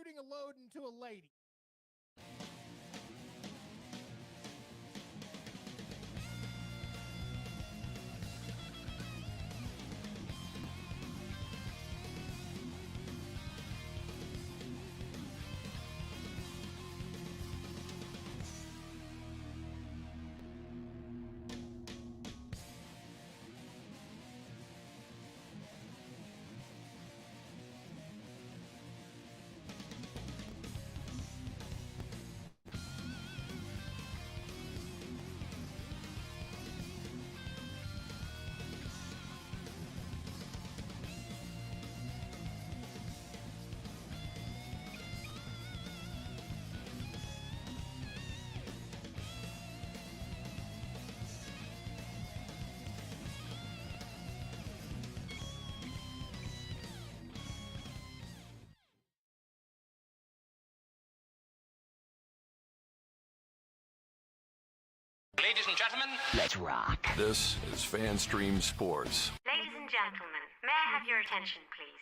shooting a load into a lady. Ladies and gentlemen, let's rock. This is FanStream Sports. Ladies and gentlemen, may I have your attention, please?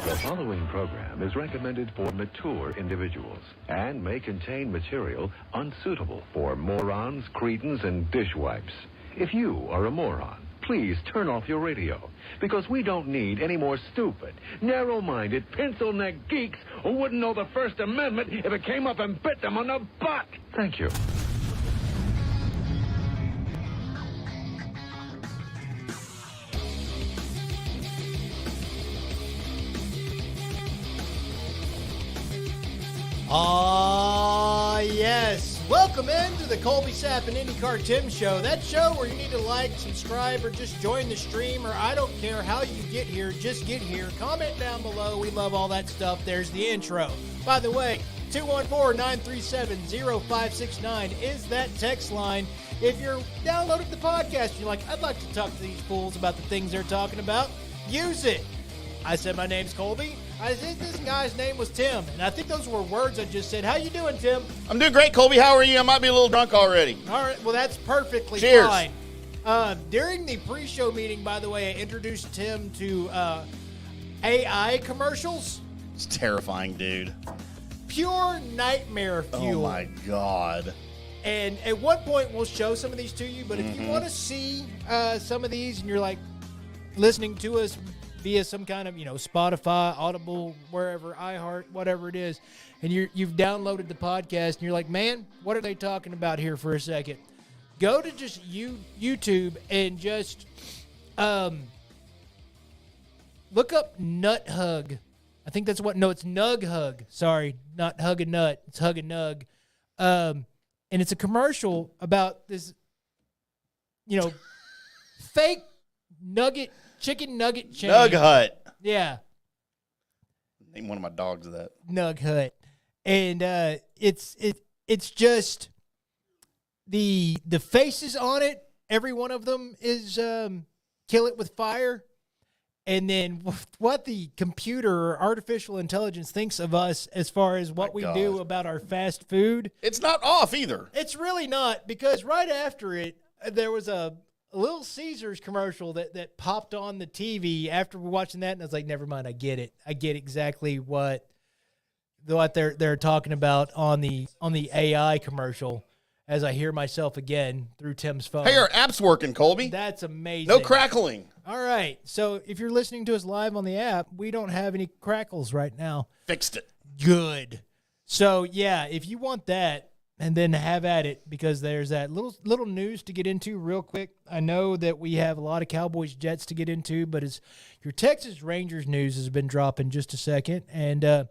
The following program is recommended for mature individuals and may contain material unsuitable for morons, cretins, and dishwipes. If you are a moron, please turn off your radio, because we don't need any more stupid, narrow-minded, pencil-neck geeks who wouldn't know the First Amendment if it came up and bit them on the butt. Thank you. Yes. Welcome into the Colby Sapp IndyCarTim show. That show where you need to like, subscribe, or just join the stream, or I don't care how you get here, just get here. Comment down below. We love all that stuff. There's the intro. By the way, 214-937-0569 is that text line. If you're downloading the podcast, you're like, I'd like to talk to these fools about the things they're talking about, use it. I said, my name's Colby. I think this guy's name was Tim, and I think those were words I just said. How you doing, Tim? I'm doing great, Colby. How are you? I might be a little drunk already. All right, well, that's perfectly Cheers. fine. During the pre-show meeting, by the way, I introduced Tim to AI commercials. It's terrifying, dude. Pure nightmare fuel. Oh, my God. And at one point, we'll show some of these to you, but if you want to see some of these and you're like listening to us via some kind of, Spotify, Audible, wherever, iHeart, whatever it is, and you've downloaded the podcast and you're like, man, what are they talking about here for a second? Go to just YouTube and just look up Nut Hug. I think that's it's Nug Hug. Sorry, not Hug a Nut. It's Hug a Nug. And it's a commercial about this, fake chicken nugget chain. Nug Hut. Yeah. Name one of my dogs that. Nug Hut. And it's just the faces on it, every one of them is kill it with fire. And then what the computer or artificial intelligence thinks of us as far as what we do about our fast food. It's not off either. It's really not, because right after it, there was a Little Caesars commercial that popped on the TV after watching that, and I was like, never mind, I get it. I get exactly what they're talking about on the AI commercial as I hear myself again through Tim's phone. Hey, our app's working, Colby. That's amazing. No crackling. All right. So if you're listening to us live on the app, we don't have any crackles right now. Fixed it. Good. So, yeah, if you want that, and then have at it, because there's that little news to get into real quick. I know that we have a lot of Cowboys Jets to get into, but your Texas Rangers news has been dropping just a second. And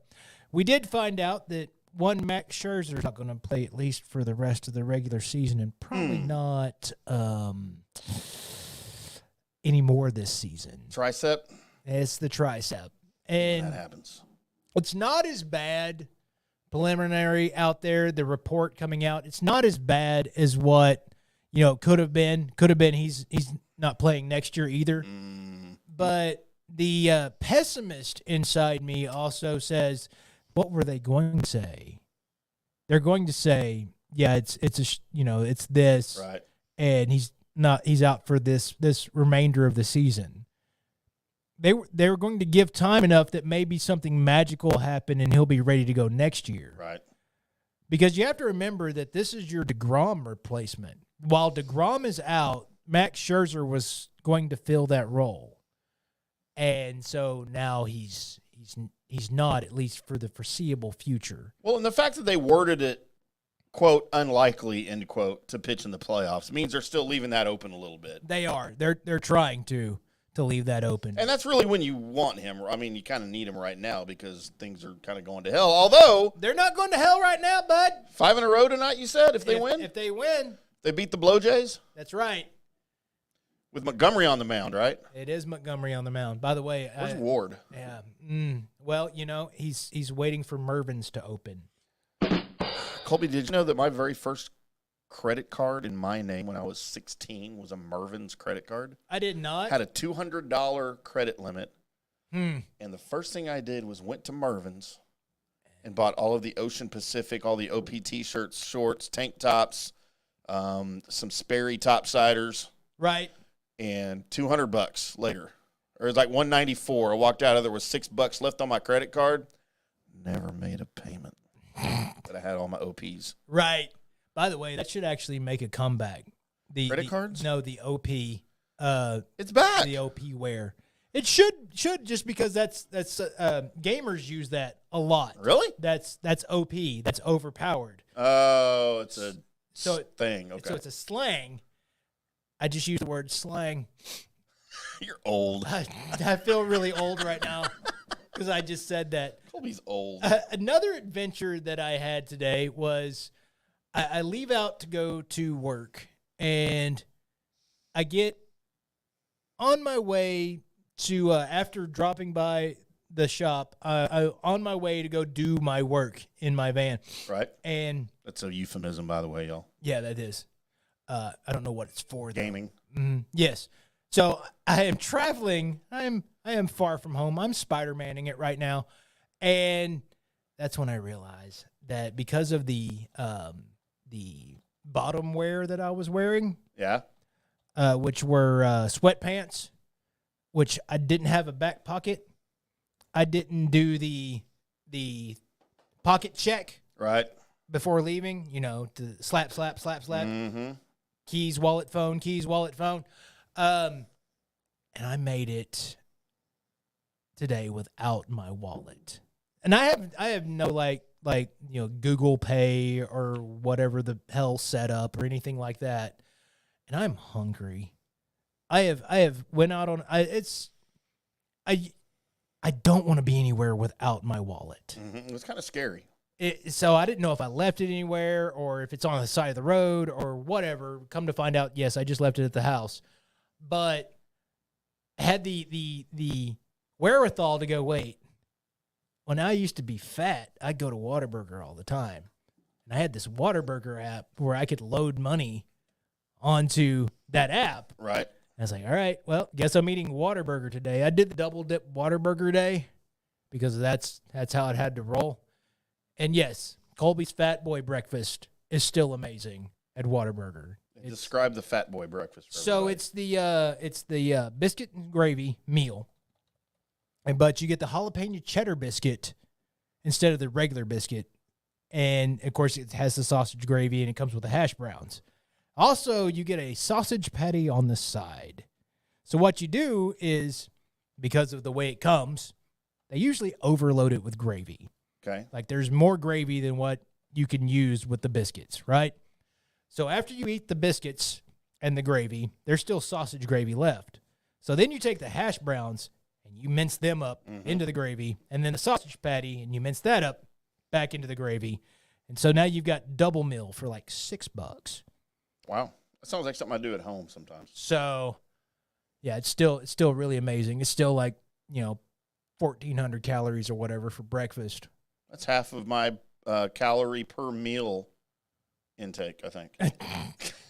we did find out that one Max Scherzer is not going to play at least for the rest of the regular season, and probably not anymore this season. Tricep? It's the tricep. And that happens. It's not as bad. Preliminary out there, the report coming out, it's not as bad as what could have been. He's not playing next year either. But the pessimist inside me also says, what were they going to say? They're going to say, yeah, it's this, right? And he's out for this remainder of the season. they were going to give time enough that maybe something magical will happen and he'll be ready to go next year. Right. Because you have to remember that this is your DeGrom replacement. While DeGrom is out, Max Scherzer was going to fill that role. And so now he's not, at least for the foreseeable future. Well, and the fact that they worded it, quote, unlikely, end quote, to pitch in the playoffs means they're still leaving that open a little bit. They are. They're trying to leave that open. And that's really when you want him. I mean, you kind of need him right now because things are kind of going to hell. Although they're not going to hell right now, bud. 5 in a row tonight, you said, if they win? If they win. They beat the Blue Jays? That's right. With Montgomery on the mound, right? It is Montgomery on the mound. By the way, where's Ward? Yeah. Well, he's waiting for Mervin's to open. Colby, did you know that my very first credit card in my name when I was 16 was a Mervin's credit card? I did not. Had a $200 credit limit. And the first thing I did was went to Mervin's and bought all of the Ocean Pacific, all the OP T-shirts, shorts, tank tops, some Sperry topsiders. Right. And $200 later. Or it was like $194. I walked out of there with $6 left on my credit card. Never made a payment. But I had all my OPs. Right. By the way, that should actually make a comeback. The credit cards? No, the OP. It's back. The OP wear. It should just because that's gamers use that a lot. Really? That's OP. That's overpowered. Oh, it's a thing. Okay. So it's a slang. I just use the word slang. You're old. I feel really old right now because I just said that. Colby's old. Another adventure that I had today was I leave out to go to work, and I get on my way to, after dropping by the shop, on my way to go do my work in my van. Right. And that's a euphemism, by the way, y'all. Yeah, that is. I don't know what it's for, though. Gaming. Yes. So I am traveling. I am far from home. I'm Spider-Manning it right now. And that's when I realize that because of the bottom wear that I was wearing, yeah, which were sweatpants, which I didn't have a back pocket. I didn't do the pocket check right before leaving. To slap. Mm-hmm. Keys, wallet, phone. And I made it today without my wallet. And I have no Google Pay or whatever the hell set up or anything like that. And I'm hungry. I have went out on I don't want to be anywhere without my wallet. Mm-hmm. It was kind of scary. So I didn't know if I left it anywhere or if it's on the side of the road or whatever. Come to find out, yes, I just left it at the house. But I had the wherewithal to go, wait, when I used to be fat, I'd go to Whataburger all the time. And I had this Whataburger app where I could load money onto that app. Right. And I was like, all right, well, guess I'm eating Whataburger today. I did the double dip Whataburger day because that's how it had to roll. And yes, Colby's Fat Boy breakfast is still amazing at Whataburger. Describe the Fat Boy breakfast. So it's the biscuit and gravy meal, but you get the jalapeno cheddar biscuit instead of the regular biscuit, and of course it has the sausage gravy and it comes with the hash browns. Also, you get a sausage patty on the side. So what you do is, because of the way it comes, they usually overload it with gravy. Okay. Like there's more gravy than what you can use with the biscuits, right? So after you eat the biscuits and the gravy, there's still sausage gravy left. So then you take the hash browns and you mince them up into the gravy, and then the sausage patty, and you mince that up back into the gravy. And so now you've got double meal for like $6. Wow. That sounds like something I do at home sometimes. So yeah, it's still really amazing. It's still like, 1,400 calories or whatever for breakfast. That's half of my calorie per meal intake, I think.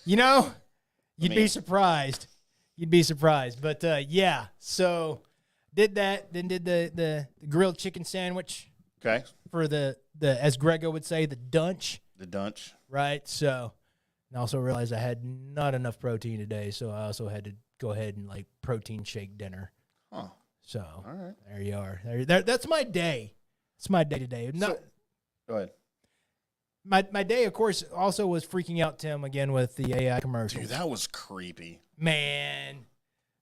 You'd be surprised. You'd be surprised. But, yeah, so did that, then did the grilled chicken sandwich. Okay. For the as Grego would say, the dunch. The dunch. Right, so, and also realized I had not enough protein today, so I also had to go ahead and, protein shake dinner. Huh. So All right. there you are. That's my day. It's my day today. Go ahead. My day, of course, also was freaking out Tim again with the AI commercial. Dude, that was creepy. Man,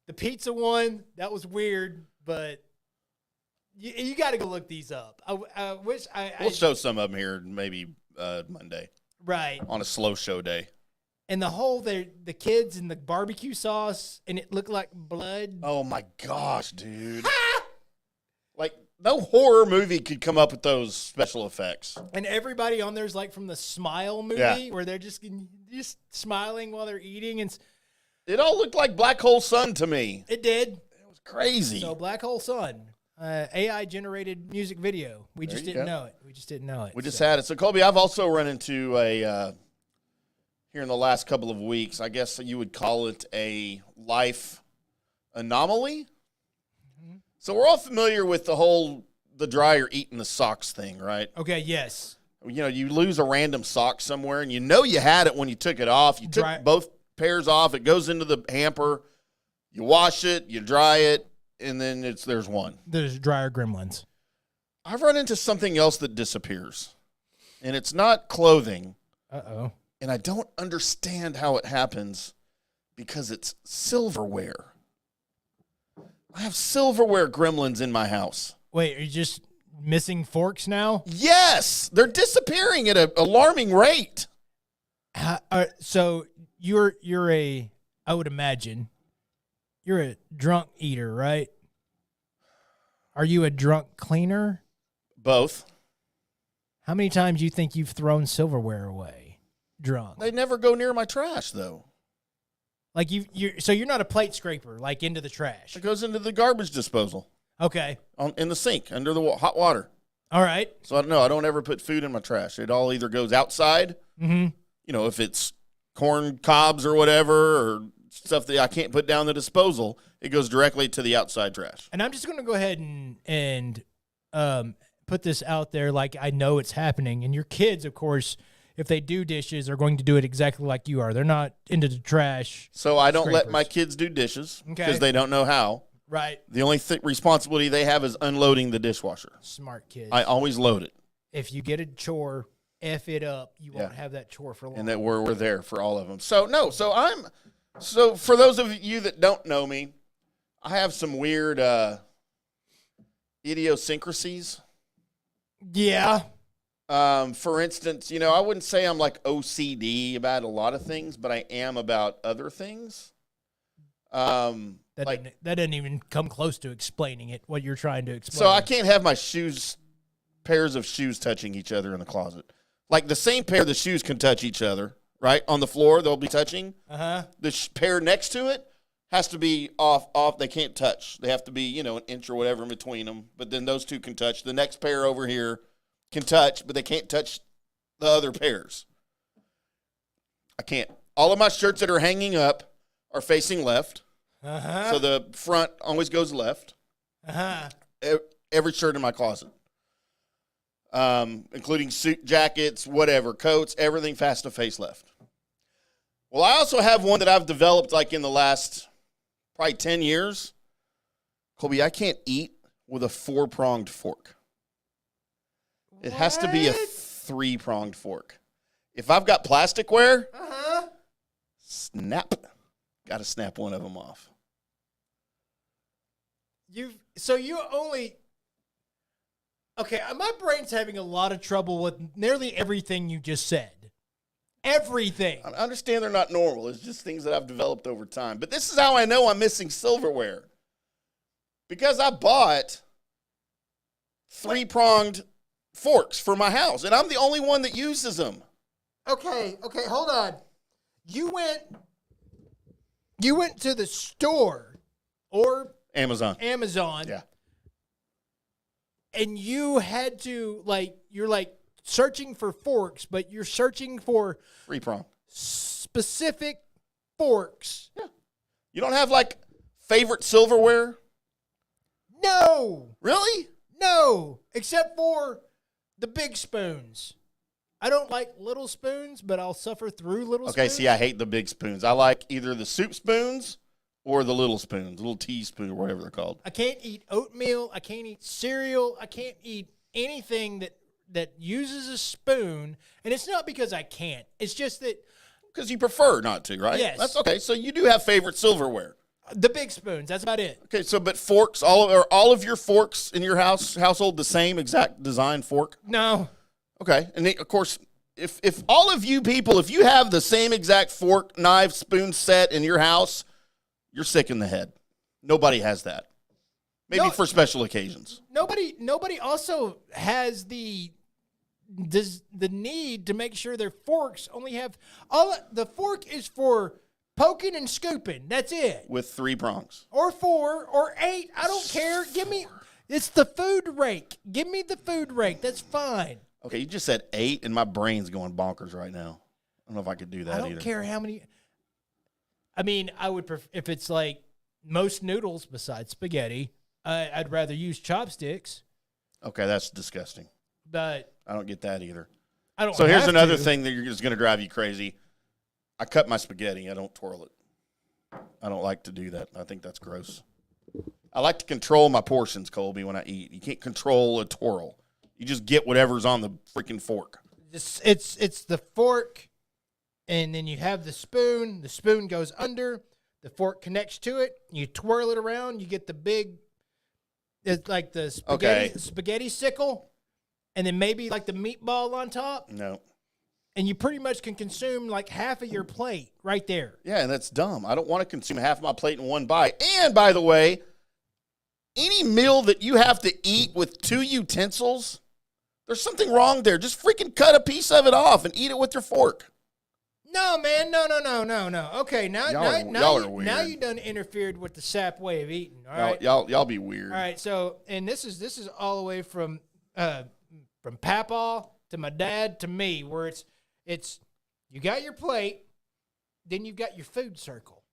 the pizza one, that was weird, but you got to go look these up. I wish We'll show some of them here maybe Monday. Right. On a slow show day. And the whole, the kids and the barbecue sauce, and it looked like blood. Oh, my gosh, dude. Like, no horror movie could come up with those special effects. And everybody on there's like from the Smile movie where they're just smiling while they're eating. And it all looked like Black Hole Sun to me. It did. It was crazy. So Black Hole Sun, AI-generated music video. We just didn't know it. We just had it. So, Colby, I've also run into here in the last couple of weeks, I guess you would call it a life anomaly. Mm-hmm. So we're all familiar with the dryer eating the socks thing, right? Okay, yes. You know, you lose a random sock somewhere, and you know you had it when you took it off. You took both pairs off. It goes into the hamper. You wash it. You dry it. And then there's one. There's dryer gremlins. I've run into something else that disappears, and it's not clothing. Uh-oh. And I don't understand how it happens because it's silverware. I have silverware gremlins in my house. Wait, are you just missing forks now? Yes, they're disappearing at an alarming rate. So you're I would imagine, you're a drunk eater, right? Are you a drunk cleaner? Both. How many times do you think you've thrown silverware away drunk? They never go near my trash, though. Like so you're not a plate scraper, like into the trash. It goes into the garbage disposal. Okay. In the sink, under the hot water. All right. So I don't ever put food in my trash. It all either goes outside, you know, if it's corn cobs or whatever, or stuff that I can't put down the disposal, it goes directly to the outside trash. And I'm just going to go ahead and put this out there like I know it's happening. And your kids, of course, if they do dishes, are going to do it exactly like you are. They're not into the trash. So I don't let my kids do dishes because they don't know how. Right. The only responsibility they have is unloading the dishwasher. Smart kids. I always load it. If you get a chore, F it up. You won't have that chore for long. And that we're there for all of them. So for those of you that don't know me, I have some weird idiosyncrasies. Yeah. For instance, you know, I wouldn't say I'm like OCD about a lot of things, but I am about other things. That didn't even come close to explaining it, what you're trying to explain. So I can't have my pairs of shoes touching each other in the closet. Like the same pair of the shoes can touch each other, right? On the floor, they'll be touching. Uh-huh. The pair next to it has to be off. They can't touch. They have to be, you know, an inch or whatever in between them. But then those two can touch. The next pair over here can touch, but they can't touch the other pairs. I can't. All of my shirts that are hanging up are facing left. Uh-huh. So the front always goes left. Uh-huh. Every shirt in my closet. Including suit jackets, whatever, coats, everything has to face left. Well, I also have one that I've developed like in the last probably 10 years. Colby, I can't eat with a 4-pronged fork. It has to be a 3-pronged fork. If I've got plasticware, snap. Got to snap one of them off. Okay, my brain's having a lot of trouble with nearly everything you just said. Everything. I understand they're not normal. It's just things that I've developed over time. But this is how I know I'm missing silverware. Because I bought 3-pronged forks for my house, and I'm the only one that uses them. Okay, hold on. You went to the store or Amazon. Yeah. And you had to, you're searching for forks, but you're searching for 3-prong specific forks. Yeah. You don't have favorite silverware? No. Really? No, except for the big spoons. I don't like little spoons, but I'll suffer through little spoons. Okay, see, I hate the big spoons. I like either the soup spoons Or the little spoons, little teaspoon or whatever they're called. I can't eat oatmeal. I can't eat cereal. I can't eat anything that uses a spoon. And it's not because I can't. It's just that. Because you prefer not to, right? Yes. That's okay. So you do have favorite silverware. The big spoons. That's about it. Okay, so but forks, are all of your forks in your household the same exact design fork? No. Okay, and of course, if all of you people, if you have the same exact fork, knife, spoon set in your house, you're sick in the head. Nobody has that. Maybe for special occasions. Nobody also has the need to make sure their forks only have the fork is for poking and scooping. That's it. With 3 prongs. Or 4 or 8. I don't care. It's the food rake. Give me the food rake. That's fine. Okay, you just said 8 and my brain's going bonkers right now. I don't know if I could do that either. I don't care how many. I mean, I would prefer, if it's like most noodles besides spaghetti, I'd rather use chopsticks. Okay, that's disgusting. But I don't get that either. I don't. So here's another to. thing that is going to drive you crazy. I cut my spaghetti. I don't twirl it. I don't like to do that. I think that's gross. I like to control my portions, Colby, when I eat. You can't control a twirl. You just get whatever's on the freaking fork. It's the fork, and then you have the spoon. The spoon goes under. The fork connects to it. You twirl it around. You get the big, it's like the spaghetti sickle, and then maybe like the meatball on top. No. And you pretty much can consume like half of your plate right there. Yeah, and that's dumb. I don't want to consume half of my plate in one bite. And by the way, any meal that you have to eat with 2 utensils, there's something wrong there. Just freaking cut a piece of it off and eat it with your fork. No, man. No. Okay, Y'all are weird. Now you done interfered with the Sapp way of eating. All right, y'all be weird. All right. So, and this is all the way from Papaw to my dad to me, where it's you got your plate, then you've got your food circle.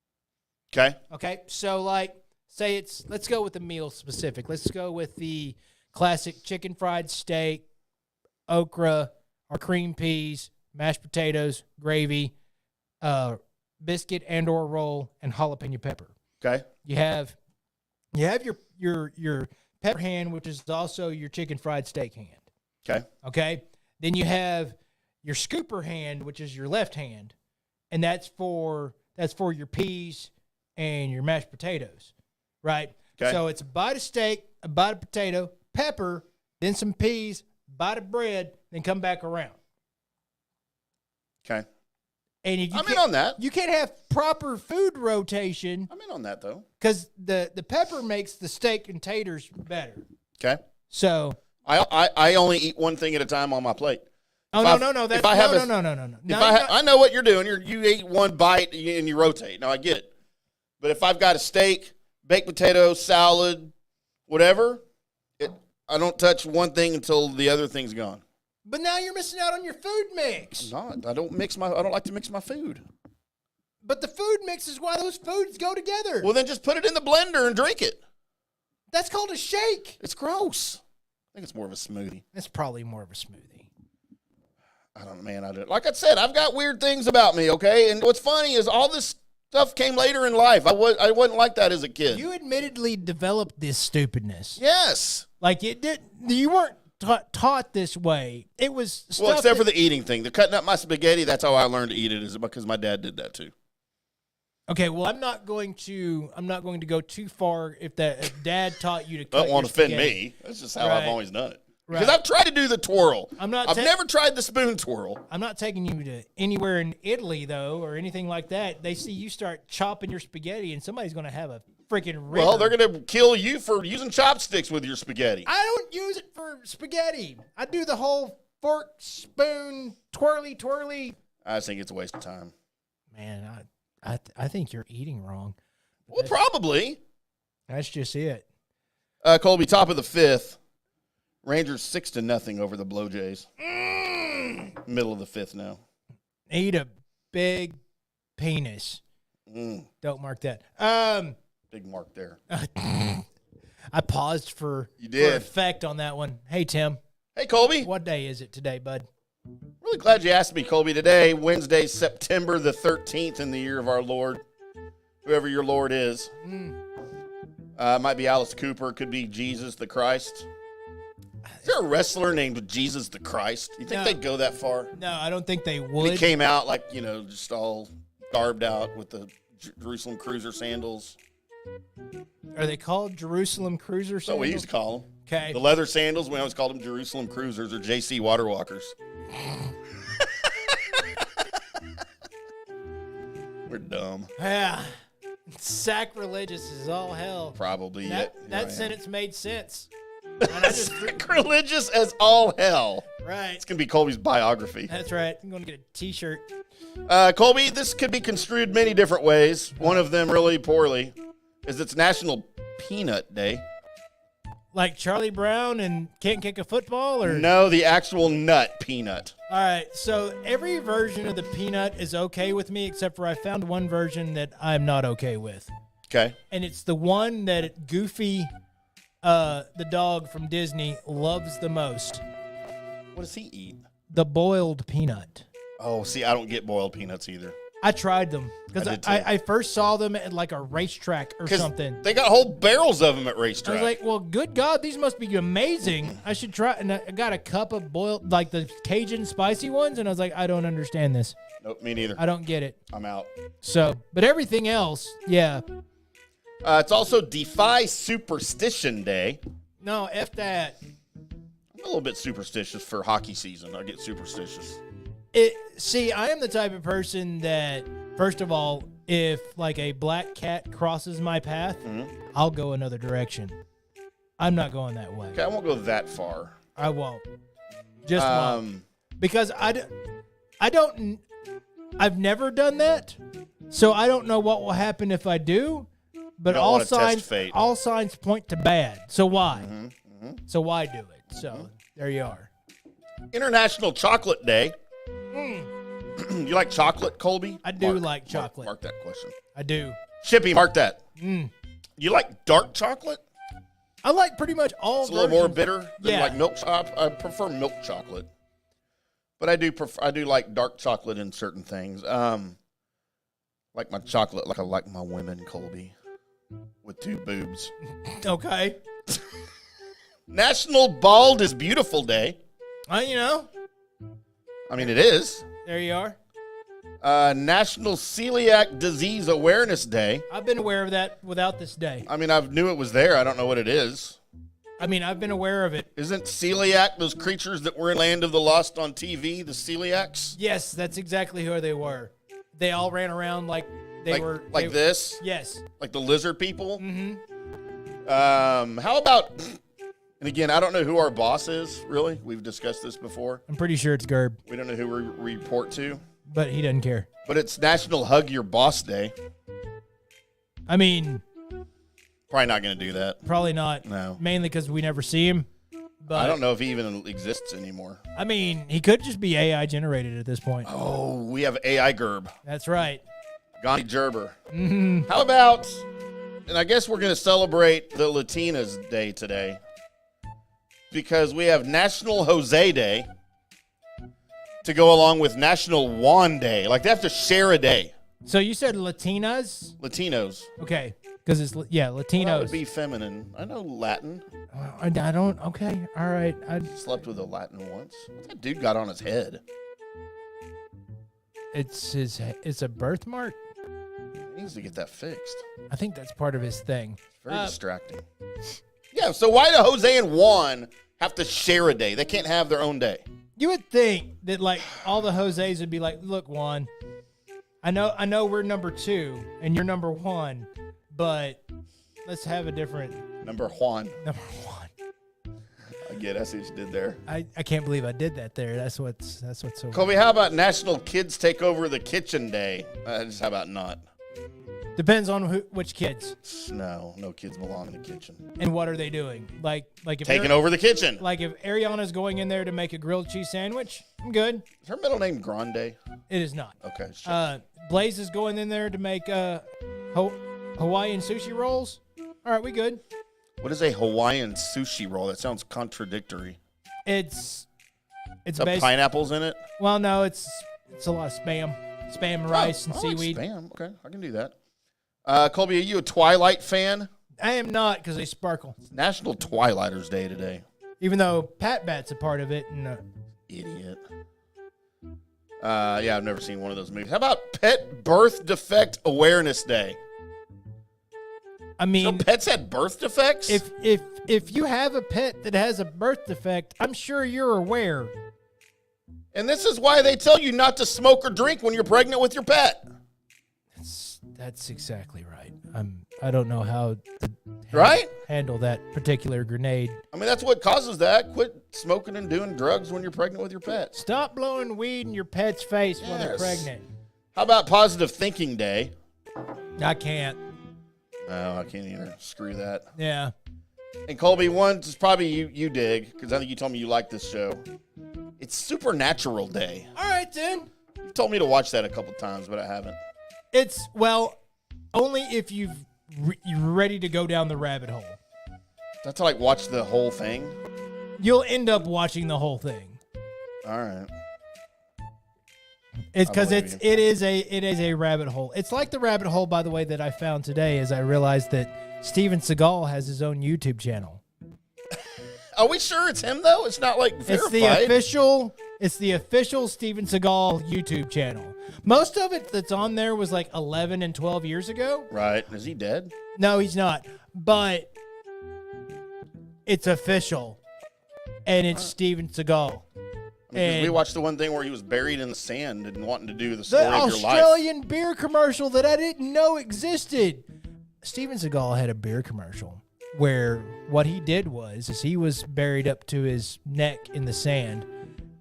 Okay. Okay. So, like, say let's go with the meal specific. Let's go with the classic chicken fried steak, okra, or cream peas, mashed potatoes, gravy, biscuit and or roll, and jalapeno pepper. Okay. You have your pepper hand, which is also your chicken fried steak hand. Okay. Okay. Then you have your scooper hand, which is your left hand, and that's for your peas and your mashed potatoes, right? Okay. So it's a bite of steak, a bite of potato, pepper, then some peas, bite of bread, then come back around. Okay. And I'm in on that. You can't have proper food rotation. I'm in on that, though. Because the pepper makes the steak and taters better. Okay. So I only eat one thing at a time on my plate. No. No. I know what you're doing. You eat one bite and you rotate. No, I get it. But if I've got a steak, baked potato, salad, whatever, I don't touch one thing until the other thing's gone. But now you're missing out on your food mix. I'm not. I don't like to mix my food. But the food mix is why those foods go together. Well, then just put it in the blender and drink it. That's called a shake. It's gross. I think it's more of a smoothie. It's probably more of a smoothie. I don't know, man. Like I said, I've got weird things about me, okay? And what's funny is all this stuff came later in life. I wasn't like that as a kid. You admittedly developed this stupidness. Yes. Like you weren't taught this way. It was stuff well, except for the eating thing. The cutting up my spaghetti, that's how I learned to eat it, is because my dad did that too. Okay, well, I'm not going to go too far if dad taught you to cut That won't your offend spaghetti. me. That's just how I've always done it. Because Right. I've tried to do the twirl. I've never tried the spoon twirl. I'm not taking you to anywhere in Italy, though, or anything like that. They see you start chopping your spaghetti, and somebody's going to have a freaking river. Well, they're going to kill you for using chopsticks with your spaghetti. I don't use it for spaghetti. I do the whole fork, spoon, twirly. I just think it's a waste of time. Man, I think you're eating wrong. Well, probably. That's just it. Colby, top of the 5th. Rangers 6-0 over the Blue Jays. Middle of the 5th now. Eat a big penis. Don't mark that. Big mark there. I paused for effect on that one. Hey, Tim. Hey, Colby. What day is it today, bud? Really glad you asked me, Colby. Today, Wednesday, September the 13th in the year of our Lord. whoever your Lord is. Might be Alice Cooper. Could be Jesus the Christ. Is there a wrestler named Jesus the Christ? You think they'd go that far? No, I don't think they would. He came out like, just all garbed out with the Jerusalem Cruiser sandals. Are they called Jerusalem Cruiser sandals? So we used to call them. Okay. The leather sandals, we always called them Jerusalem Cruisers or JC Waterwalkers. We're dumb. Yeah. Sacrilegious as all hell. Probably. That sentence made sense. Sacrilegious as all hell. Right. It's going to be Colby's biography. That's right. I'm going to get a T-shirt. Colby, this could be construed many different ways. One of them really poorly is it's National Peanut Day. Like Charlie Brown and Can't Kick a Football? Or No, the actual nut peanut. All right, so every version of the peanut is okay with me, except for I found one version that I'm not okay with. Okay. And it's the one that Goofy, the dog from Disney, loves the most. What does he eat? The boiled peanut. Oh, see, I don't get boiled peanuts either. I tried them because I did too. I first saw them at like a racetrack or something. They got whole barrels of them at I racetrack. was like, well, good God, these must be amazing. I should try. And I got a cup of boiled, like the Cajun spicy ones. And I was like, I don't understand this. Nope, me neither. I don't get it. I'm out. So, but everything else, yeah. It's also Defy Superstition Day. No, F that. I'm a little bit superstitious for hockey season. I get superstitious. See, I am the type of person that, first of all, if like a black cat crosses my path, I'll go another direction. I'm not going that way. Okay, I won't go that far. I won't. Just won't. Because I've never done that, so I don't know what will happen if I do. But all signs point to bad. So why? So why do it? So there you are. International Chocolate Day. You like chocolate, Colby? I do like chocolate. Mark that question. I do. Shippy, mark that. You like dark chocolate? I like pretty much all. It's a little more bitter than Yeah. like milk chocolate. I prefer milk chocolate, but I do like dark chocolate in certain things. Like my chocolate, like I like my women, Colby, with 2 boobs. Okay. National Bald is Beautiful Day. I mean, it is. There you are. National Celiac Disease Awareness Day. I've been aware of that without this day. I mean, I knew it was there. I don't know what it is. I mean, I've been aware of it. Isn't celiac those creatures that were in Land of the Lost on TV, the celiacs? Yes, that's exactly who they were. They all ran around like they were... Like this? Yes. Like the lizard people? Mm-hmm. How about... And again, I don't know who our boss is, really. We've discussed this before. I'm pretty sure it's Gerb. We don't know who we report to. But he doesn't care. But it's National Hug Your Boss Day. I mean... Probably not going to do that. Probably not. No. Mainly because we never see him. But I don't know if he even exists anymore. I mean, he could just be AI generated at this point. Oh, we have AI Gerb. That's right. Gandhi Gerber. Mm-hmm. How about... And I guess we're going to celebrate the Latinas Day today. Because we have National Jose Day to go along with National Juan Day. Like, they have to share a day. So you said Latinas? Latinos. Okay. Because it's, Latinos. Well, that would be feminine. I know Latin. I don't, okay. All right. I slept with a Latin once. What's that dude got on his head? It's a birthmark? He needs to get that fixed. I think that's part of his thing. It's very distracting. Yeah, so why do Jose and Juan have to share a day? They can't have their own day. You would think that like all the Jose's would be like, look, Juan, I know we're number 2 and you're number 1, but let's have a different number Juan. Number 1. I get it. I see what you did there. I can't believe I did that there. That's what's so Colby, how about National Kids Take Over the Kitchen Day? Just how about not? Depends on which kids. No kids belong in the kitchen. And what are they doing? Like if taking over the kitchen. Like if Ariana's going in there to make a grilled cheese sandwich, I'm good. Is her middle name Grande? It is not. Okay. Sure. Blaze is going in there to make Hawaiian sushi rolls. All right, we good. What is a Hawaiian sushi roll? That sounds contradictory. It's pineapples in it. Well, no, it's a lot of spam rice and seaweed. Like spam. Okay, I can do that. Colby, are you a Twilight fan? I am not because they sparkle. National Twilighters Day today. Even though Pat Bat's a part of it. And, Idiot. Yeah, I've never seen one of those movies. How about Pet Birth Defect Awareness Day? I mean, So pets had birth defects? if you have a pet that has a birth defect, I'm sure you're aware. And this is why they tell you not to smoke or drink when you're pregnant with your pet. That's exactly right. I don't know how to Right? handle that particular grenade. I mean, that's what causes that. Quit smoking and doing drugs when you're pregnant with your pet. Stop blowing weed in your pet's face when they're Yes. pregnant. How about Positive Thinking Day? I can't. No, I can't either. Screw that. Yeah. And Colby, one is probably you dig, because I think you told me you like this show. It's Supernatural Day. All right, then. You've told me to watch that a couple times, but I haven't. It's, well, only if you're ready to go down the rabbit hole. That's to like watch the whole thing. You'll end up watching the whole thing. All right. It's because I believe it is a rabbit hole. It's like the rabbit hole, by the way, that I found today as I realized that Steven Seagal has his own YouTube channel. Are we sure it's him though? It's not like verified. It's the official Steven Seagal YouTube channel. Most of it that's on there was like 11 and 12 years ago. Right. Is he dead? No, he's not. But it's official. And it's Steven Seagal. Because we watched the one thing where he was buried in the sand and wanting to do the story The of your life. Australian beer commercial that I didn't know existed. Steven Seagal had a beer commercial where what he did was he was buried up to his neck in the sand,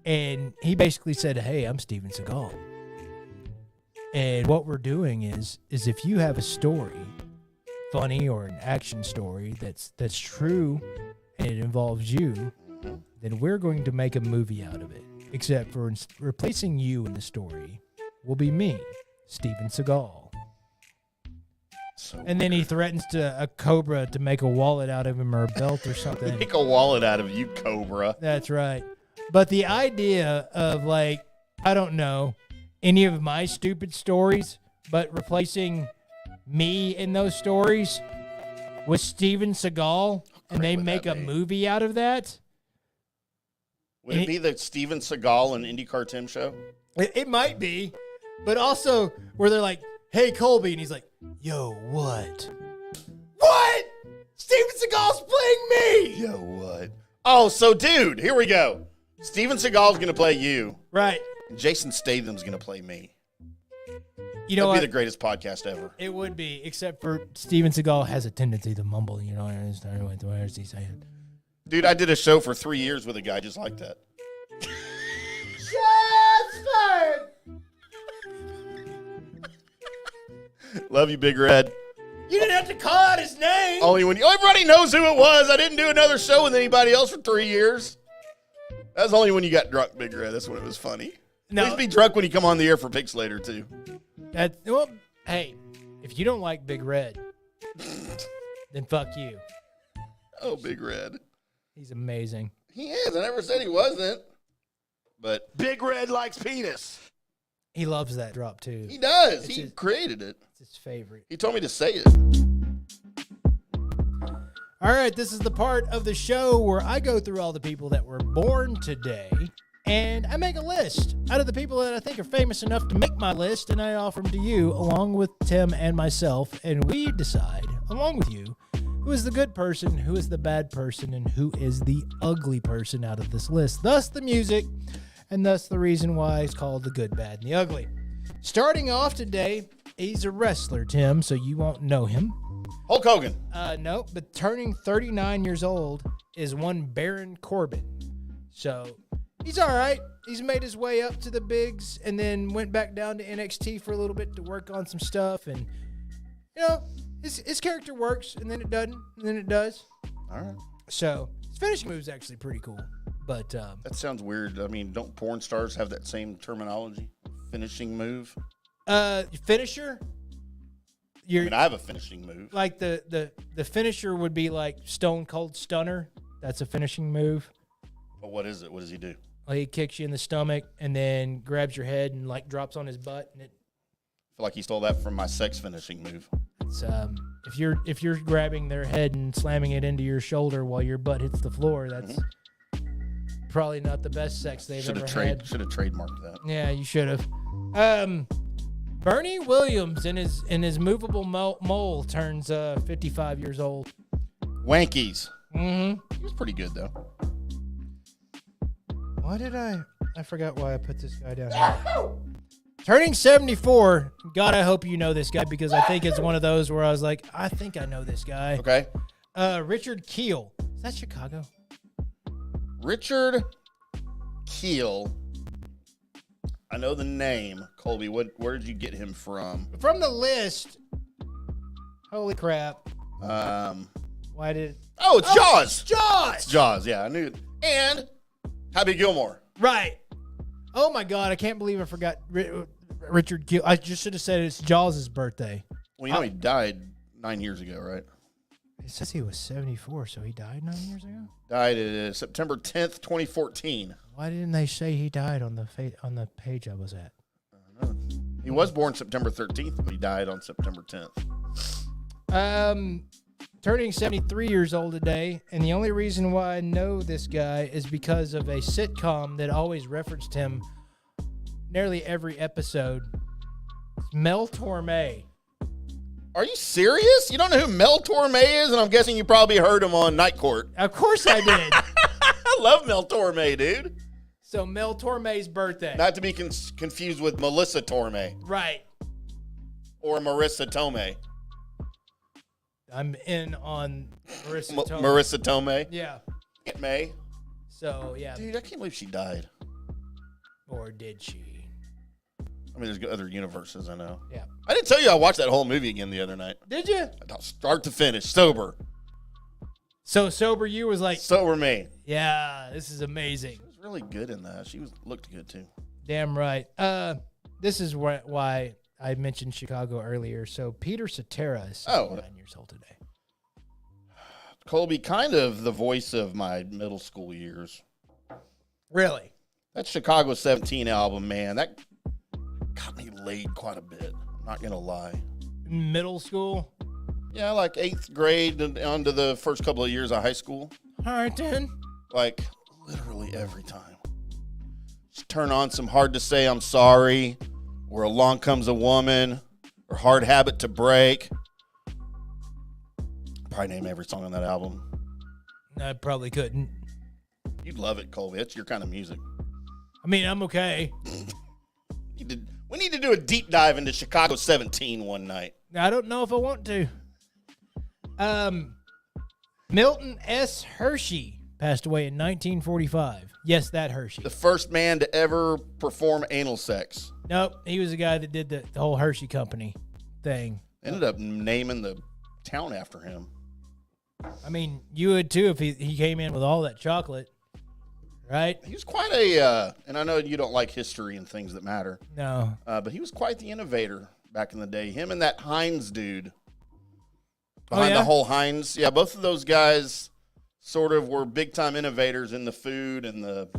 and he basically said, "Hey, I'm Steven Seagal, and what we're doing is if you have a story, funny or an action story that's true, and it involves you, then we're going to make a movie out of it. Except for replacing you in the story will be me, Steven Seagal." So And then he threatens a cobra to make a wallet out of him or a belt or something. make a wallet out of you, Cobra. That's right. But the idea of, like, I don't know, any of my stupid stories, but replacing me in those stories with Steven Seagal, and they would make that a be? movie out of that, Would it be the Steven Seagal and IndyCarTim show? it might be. But also where they're like, "Hey, Colby," and he's like, "Yo, what? What? Steven Seagal's playing me!" Yo, what? Oh, so dude, here we go. Steven Seagal's going to play you. Right. And Jason Statham's going to play me. You know That'd be what? the greatest podcast ever. It would be, except for Steven Seagal has a tendency to mumble. You know, what is he saying? Dude, I did a show for 3 years with a guy just like that. Love you, Big Red. You didn't have to call out his name. Only when everybody knows who it was. I didn't do another show with anybody else for 3 years. That was only when you got drunk, Big Red. That's when it was funny. No. Please be drunk when you come on the air for Pixelator, too. Well, hey, if you don't like Big Red, then fuck you. Oh, Big Red. He's amazing. He is. I never said he wasn't. But Big Red likes penis. He loves that drop too. he does. It's He his- created it. It's his favorite. He told me to say it. All right, this is the part of the show where I go through all the people that were born today, and I make a list out of the people that I think are famous enough to make my list, and I offer them to you along with Tim and myself, and we decide, along with you, who is the good person, who is the bad person, and who is the ugly person out of this list. Thus the music, and thus the reason why it's called the good, bad, and the ugly. Starting off today, he's a wrestler, Tim, so you won't know him. Hulk Hogan. No, but turning 39 years old is one Baron Corbin. So he's all right. He's made his way up to the bigs and then went back down to NXT for a little bit to work on some stuff. And, you know, his character works, and then it doesn't, and then it does. All right. So his finishing move is actually pretty cool. But That sounds weird. I mean, don't porn stars have that same terminology? Finishing move? finisher, I mean, I have a finishing move. like the finisher would be like Stone Cold Stunner. That's a finishing move. But what is it? What does he do? Like he kicks you in the stomach and then grabs your head and like drops on his butt, and it I feel like he stole that from my sex finishing move. It's if you're grabbing their head and slamming it into your shoulder while your butt hits the floor, that's probably not the best sex they've ever had. Should have trademarked that. Yeah, you should have. Bernie Williams in his movable mole turns 55 years old. Wankies. Mm-hmm. He was pretty good, though. Why did I forgot why I put this guy down here. Turning 74. God, I hope you know this guy because I think it's one of those where I was like, I think I know this guy. Okay. Richard Keel. Is that Chicago? Richard Keel. I know the name. Colby, where did you get him from? From the list. Holy crap. Why did... Oh, it's Jaws. Jaws. It's Jaws, yeah, I knew it. And Happy Gilmore. Right. Oh, my God. I can't believe I forgot Richard Keel. I just should have said it's Jaws' birthday. Well, you know he died 9 years ago, right? It says he was 74, so he died 9 years ago? Died September 10th, 2014. Why didn't they say he died on the page I was at? I don't know. He was born September 13th, but he died on September 10th. Turning 73 years old today, and the only reason why I know this guy is because of a sitcom that always referenced him nearly every episode. It's Mel Torme. Are you serious? You don't know who Mel Torme is? And I'm guessing you probably heard him on Night Court. Of course I did. I love Mel Torme, dude. So Mel Torme's birthday. Not to be confused with Melissa Torme. Right. Or Marissa Tomei. I'm in on Marissa Tomei. Marissa Tomei. Yeah. Aunt May. So, yeah. Dude, I can't believe she died. Or did she? I mean, there's other universes, I know. Yeah. I didn't tell you I watched that whole movie again the other night. Did you? Start to finish, sober. So sober you was like, Sober me. yeah, this is amazing. She was really good in that. She looked good, too. Damn right. This is why I mentioned Chicago earlier. So Peter Cetera is 69 years old today. Colby, kind of the voice of my middle school years. Really? That Chicago 17 album, man, that got me laid quite a bit. I'm not going to lie. Middle school? Yeah, like 8th grade and on to the first couple of years of high school. All right, then. Like, literally every time. Just turn on some Hard to Say I'm Sorry, or Along Comes a Woman, or Hard Habit to Break. Probably name every song on that album. I probably couldn't. You'd love it, Colby. That's your kind of music. I mean, I'm okay. We need to do a deep dive into Chicago 17 one night. I don't know if I want to. Milton S. Hershey passed away in 1945. Yes, that Hershey. The first man to ever perform anal sex. Nope, he was the guy that did the whole Hershey Company thing. Ended up naming the town after him. I mean, you would too if he came in with all that chocolate, right? He was quite a, and I know you don't like history and things that matter. No. But he was quite the innovator back in the day. Him and that Heinz dude. Behind the whole Heinz. Yeah, both of those guys sort of were big-time innovators in the food and the,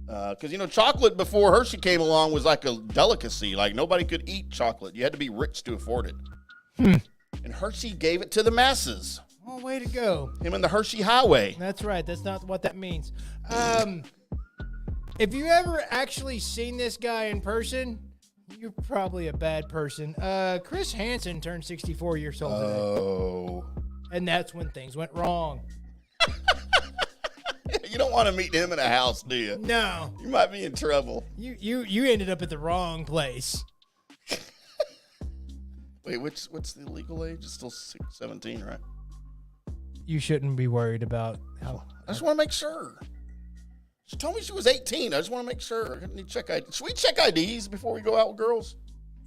because, you know, chocolate before Hershey came along was like a delicacy. Like, nobody could eat chocolate. You had to be rich to afford it. And Hershey gave it to the masses. Oh, way to go. Him and the Hershey Highway. That's right. That's not what that means. If you ever actually seen this guy in person, you're probably a bad person. Chris Hansen turned 64 years old today. Oh. And that's when things went wrong. You don't want to meet him in a house, do you? No. You might be in trouble. You ended up at the wrong place. Wait, what's the legal age? It's still 17, right? You shouldn't be worried about how. I just want to make sure. She told me she was 18. I just want to make sure. I need to check ID. Should we check IDs before we go out with girls?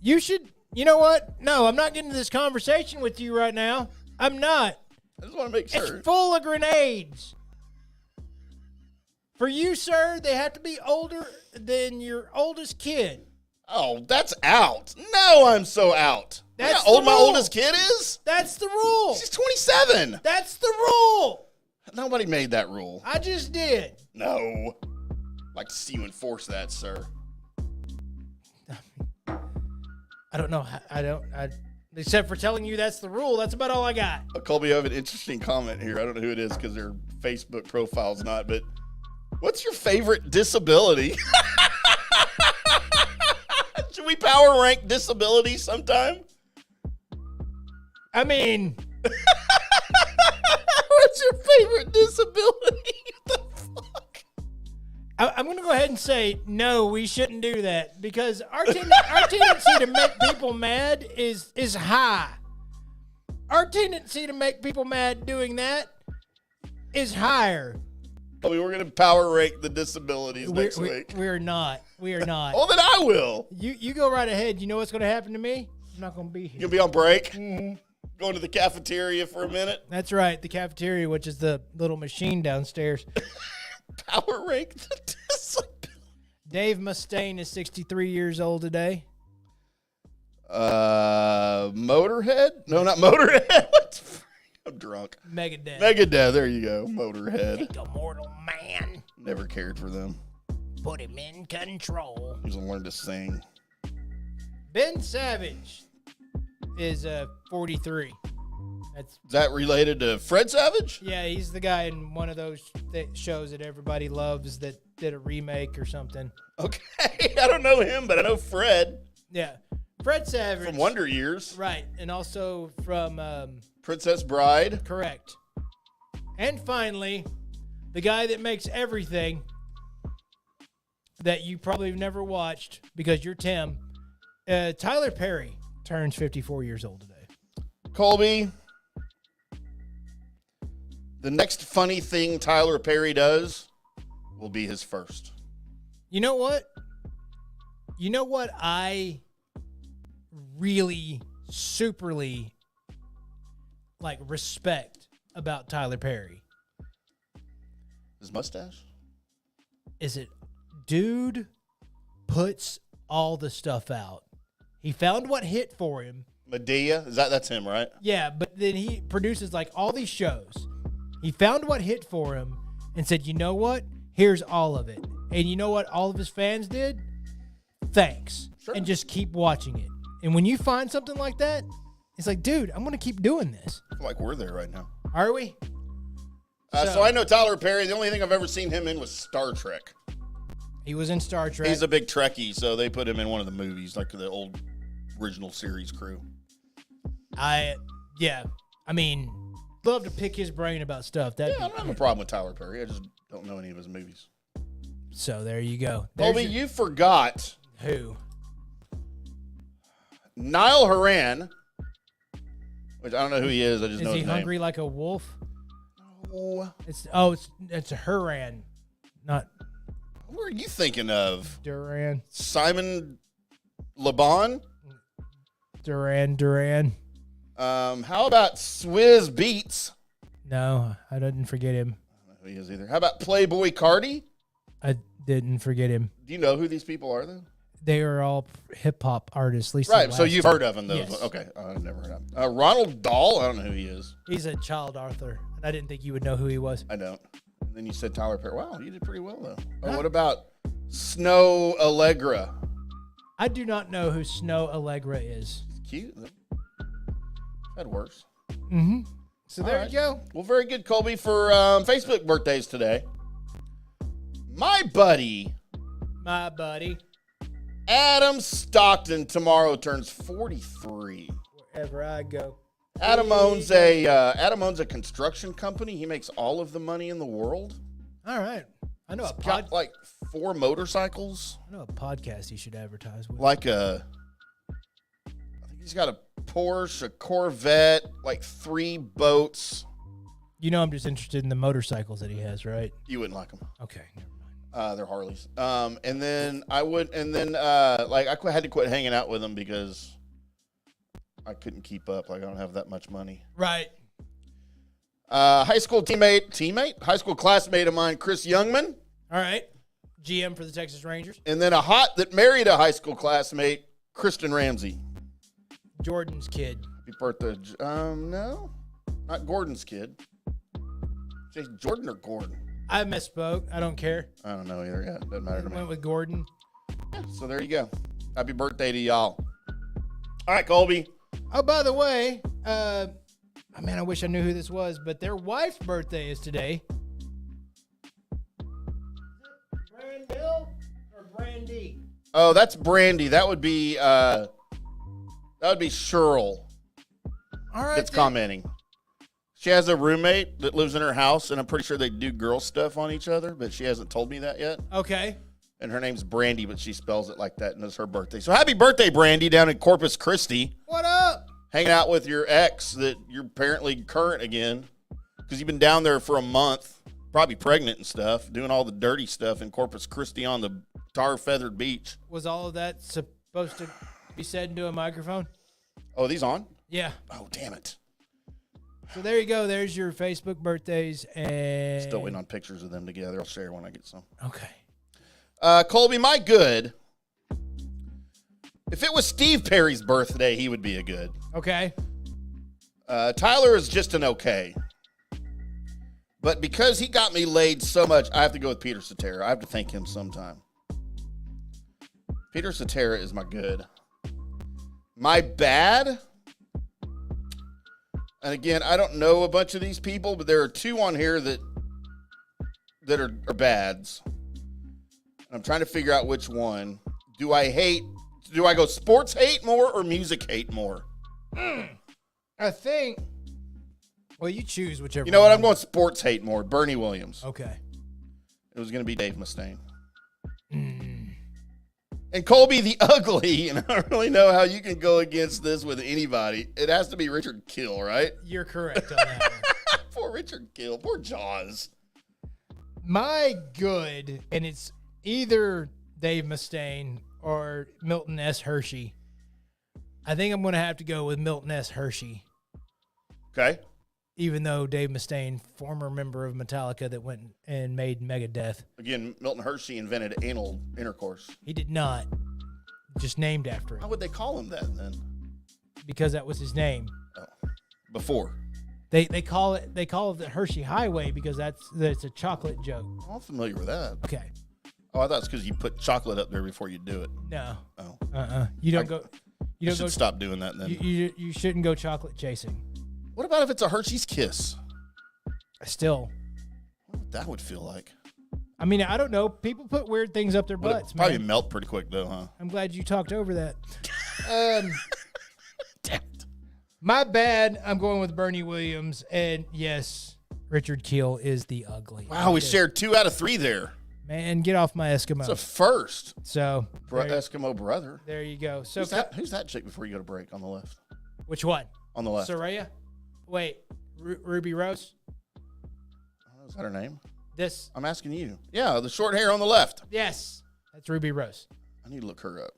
You should. You know what? No, I'm not getting into this conversation with you right now. I'm not. I just want to make sure. It's full of grenades. For you, sir, they have to be older than your oldest kid. Oh, that's out. No, I'm so out. That's how old the my rule. oldest kid is? That's the rule. She's 27. That's the rule. Nobody made that rule. I just did. No. Like to see you enforce that, sir. I don't know. Except for telling you that's the rule. That's about all I got. Colby, I have an interesting comment here. I don't know who it is because their Facebook profile's not, but what's your favorite disability? Should we power rank disability sometime? I mean, what's your favorite disability? What the fuck? I'm going to go ahead and say, no, we shouldn't do that because our tendency to make people mad is high. Our tendency to make people mad doing that is higher. We're going to power rank the disabilities next week. We're not. We are not. Oh, then I will. You go right ahead. You know what's going to happen to me? I'm not going to be here. You'll be on break? Mm-hmm. Going to the cafeteria for a minute? That's right. The cafeteria, which is the little machine downstairs. Power rank the disability. Dave Mustaine is 63 years old today. Motorhead? No, not Motorhead. I'm drunk. Megadeth. There you go. Motorhead. Take a mortal man. Never cared for them. Put him in control. He's gonna learn to sing. Ben Savage is 43. Is that related to Fred Savage? Yeah, he's the guy in one of those shows that everybody loves that did a remake or something. Okay, I don't know him, but I know Fred. Yeah, Fred Savage. From Wonder Years. Right, and also from... Princess Bride. Correct. And finally, the guy that makes everything that you probably have never watched because you're Tim, Tyler Perry turns 54 years old today. Colby, the next funny thing Tyler Perry does will be his first. You know what? You know what I really superly respect about Tyler Perry? His mustache? Is it dude puts all the stuff out. He found what hit for him. Medea? That's him, right? Yeah, but then he produces all these shows. He found what hit for him and said, you know what? Here's all of it. And you know what all of his fans did? Thanks. Sure. And just keep watching it. And when you find something like that, it's like, dude, I'm going to keep doing this. I feel like we're there right now. Are we? So I know Tyler Perry. The only thing I've ever seen him in was Star Trek. He was in Star Trek. He's a big Trekkie, so they put him in one of the movies, like the old original series crew. I mean, love to pick his brain about stuff. I don't have a problem with Tyler Perry. I just don't know any of his movies. So there you go. Colby, you forgot. Who? Niall Horan, which I don't know who he is. I just know his name. Is he hungry like a wolf? No. It's a Horan, not. Who are you thinking of? Duran. Simon LeBon? Duran. How about Swizz Beats? No, I didn't forget him. I don't know who he is either. How about Playboy Cardi? I didn't forget him. Do you know who these people are, though? They are all hip-hop artists. At least right, so you've heard of them, those. Yes. Okay, I've never heard of them. Ronald Dahl? I don't know who he is. He's a child author, and I didn't think you would know who he was. I don't. And then you said Tyler Perry. Wow, you did pretty well, though. Oh, what about Snow Allegra? I do not know who Snow Allegra is. Cute. That works. Mm-hmm. So there right. you go. Well, very good, Colby, for Facebook birthdays today. My buddy, Adam Stockton, tomorrow turns 43. Wherever I go. Adam owns a construction company. He makes all of the money in the world. All right. I know He's got like 4 motorcycles. I know a podcast he should advertise with. I think he's got a Porsche, a Corvette, like 3 boats. You know, I'm just interested in the motorcycles that he has, right? You wouldn't like them. Okay, never mind. They're Harleys. I had to quit hanging out with him because I couldn't keep up. I don't have that much money. Right. High school high school classmate of mine, Chris Youngman. All right. GM for the Texas Rangers. And then a hot that married a high school classmate, Kristen Ramsey. Jordan's kid. Happy birthday. No, not Gordon's kid. Say Jordan or Gordon? I misspoke. I don't care. I don't know either. Yeah, doesn't matter to me. Went with Gordon. So there you go. Happy birthday to y'all. All right, Colby. Oh, by the way, I wish I knew who this was, but their wife's birthday is today. Brandil or Brandy? Oh, that's Brandy. That would be Cheryl. All right. That's commenting. She has a roommate that lives in her house, and I'm pretty sure they do girl stuff on each other, but she hasn't told me that yet. Okay. And her name's Brandy, but she spells it like that, and it's her birthday. So happy birthday, Brandy, down in Corpus Christi. What up? Hanging out with your ex that you're apparently current again because you've been down there for a month, probably pregnant and stuff, doing all the dirty stuff in Corpus Christi on the tar-feathered beach. Was all of that supposed to be said into a microphone? Oh, are these on? Yeah. Oh, damn it. So there you go. There's your Facebook birthdays. And Still waiting on pictures of them together. I'll share when I get some. Okay. Colby, my good. If it was Steve Perry's birthday, he would be a good. Okay. Tyler is just an okay. But because he got me laid so much, I have to go with Peter Cetera. I have to thank him sometime. Peter Cetera is my good. My bad. And again, I don't know a bunch of these people, but there are two on here that are bads. I'm trying to figure out which one. Do I go sports hate more or music hate more? I think. Well, you choose whichever. You know what? one. I'm going sports hate more. Bernie Williams. Okay. It was going to be Dave Mustaine. And Colby the Ugly, and I don't really know how you can go against this with anybody. It has to be Richard Kill, right? You're correct on that one. Poor Richard Kill. Poor Jaws. My good, and it's either Dave Mustaine or Milton S. Hershey. I think I'm going to have to go with Milton S. Hershey. Okay. Even though Dave Mustaine, former member of Metallica that went and made Megadeth. Again, Milton Hershey invented anal intercourse. He did not. Just named after How him. would they call him that then? Because that was his name. Oh. Before. They call it the Hershey Highway because that's a chocolate joke. I'm familiar with that. Okay. Oh, I thought it's because you put chocolate up there before you do it. No. Oh. You don't go. You I don't should go. stop doing that then. You shouldn't go chocolate chasing. What about if it's a Hershey's Kiss? Still. What that would feel like. I mean, I don't know. People put weird things up their Would it butts, probably man. melt pretty quick though, huh? I'm glad you talked over that. Damn it. My bad. I'm going with Bernie Williams, and yes, Richard Keel is the ugly. Wow, we shared 2 out of 3 there. Man, get off my Eskimo. It's a first. So Eskimo brother. there you go. So Who's that chick before you go to break on the left? which one? On the left. Soraya? Wait, Ruby Rose? Oh, is that her name? This? I'm asking you. Yeah, the short hair on the left. Yes, that's Ruby Rose. I need to look her up.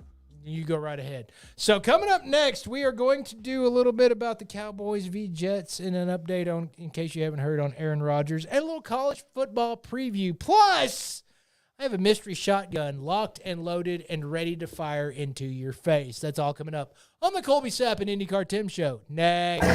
You go right ahead. So coming up next, we are going to do a little bit about the Cowboys v. Jets and an update on, in case you haven't heard, on Aaron Rodgers and a little college football preview. Plus, I have a mystery shotgun locked and loaded and ready to fire into your face. That's all coming up on the Colby Sapp IndyCarTim Show. Next.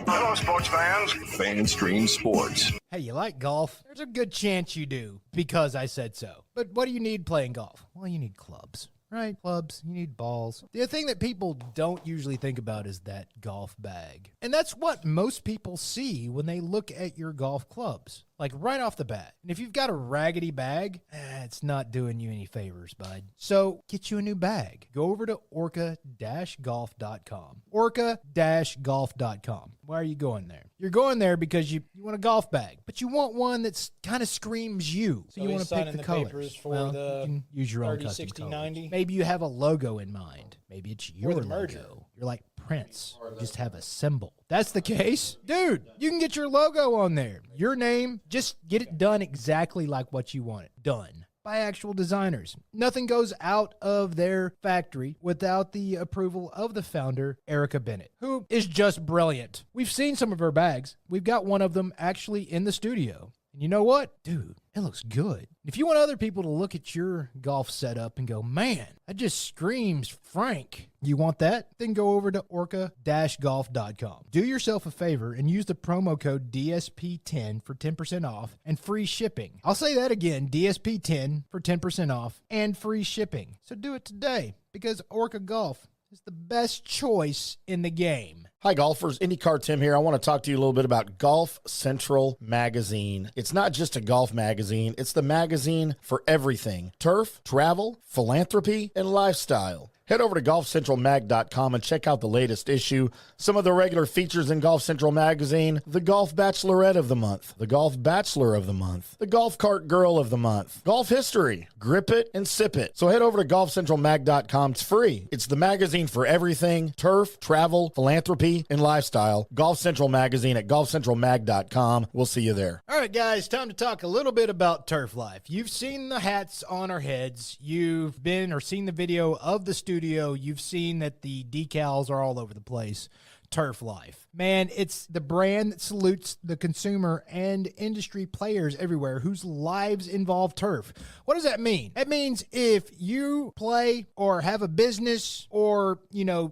Hello, sports fans. FanStream Sports. Hey, you like golf? There's a good chance you do, because I said so. But what do you need playing golf? Well, you need clubs, right? Clubs, you need balls. The thing that people don't usually think about is that golf bag. And that's what most people see when they look at your golf clubs, like right off the bat. And if you've got a raggedy bag, it's not doing you any favors, bud. So get you a new bag. Go over to orca-golf.com. Orca-golf.com. Why are you going there? You're going there because you want a golf bag, but you want one that's kind of screams you. So you want to pick the colors. papers for Well, the you can use your own 30, custom 60, colors. 90. Maybe you have a logo in mind. Maybe it's your the merger. logo. You're like Prince. You just have a symbol. That's the case. Dude, you can get your logo on there. Your name. Just get it done exactly like what you want it done. By actual designers. Nothing goes out of their factory without the approval of the founder, Erica Bennett, who is just brilliant. We've seen some of her bags. We've got one of them actually in the studio. And you know what? Dude, it looks good. If you want other people to look at your golf setup and go, man, that just screams Frank. You want that? Then go over to orca-golf.com. Do yourself a favor and use the promo code DSP10 for 10% off and free shipping. I'll say that again, DSP10 for 10% off and free shipping. So do it today, because Orca Golf is the best choice in the game. Hi, golfers. IndyCarTim here. I want to talk to you a little bit about Golf Central Magazine. It's not just a golf magazine. It's the magazine for everything. Turf, travel, philanthropy, and lifestyle. Head over to golfcentralmag.com and check out the latest issue. Some of the regular features in Golf Central Magazine: the Golf Bachelorette of the Month, the Golf Bachelor of the Month, the Golf Cart Girl of the Month, Golf History, Grip It and Sip It. So head over to golfcentralmag.com. It's free. It's the magazine for everything: turf, travel, philanthropy, and lifestyle. Golf Central Magazine at golfcentralmag.com. We'll see you there. All right, guys, time to talk a little bit about Turf Life. You've seen the hats on our heads. You've been or seen the video of the studio. You've seen that the decals are all over the place. Turf Life. Man, it's the brand that salutes the consumer and industry players everywhere whose lives involve turf. What does that mean? That means if you play or have a business or,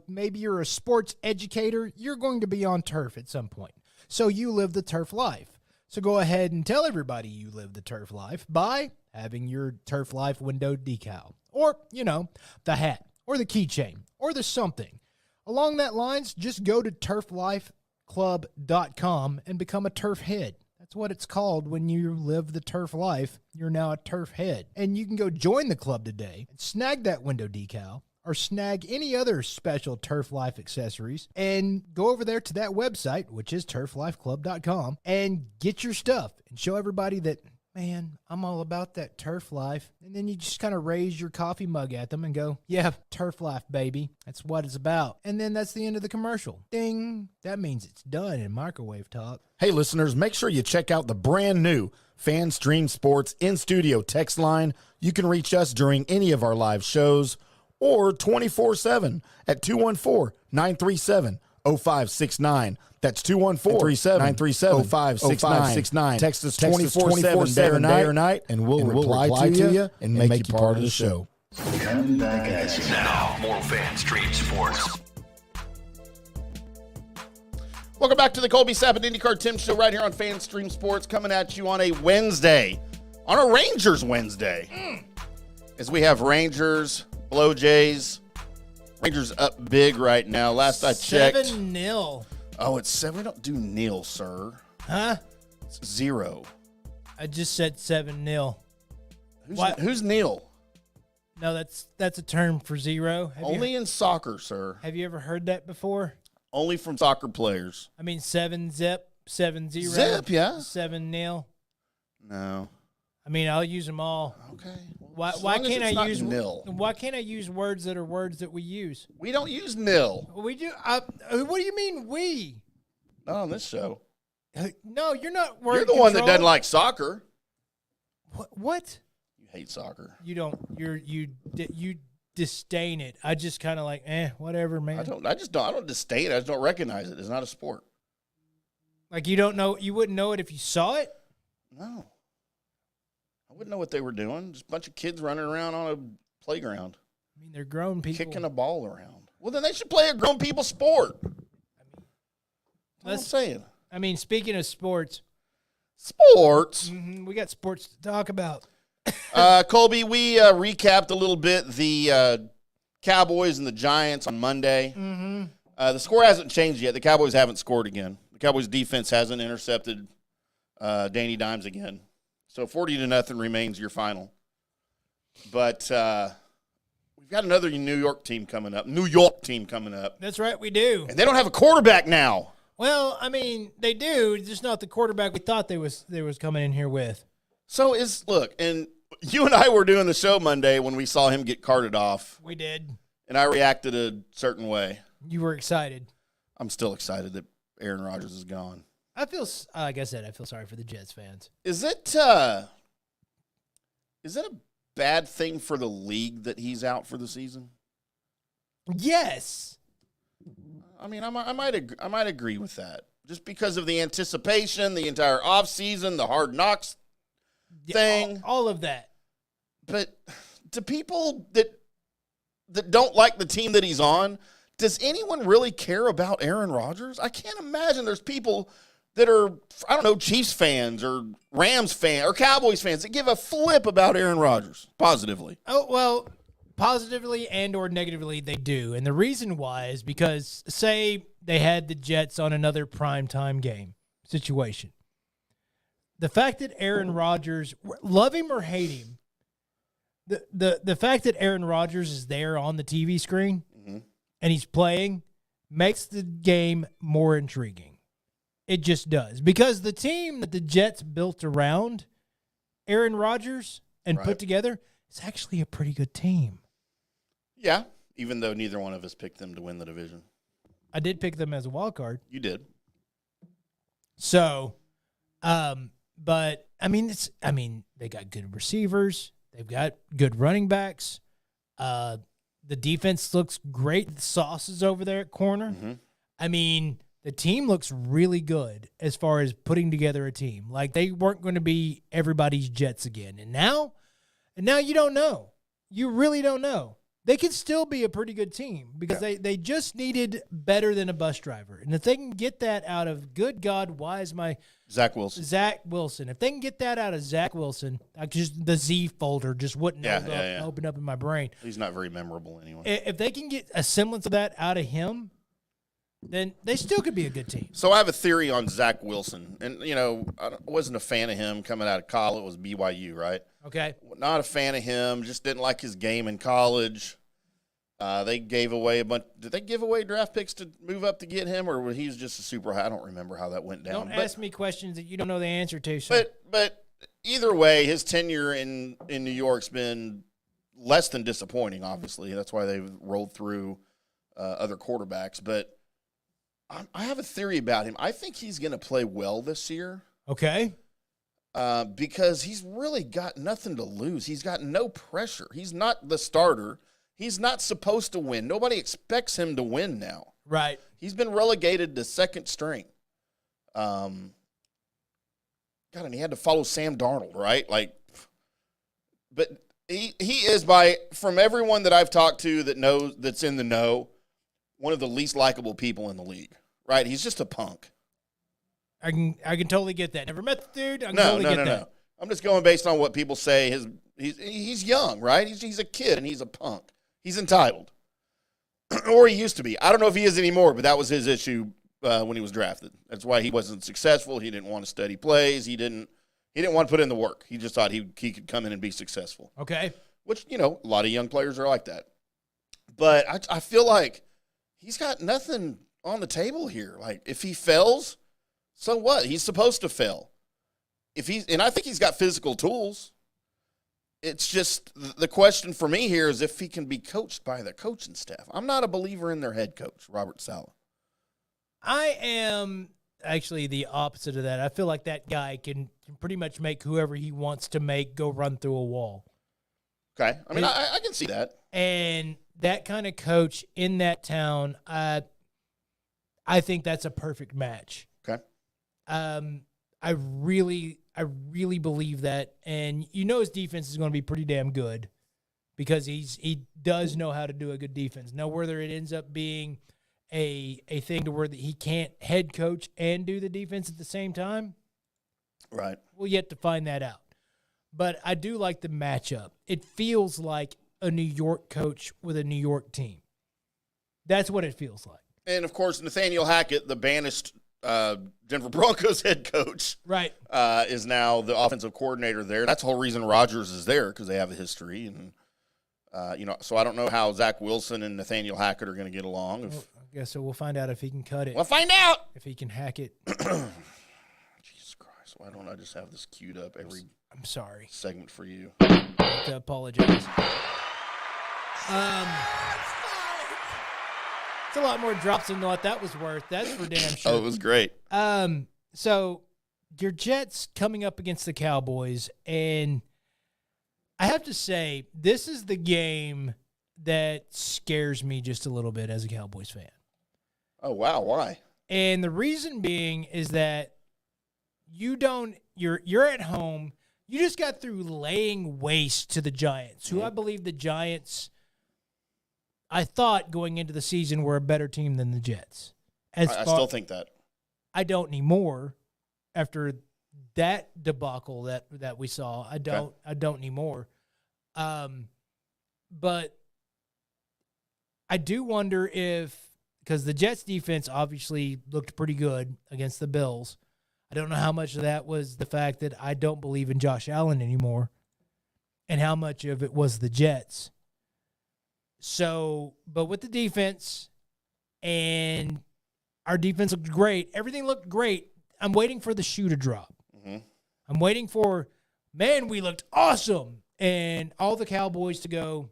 maybe you're a sports educator, you're going to be on turf at some point. So you live the turf life. So go ahead and tell everybody you live the turf life by having your Turf Life window decal or, the hat or the keychain or the something. Along that lines, just go to turflifeclub.com and become a turf head. That's what it's called when you live the turf life. You're now a turf head. And you can go join the club today and snag that window decal or snag any other special Turf Life accessories and go over there to that website, which is turflifeclub.com, and get your stuff and show everybody that, man, I'm all about that turf life. And then you just kind of raise your coffee mug at them and go, yeah, turf life, baby. That's what it's about. And then that's the end of the commercial. Ding. That means it's done in microwave talk. Hey, listeners, make sure you check out the brand new Fan Stream Sports in-studio text line. You can reach us during any of our live shows or 24/7 at 214-937-0569. That's 214-937-0569. Text us 24/7 day or night, and we'll reply to you and make you part of the show. Coming back at you. Now, more Fan Stream Sports. Welcome back to the Colby Sapp IndyCarTim show right here on Fan Stream Sports, coming at you on a Wednesday, on a Rangers Wednesday. As we have Rangers, Blow Jays. Rangers up big right now. Last I checked. 7-0. Oh, it's 7. We don't do nil, sir. Huh? It's 0. I just said 7-0. Who's nil? No, that's a term for zero. Only in soccer, sir. Have you ever heard that before? Only from soccer players. I mean, 7-zip, 7-0. Zip, yeah. 7-0. No. I mean, I'll use them all. Okay. Why can't I use nil? Why can't I use words that are words that we use? We don't use nil. We do. What do you mean we? Not on this show. No, you're not. You're the one that doesn't like soccer. What? You hate soccer. You don't. You disdain it. I just kind of like, whatever, man. I don't disdain it. I just don't recognize it. It's not a sport. Like you don't know. You wouldn't know it if you saw it. No. I wouldn't know what they were doing. Just a bunch of kids running around on a playground. I mean, they're grown people. Kicking a ball around. Well, then they should play a grown people sport. That's what I'm saying. I mean, speaking of sports. Sports? We got sports to talk about. Colby, we recapped a little bit the Cowboys and the Giants on Monday. Mm-hmm. The score hasn't changed yet. The Cowboys haven't scored again. The Cowboys defense hasn't intercepted Danny Dimes again. So 40-0 remains your final. But we've got another New York team coming up. That's right, we do. And they don't have a quarterback now. Well, I mean, they do. Just not the quarterback we thought they was coming in here with. So and you and I were doing the show Monday when we saw him get carted off. We did. And I reacted a certain way. You were excited. I'm still excited that Aaron Rodgers is gone. Like I said, I feel sorry for the Jets fans. Is it a bad thing for the league that he's out for the season? Yes. I mean, I might agree with that. Just because of the anticipation, the entire offseason, the Hard Knocks thing. All of that. But to people that don't like the team that he's on, does anyone really care about Aaron Rodgers? I can't imagine there's people that are, I don't know, Chiefs fans or Rams fans or Cowboys fans that give a flip about Aaron Rodgers positively. Oh, well, positively and or negatively, they do. And the reason why is because, say, they had the Jets on another primetime game situation. The fact that Aaron Rodgers, love him or hate him, the fact that Aaron Rodgers is there on the TV screen and he's playing makes the game more intriguing. It just does. Because the team that the Jets built around Aaron Rodgers and put together is actually a pretty good team. Yeah, even though neither one of us picked them to win the division. I did pick them as a wild card. You did. So, but they got good receivers. They've got good running backs. The defense looks great. The Sauce is over there at corner. Mm-hmm. I mean, the team looks really good as far as putting together a team. Like, they weren't going to be everybody's Jets again. And now you don't know. You really don't know. They could still be a pretty good team because they just needed better than a bus driver. And if they can get that out of, good God, why is my Zach Wilson. Zach Wilson. If they can get that out of Zach Wilson, the Z folder just wouldn't open up in my brain. He's not very memorable anyway. If they can get a semblance of that out of him, then they still could be a good team. So I have a theory on Zach Wilson. And, I wasn't a fan of him coming out of college. It was BYU, right? Okay. Not a fan of him. Just didn't like his game in college. They gave away a bunch. Did they give away draft picks to move up to get him, or was he just a super high? I don't remember how that went down. Don't ask me questions that you don't know the answer to. So. But either way, his tenure in New York's been less than disappointing. Obviously, that's why they've rolled through other quarterbacks. But I have a theory about him. I think he's going to play well this year. Okay. Because he's really got nothing to lose. He's got no pressure. He's not the starter. He's not supposed to win. Nobody expects him to win now. Right. He's been relegated to second string. God, and he had to follow Sam Darnold, right? But he is, from everyone that I've talked to that's in the know, one of the least likable people in the league, right? He's just a punk. I can totally get that. Never met the dude. I can totally get that. No. I'm just going based on what people say. He's young, right? He's a kid and he's a punk. He's entitled, or he used to be. I don't know if he is anymore, but that was his issue when he was drafted. That's why he wasn't successful. He didn't want to study plays. He didn't want to put in the work. He just thought he could come in and be successful. Okay. Which, a lot of young players are like that. But I feel like he's got nothing on the table here. Like, if he fails, so what? He's supposed to fail. And I think he's got physical tools. It's just the question for me here is if he can be coached by the coaching staff. I'm not a believer in their head coach, Robert Saleh. I am actually the opposite of that. I feel like that guy can pretty much make whoever he wants to make go run through a wall. Okay. I mean, I can see that. And that kind of coach in that town, I think that's a perfect match. Okay. I really believe that, and his defense is going to be pretty damn good because he does know how to do a good defense. Now, whether it ends up being a thing to where he can't head coach and do the defense at the same time, right? We'll yet to find that out. But I do like the matchup. It feels like a New York coach with a New York team. That's what it feels like. And of course, Nathaniel Hackett, the banished Denver Broncos head coach, right, is now the offensive coordinator there. That's the whole reason Rodgers is there, because they have a history, and so I don't know how Zach Wilson and Nathaniel Hackett are going to get along. I guess so. We'll find out if he can cut it. We'll find out if he can hack it. Jesus Christ! Why don't I just have this queued up every? I'm sorry. Segment for you. I have to apologize. It's a lot more drops than what that was worth. That's for damn sure. Oh, it was great. So your Jets coming up against the Cowboys, and I have to say, this is the game that scares me just a little bit as a Cowboys fan. Oh, wow. Why? And the reason being is that you're at home. You just got through laying waste to the Giants, who I believe the Giants, I thought going into the season, were a better team than the Jets. I still think that. I don't anymore after that debacle that we saw. I don't anymore. But I do wonder if, because the Jets defense obviously looked pretty good against the Bills. I don't know how much of that was the fact that I don't believe in Josh Allen anymore and how much of it was the Jets. So, but with the defense, and our defense looked great. Everything looked great. I'm waiting for the shoe to drop. Mm-hmm. I'm waiting for, man, we looked awesome. And all the Cowboys to go,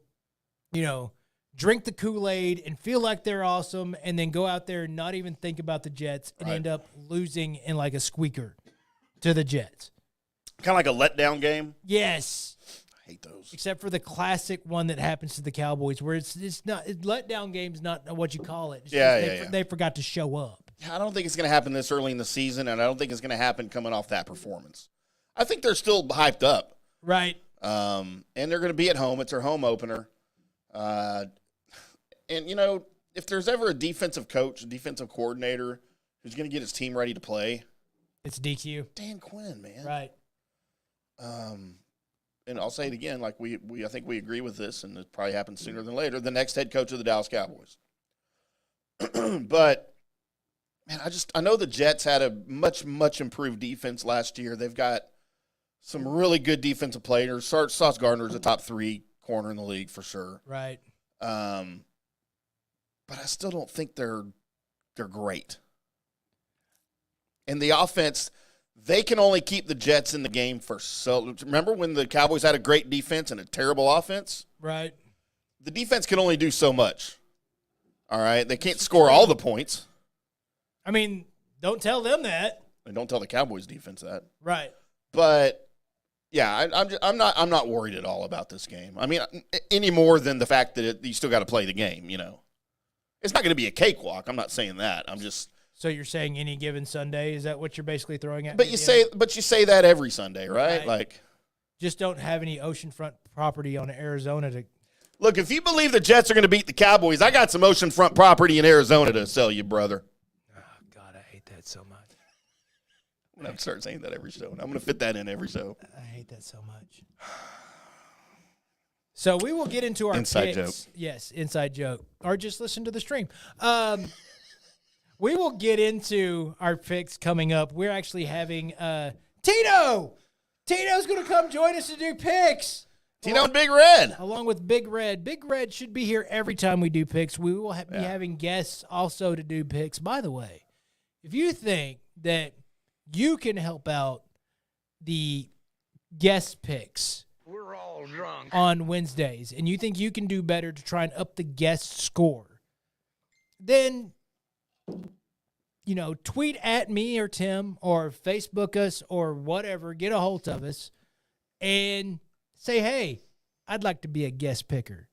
drink the Kool-Aid and feel like they're awesome and then go out there and not even think about the Jets and end up losing in like a squeaker to the Jets. Kind of like a letdown game? Yes. I hate those. Except for the classic one that happens to the Cowboys where it's not – letdown game's not what you call it. It's just they forgot to show up. I don't think it's going to happen this early in the season, and I don't think it's going to happen coming off that performance. I think they're still hyped up. Right. And they're going to be at home. It's their home opener. And, if there's ever a defensive coach, a defensive coordinator who's going to get his team ready to play, it's DQ. Dan Quinn, man. Right. And I'll say it again, like I think we agree with this, and it probably happens sooner than later, the next head coach of the Dallas Cowboys. But, man, I know the Jets had a much, much improved defense last year. They've got some really good defensive players. Sauce Gardner's a top 3 corner in the league for sure. Right. But I still don't think they're great. And the offense, they can only keep the Jets in the game for so. Remember when the Cowboys had a great defense and a terrible offense? Right. The defense can only do so much. All right? They can't score all the points. I mean, don't tell them that. And don't tell the Cowboys defense that. Right. But yeah, I'm not worried at all about this game. I mean, any more than the fact that you still got to play the game, It's not going to be a cakewalk. I'm not saying that. I'm just. So you're saying any given Sunday? Is that what you're basically throwing at? But you say that every Sunday, right? Like, just don't have any oceanfront property on Arizona to. Look, if you believe the Jets are going to beat the Cowboys, I got some oceanfront property in Arizona to sell you, brother. Oh God, I hate that so much. I'm going to start saying that every show. I'm going to fit that in every show. I hate that so much. So we will get into our inside picks. joke. Yes, inside joke. Or just listen to the stream. We will get into our picks coming up. We're actually having Tito. Tito's going to come join us to do picks. Tito and Big Red. Along with Big Red. Big Red should be here every time we do picks. We will be having guests also to do picks. By the way, if you think that you can help out the guest picks on Wednesdays, and you think you can do better to try and up the guest score, then, tweet at me or Tim or Facebook us or whatever, get a hold of us and say, hey, I'd like to be a guest picker.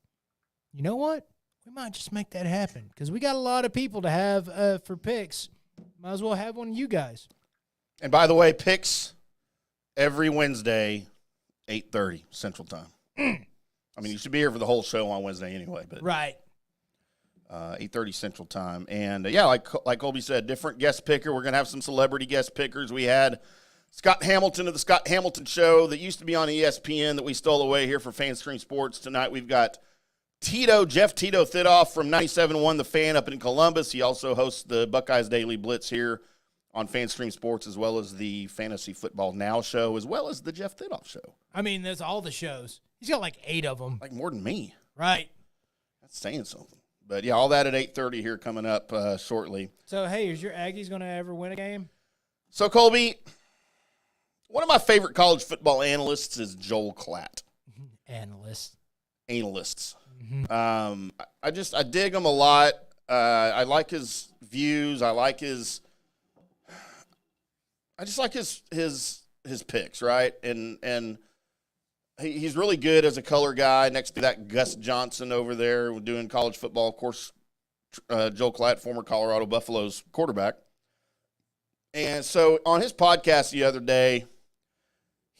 You know what? We might just make that happen because we got a lot of people to have for picks. Might as well have one of you guys. And by the way, picks every Wednesday, 8:30 Central Time. I mean, you should be here for the whole show on Wednesday anyway. But right. 8:30 Central Time. And, like Colby said, different guest picker. We're going to have some celebrity guest pickers. We had Scott Hamilton of the Scott Hamilton Show that used to be on ESPN that we stole away here for FanStream Sports. Tonight we've got Jeff Tito Thitoff from 97.1 The Fan up in Columbus. He also hosts the Buckeyes Daily Blitz here on FanStream Sports, as well as the Fantasy Football Now show, as well as the Jeff Thitoff show. I mean, there's all the shows. He's got like 8 of them. Like more than me. Right. That's saying something. But, all that at 8:30 here coming up shortly. So, hey, is your Aggies going to ever win a game? So, Colby, one of my favorite college football analysts is Joel Klatt. Analysts. Mm-hmm. I dig him a lot. I like his views. I just like his picks, right? And he's really good as a color guy next to that Gus Johnson over there doing college football. Of course, Joel Klatt, former Colorado Buffaloes quarterback. And so on his podcast the other day,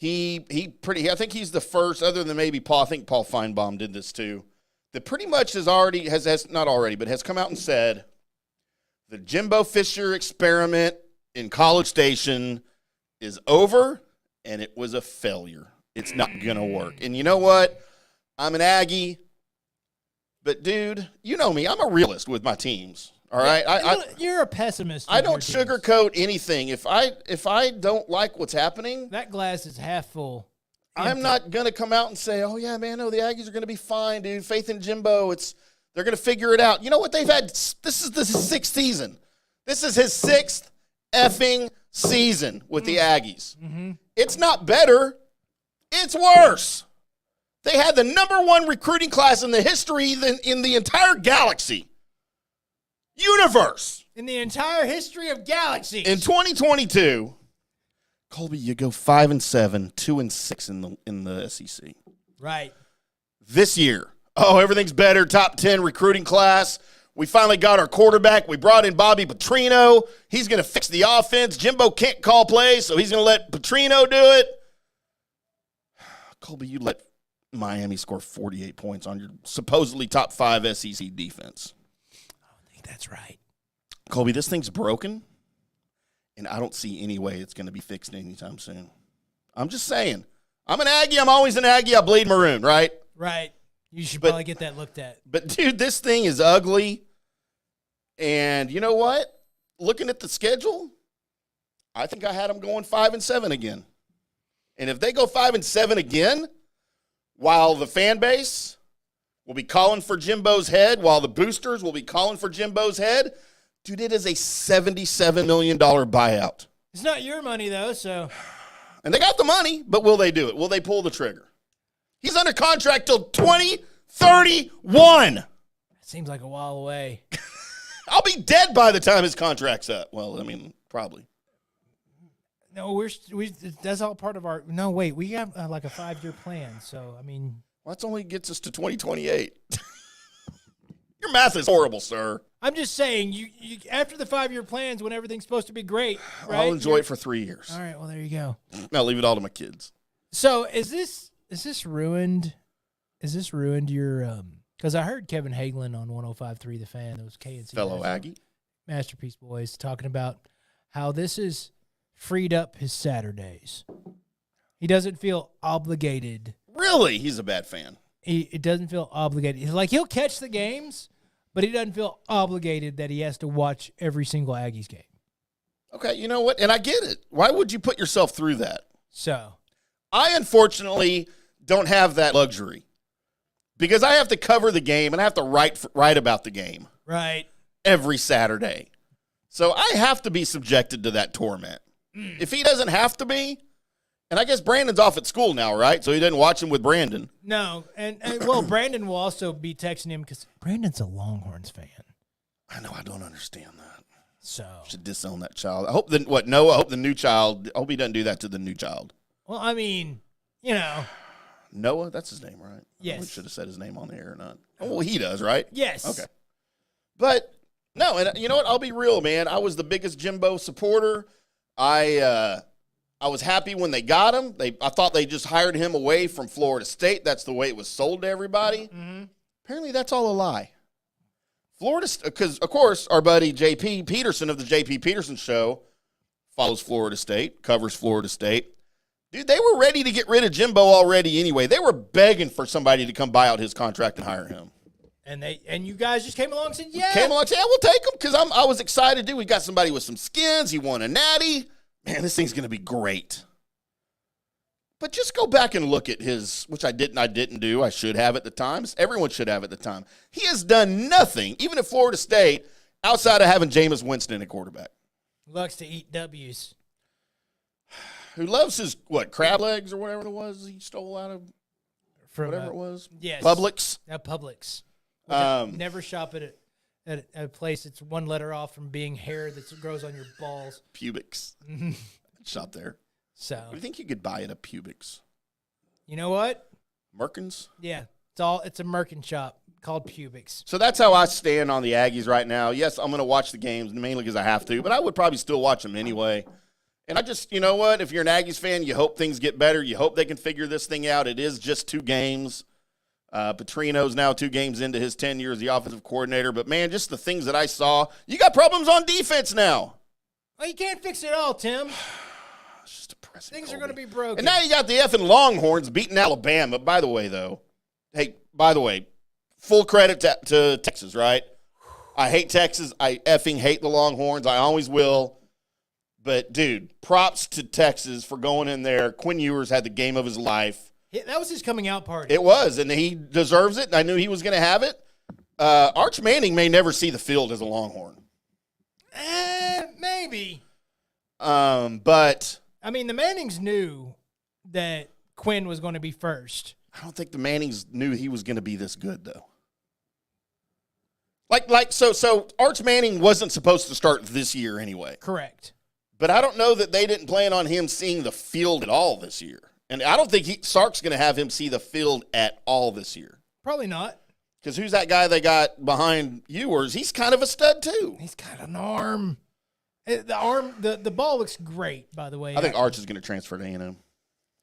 I think he's the first, other than maybe Paul, I think Paul Feinbaum did this too, that pretty much has come out and said the Jimbo Fisher experiment in College Station is over, and it was a failure. It's not going to work. And you know what? I'm an Aggie. But, dude, you know me. I'm a realist with my teams. All right? You're a pessimist. I don't with your teams. sugarcoat anything. If I don't like what's happening, That glass is half full. I'm not going to come out and say, oh, yeah, man, no, the Aggies are going to be fine, dude. Faith in Jimbo. They're going to figure it out. You know what they've had? This is the 6th season. This is his 6th effing season with the Aggies. Mm-hmm. It's not better. It's worse. They had the #1 recruiting class in the history in the entire galaxy. Universe. In the entire history of galaxies. In 2022, Colby, you go 5-7, 2-6 in the SEC. Right. This year, everything's better. Top 10 recruiting class. We finally got our quarterback. We brought in Bobby Petrino. He's going to fix the offense. Jimbo can't call plays, so he's going to let Petrino do it. Colby, you let Miami score 48 points on your supposedly top 5 SEC defense. I don't think that's right. Colby, this thing's broken, and I don't see any way it's going to be fixed anytime soon. I'm just saying. I'm an Aggie. I'm always an Aggie. I bleed maroon, right? Right. You should probably get that looked at. But, dude, this thing is ugly. And you know what? Looking at the schedule, I think I had them going 5-7 again. And if they go 5-7 again, while the fan base will be calling for Jimbo's head, while the boosters will be calling for Jimbo's head, dude, it is a $77 million buyout. It's not your money, though, so. And they got the money, but will they do it? Will they pull the trigger? He's under contract till 2031. Seems like a while away. I'll be dead by the time his contract's up. Well, I mean, probably. No, that's all part of our. No, wait, we have like a 5-year plan. So I mean, well, that's only gets us to 2028. Your math is horrible, sir. I'm just saying, you after the 5-year plans, when everything's supposed to be great, right? I'll enjoy it for 3 years. All right, well there you go. I'll leave it all to my kids. So is this ruined? Is this ruined your? Because I heard Kevin Hagelin on 105.3 The Fan, those KNC fellow Aggie Masterpiece Boys, talking about how this has freed up his Saturdays. He doesn't feel obligated. Really? He's a bad fan. It doesn't feel obligated. He's like, he'll catch the games, but he doesn't feel obligated that he has to watch every single Aggies game. Okay, you know what? And I get it. Why would you put yourself through that? So, I unfortunately don't have that luxury because I have to cover the game and I have to write about the game. Right. Every Saturday. So I have to be subjected to that torment. If he doesn't have to be, and I guess Brandon's off at school now, right? So he doesn't watch him with Brandon. No, and well, Brandon will also be texting him because Brandon's a Longhorns fan. I know, I don't understand that. So should disown that child. I hope Noah, I hope the new child, I hope he doesn't do that to the new child. Well, I mean, you know. Noah, that's his name, right? Yes. We should have said his name on the air or not. Oh, well, he does, right? Yes. Okay. But, no, and you know what? I'll be real, man. I was the biggest Jimbo supporter. I was happy when they got him. I thought they just hired him away from Florida State. That's the way it was sold to everybody. Mm-hmm. Apparently, that's all a lie. Because, of course, our buddy J.P. Peterson of the J.P. Peterson Show follows Florida State, covers Florida State. Dude, they were ready to get rid of Jimbo already anyway. They were begging for somebody to come buy out his contract and hire him. And you guys just came along and said, yeah. Came along and said, yeah, we'll take him because I was excited, dude. We got somebody with some skins. He won a natty. Man, this thing's going to be great. But just go back and look at his, which I didn't do. I should have at the time. Everyone should have at the time. He has done nothing, even at Florida State, outside of having Jameis Winston at quarterback. Loves to eat W's. Who loves his, crab legs or whatever it was he stole out of whatever it was? Yes. Publix? Publix. Never shop at a place that's one letter off from being hair that grows on your balls. Pubics. Shop there. So. What do you think you could buy at a Pubics? You know what? Merkins? Yeah. It's a Merkin shop called Pubics. So that's how I stand on the Aggies right now. Yes, I'm going to watch the games mainly because I have to, but I would probably still watch them anyway. And I just, you know what? If you're an Aggies fan, you hope things get better. You hope they can figure this thing out. It is just 2 games. Petrino's now 2 games into his tenure as the offensive coordinator. But, man, just the things that I saw, you got problems on defense now. Well, you can't fix it all, Tim. It's just depressing. Things are going to be broken. And now you got the effing Longhorns beating Alabama. By the way, full credit to Texas, right? I hate Texas. I effing hate the Longhorns. I always will. But, dude, props to Texas for going in there. Quinn Ewers had the game of his life. That was his coming out party. It was, and he deserves it, and I knew he was going to have it. Arch Manning may never see the field as a Longhorn. Maybe. But I mean, the Mannings knew that Quinn was going to be first. I don't think the Mannings knew he was going to be this good, though. So Arch Manning wasn't supposed to start this year anyway. Correct. But I don't know that they didn't plan on him seeing the field at all this year. And I don't think Sark's going to have him see the field at all this year. Probably not. Because who's that guy they got behind Ewers? He's kind of a stud, too. He's got an arm. The ball looks great, by the way. I think Arch is going to transfer to A&M.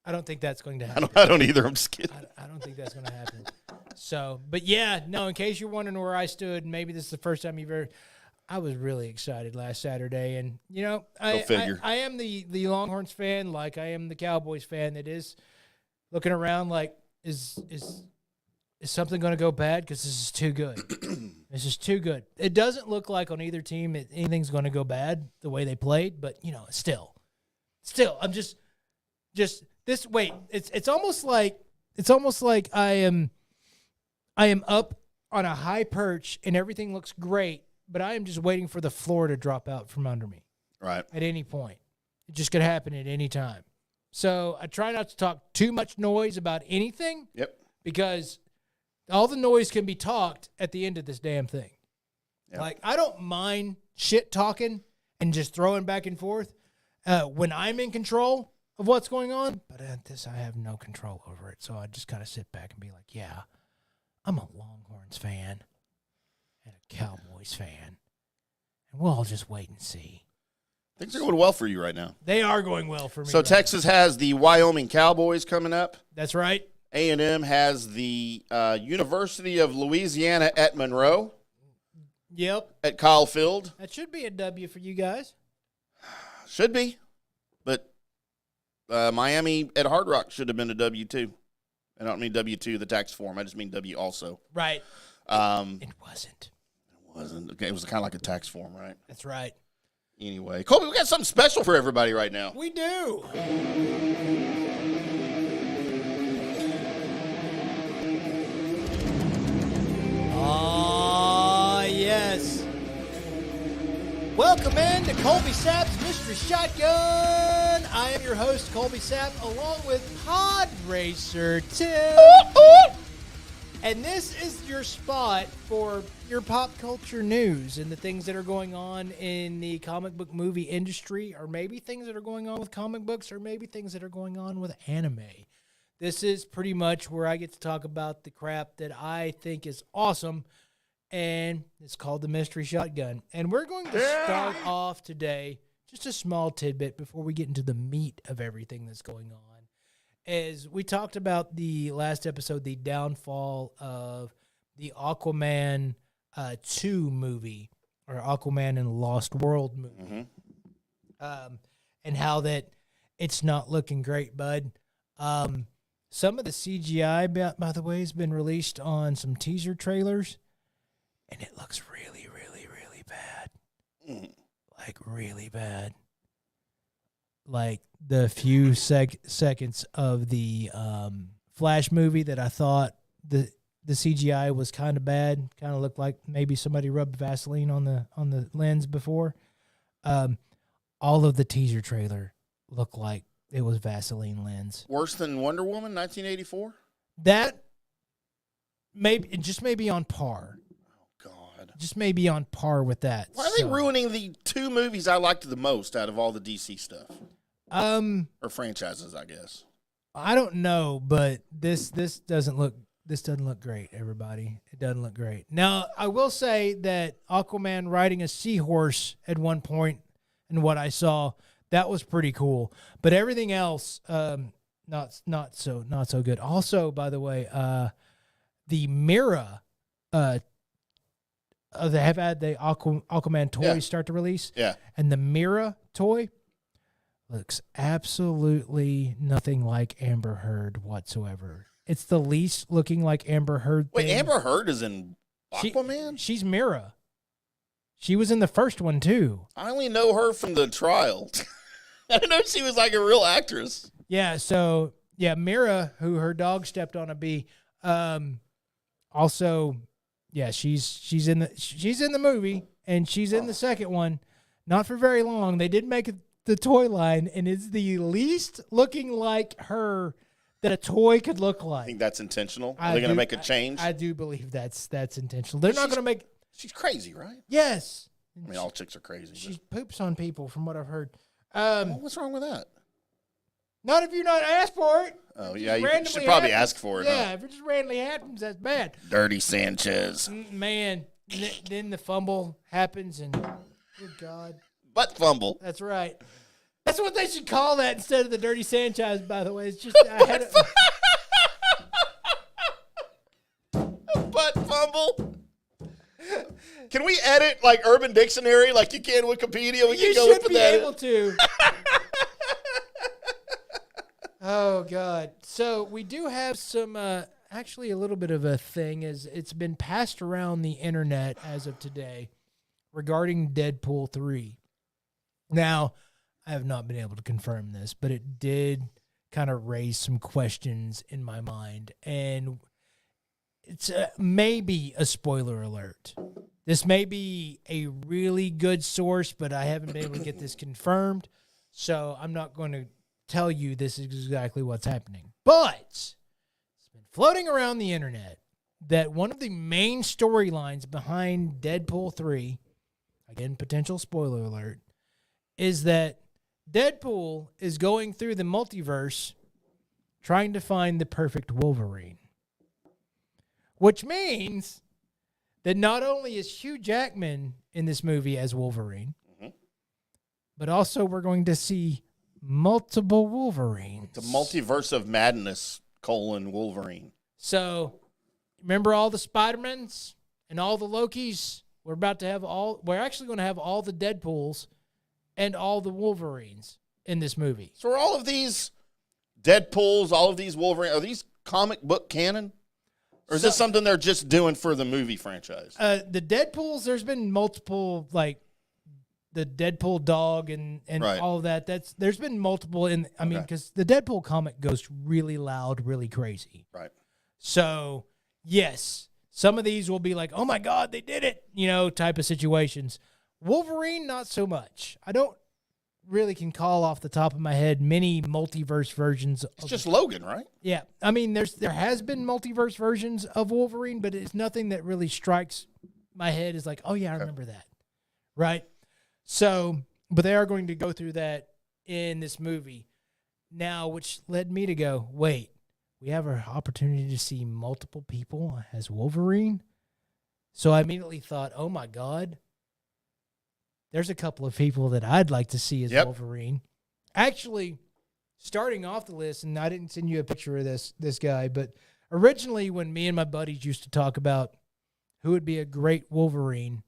I don't think that's going to happen. I don't either. I'm just kidding. I don't think that's going to happen. So, but yeah, no, in case you're wondering where I stood, maybe this is the first time you've ever, I was really excited last Saturday. And, you know, I am the Longhorns fan like I am the Cowboys fan that is looking around like, is something going to go bad? Because this is too good. This is too good. It doesn't look like on either team anything's going to go bad the way they played, but, you know, still, I'm just this. Wait, it's almost like I am up on a high perch and everything looks great, but I am just waiting for the floor to drop out from under me. Right. At any point, it just could happen at any time. So I try not to talk too much noise about anything. Yep. Because all the noise can be talked at the end of this damn thing. Yep. Like, I don't mind shit talking and just throwing back and forth when I'm in control of what's going on. But at this, I have no control over it. So I just kind of sit back and be like, yeah, I'm a Longhorns fan and a Cowboys fan. And we'll all just wait and see. Things are going well for you right now. They are going well for me. So Texas has the Wyoming Cowboys coming up. That's right. A&M has the University of Louisiana at Monroe. Yep. At Kyle Field. That should be a W for you guys. Should be. But Miami at Hard Rock should have been a W too. I don't mean W2, the tax form. I just mean W also. Right. It wasn't. It wasn't. Okay, it was kind of like a tax form, right? That's right. Anyway, Colby, we got something special for everybody right now. We do. Yes. Welcome in to Colby Sapp's Mystery Shotgun. I am your host, Colby Sapp, along with Pod Racer Tim. And this is your spot for your pop culture news and the things that are going on in the comic book movie industry, or maybe things that are going on with comic books, or maybe things that are going on with anime. This is pretty much where I get to talk about the crap that I think is awesome, and it's called the Mystery Shotgun. And we're going to start off today, just a small tidbit before we get into the meat of everything that's going on. As we talked about the last episode, the downfall of the Aquaman 2 movie, or Aquaman and the Lost World movie, and how that it's not looking great, bud. Some of the CGI, by the way, has been released on some teaser trailers, and it looks really, really, really bad. Like, really bad. Like, the few seconds of the Flash movie that I thought the CGI was kind of bad, kind of looked like maybe somebody rubbed Vaseline on the lens before. All of the teaser trailer looked like it was Vaseline lens. Worse than Wonder Woman 1984? That may be on par. God. Just may be on par with that. Why are they ruining the two movies I liked the most out of all the DC stuff? Or franchises, I guess. I don't know, but this doesn't look great, everybody. It doesn't look great. Now, I will say that Aquaman riding a seahorse at one point, and what I saw, that was pretty cool. But everything else, not so good. Also, by the way, the Mira, they have had the Aquaman toys start to release. Yeah. And the Mira toy looks absolutely nothing like Amber Heard whatsoever. It's the least looking like Amber Heard Wait, thing. Amber Heard is in She- Aquaman? She's Mira. She was in the first one, too. I only know her from the trial. I didn't know she was like a real actress. Yeah, so, yeah, Mira, who her dog stepped on a bee, also, yeah, she's in the movie, and she's in the second one. Not for very long. They did make the toy line, and it's the least looking like her that a toy could look I like. think that's intentional. Are they going to make a change? I do believe that's intentional. They're not going to make. She's crazy, right? Yes. I mean, all chicks are crazy. She poops on people, from what I've heard. Well, what's wrong with that? Not if you're not asked for it. Oh, If it yeah, just you randomly should probably happens- ask for it, Yeah, huh? if it just randomly happens, that's bad. Dirty Sanchez. Man, then the fumble happens, and good God. Butt fumble. That's right. That's what they should call that instead of the Dirty Sanchez, by the way. It's just, I had Butt fumble. Can we edit like Urban Dictionary like you can Wikipedia? We you can go should with be that. able to. Oh, God. So we do have some, actually a little bit of a thing. It's been passed around the internet as of today regarding Deadpool 3. Now, I have not been able to confirm this, but it did kind of raise some questions in my mind. And it's maybe a spoiler alert. This may be a really good source, but I haven't been able to get this confirmed. So I'm not going to tell you this is exactly what's happening. But it's been floating around the internet that one of the main storylines behind Deadpool 3, again, potential spoiler alert, is that Deadpool is going through the multiverse trying to find the perfect Wolverine. Which means that not only is Hugh Jackman in this movie as Wolverine, but also we're going to see multiple Wolverines. The multiverse of madness, Wolverine. So, remember all the Spider-Mans and all the Lokis? We're actually going to have all the Deadpools and all the Wolverines in this movie. So are all of these Deadpools, all of these Wolverine, are these comic book canon? Or is this something they're just doing for the movie franchise? The Deadpools, there's been multiple, like the Deadpool dog and Right. all of that. There's been multiple mean, because the Deadpool comic goes really loud, really crazy. Right. So, yes, some of these will be like, oh my God, they did it, type of situations. Wolverine, not so much. I don't really can call off the top of my head many multiverse versions. It's just Logan, right? Yeah. I mean, there has been multiverse versions of Wolverine, but it's nothing that really strikes my head as like, oh yeah, I remember that. Right? So, but they are going to go through that in this movie. Now, which led me to go, wait, we have an opportunity to see multiple people as Wolverine? So I immediately thought, oh my God, there's a couple of people that I'd like to see as Wolverine. Actually, starting off the list, and I didn't send you a picture of this guy, but originally when me and my buddies used to talk about who would be a great Wolverine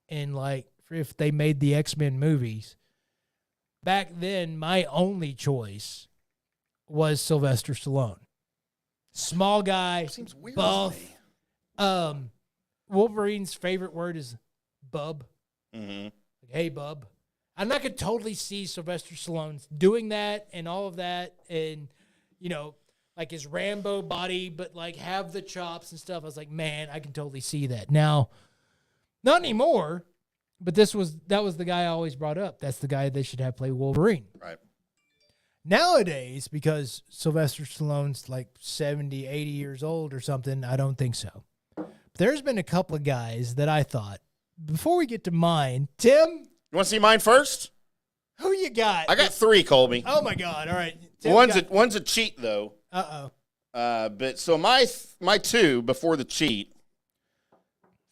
and like if they made the X-Men movies, back then my only choice was Sylvester Stallone. Small guy, Seems weird buff. to me. Wolverine's favorite word is bub. Mm-hmm. Like, hey, bub. And I could totally see Sylvester Stallone doing that and all of that and, like his Rambo body, but like have the chops and stuff. I was like, man, I can totally see that. Now, not anymore, but that was the guy I always brought up. That's the guy they should have play Wolverine. Right. Nowadays, because Sylvester Stallone's like 70, 80 years old or something, I don't think so. But there's been a couple of guys that I thought, before we get to mine, Tim, You want to see mine first? who you got? I got 3, Colby. Oh, my God. All right. Tim One's a cheat, though. Uh-oh. But so my 2 before the cheat,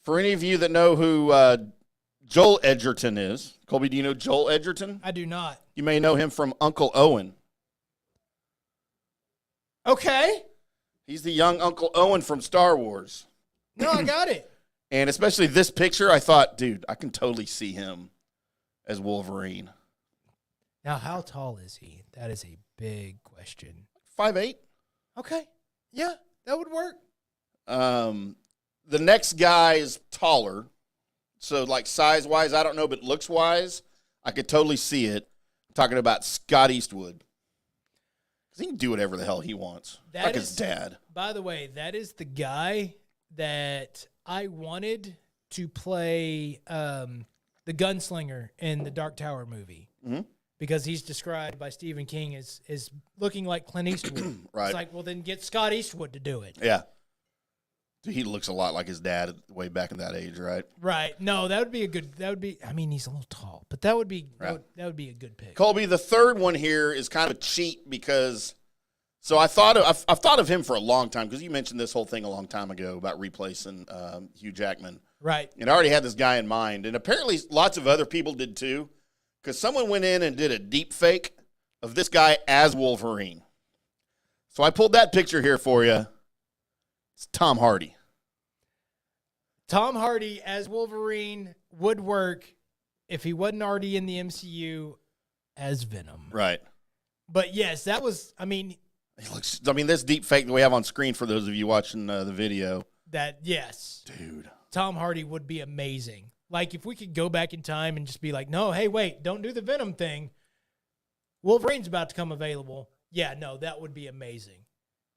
for any of you that know who Joel Edgerton is, Colby, do you know Joel Edgerton? I do not. You may know him from Uncle Owen. Okay. He's the young Uncle Owen from Star Wars. No, I got it. And especially this picture, I thought, dude, I can totally see him as Wolverine. Now, how tall is he? That is a big question. 5'8". Okay. Yeah. That would work. The next guy is taller. So, like, size-wise, I don't know, but looks-wise, I could totally see it. I'm talking about Scott Eastwood. Because he can do whatever the hell he wants. That like is, his dad. By the way, that is the guy that I wanted to play the gunslinger in the Dark Tower movie. Mm-hmm. Because he's described by Stephen King as looking like Clint Eastwood. Right. It's like, well, then get Scott Eastwood to do it. Yeah. He looks a lot like his dad way back in that age, right? Right. No, that would be a good. That would be. I mean, he's a little tall, but that would be Right. that would be a good pick. Colby, the third one here is kind of a cheat because. So I've thought of him for a long time because you mentioned this whole thing a long time ago about replacing Hugh Jackman. Right. And I already had this guy in mind, and apparently lots of other people did too, because someone went in and did a deep fake of this guy as Wolverine. So I pulled that picture here for you. It's Tom Hardy. Tom Hardy as Wolverine would work if he wasn't already in the MCU as Venom. Right. But yes, that was. I mean, He looks. I mean, this deep fake that we have on screen for those of you watching the video. that yes, Dude. Tom Hardy would be amazing. Like if we could go back in time and just be like, no, hey, wait, don't do the Venom thing. Wolverine's about to come available. Yeah, no, that would be amazing.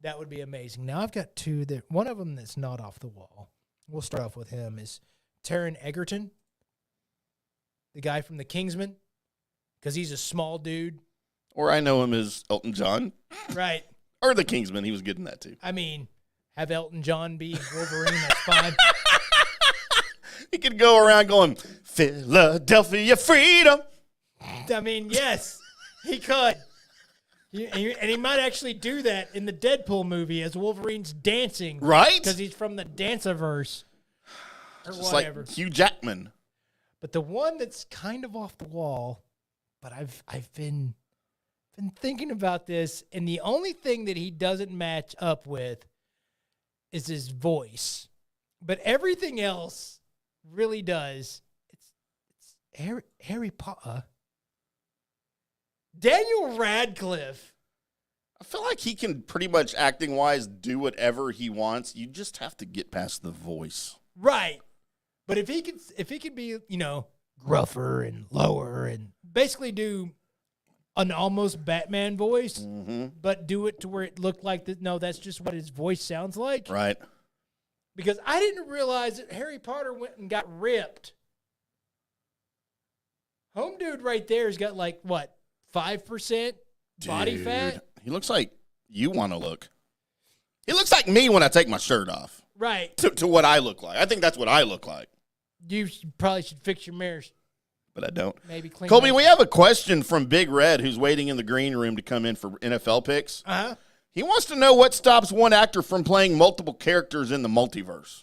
That would be amazing. Now I've got two that one of them that's not off the wall. We'll start off with him is Taron Egerton, the guy from the Kingsman, because he's a small dude. Or I know him as Elton John. Right. Or the Kingsman. He was getting that too. I mean, have Elton John be Wolverine, that's fine. He could go around going, Philadelphia freedom. I mean, yes, he could. And he might actually do that in the Deadpool movie as Wolverine's dancing. Right? Because he's from the Danceverse. Or Just whatever. like Hugh Jackman. But the one that's kind of off the wall, but I've been thinking about this, and the only thing that he doesn't match up with is his voice. But everything else really does. It's Harry Potter. Daniel Radcliffe. I feel like he can pretty much acting-wise do whatever he wants. You just have to get past the voice. Right. But if he could be, gruffer and lower and basically do an almost Batman voice, but do it to where it looked like that's just what his voice sounds like. Right. Because I didn't realize that Harry Potter went and got ripped. Home dude right there has got 5% body Dude, fat? He looks like you want to look. He looks like me when I take my shirt off. Right. To what I look like. I think that's what I look like. You probably should fix your mirrors. But I don't. Maybe clean Colby, them. we have a question from Big Red, who's waiting in the green room to come in for NFL picks. Uh-huh. He wants to know what stops one actor from playing multiple characters in the multiverse.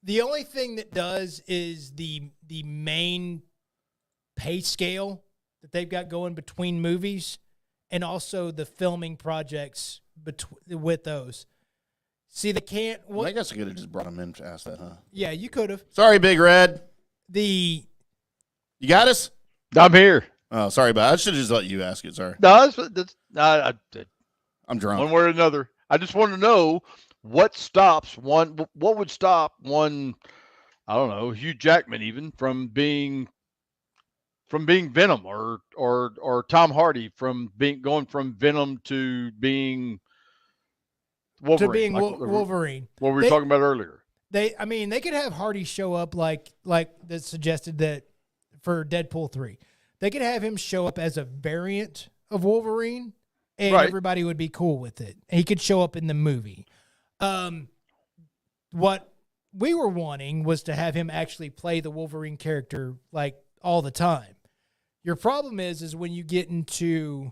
The only thing that does is the main pay scale that they've got going between movies and also the filming projects with those. See, they can't. I guess I could have just brought him in to ask that, huh? Yeah, you could have. Sorry, Big Red. You got us? I'm here. Oh, sorry about it. I should have just let you ask it. Sorry. No, I'm drunk. one way or another. I just want to know what would stop one, I don't know, Hugh Jackman even from being Venom or Tom Hardy from going from Venom to being Wolverine. To being Wolverine. What we were talking about earlier. They could have Hardy show up like that suggested that for Deadpool 3. They could have him show up as a variant of Wolverine, and everybody would be cool with it. He could show up in the movie. What we were wanting was to have him actually play the Wolverine character all the time. Your problem is when you get into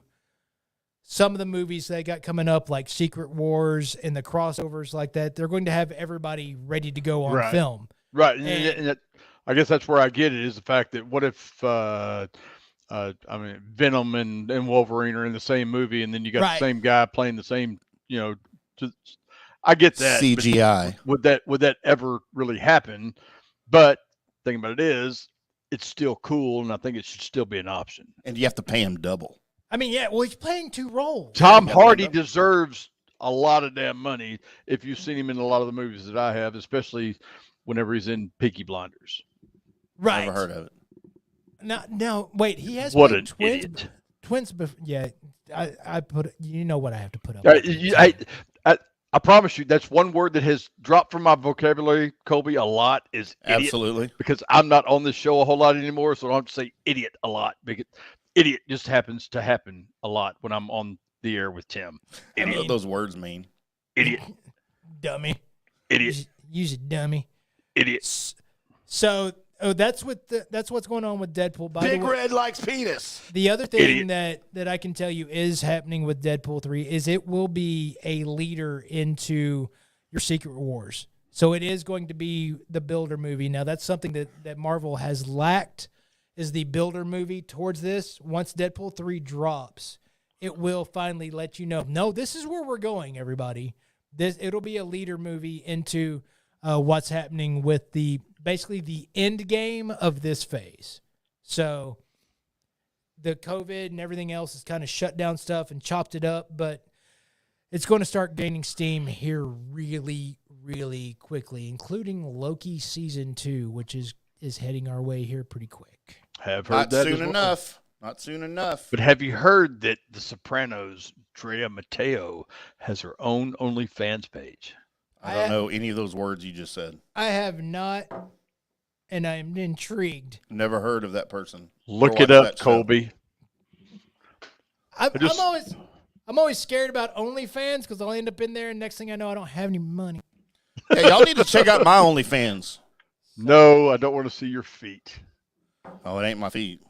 some of the movies they got coming up, like Secret Wars and the crossovers like that, they're going to have everybody ready to go on film. Right. And I guess that's where I get it is the fact that what if, Venom and Wolverine are in the same movie and then you got the same guy playing the same, I get that. CGI. Would that ever really happen? But the thing about it is, it's still cool, and I think it should still be an option. And you have to pay him double. I mean, yeah, well, he's playing two roles. Tom Hardy deserves a lot of damn money if you've seen him in a lot of the movies that I have, especially whenever he's in Peaky Blinders. Right. Never heard of it. No, wait. He has What played an twins. idiot. Twins. Yeah, I put. You know what I have to put up. I promise you, that's one word that has dropped from my vocabulary, Colby, a lot is idiot. Absolutely. Because I'm not on this show a whole lot anymore, so I don't have to say idiot a lot. Because idiot just happens to happen a lot when I'm on the air with Tim. I know Idiot. what those words mean. Idiot. Dummy. Idiot. Use it, dummy. Idiot. So, that's what's going on with Deadpool. By Big the way, Red likes penis. the other thing Idiot. that I can tell you is happening with Deadpool 3 is it will be a leader into your Secret Wars. So it is going to be the Builder movie. Now, that's something that Marvel has lacked, is the Builder movie towards this. Once Deadpool 3 drops, it will finally let you know, no, this is where we're going, everybody. It'll be a leader movie into what's happening with basically the end game of this phase. So the COVID and everything else has kind of shut down stuff and chopped it up, but it's going to start gaining steam here really, really quickly, including Loki Season 2, which is heading our way here pretty quick. Have heard Not that soon as well. enough. Not soon enough. But have you heard that The Sopranos' Drea Mateo has her own OnlyFans page? I don't know any of those words you just said. I have not, and I'm intrigued. Never heard of that person. Look Or it watched up, that show. Colby. I'm always scared about OnlyFans because I'll end up in there, and next thing I know, I don't have any money. Hey, y'all need to check out my OnlyFans. No, I don't want to see your feet. Oh, it ain't my feet.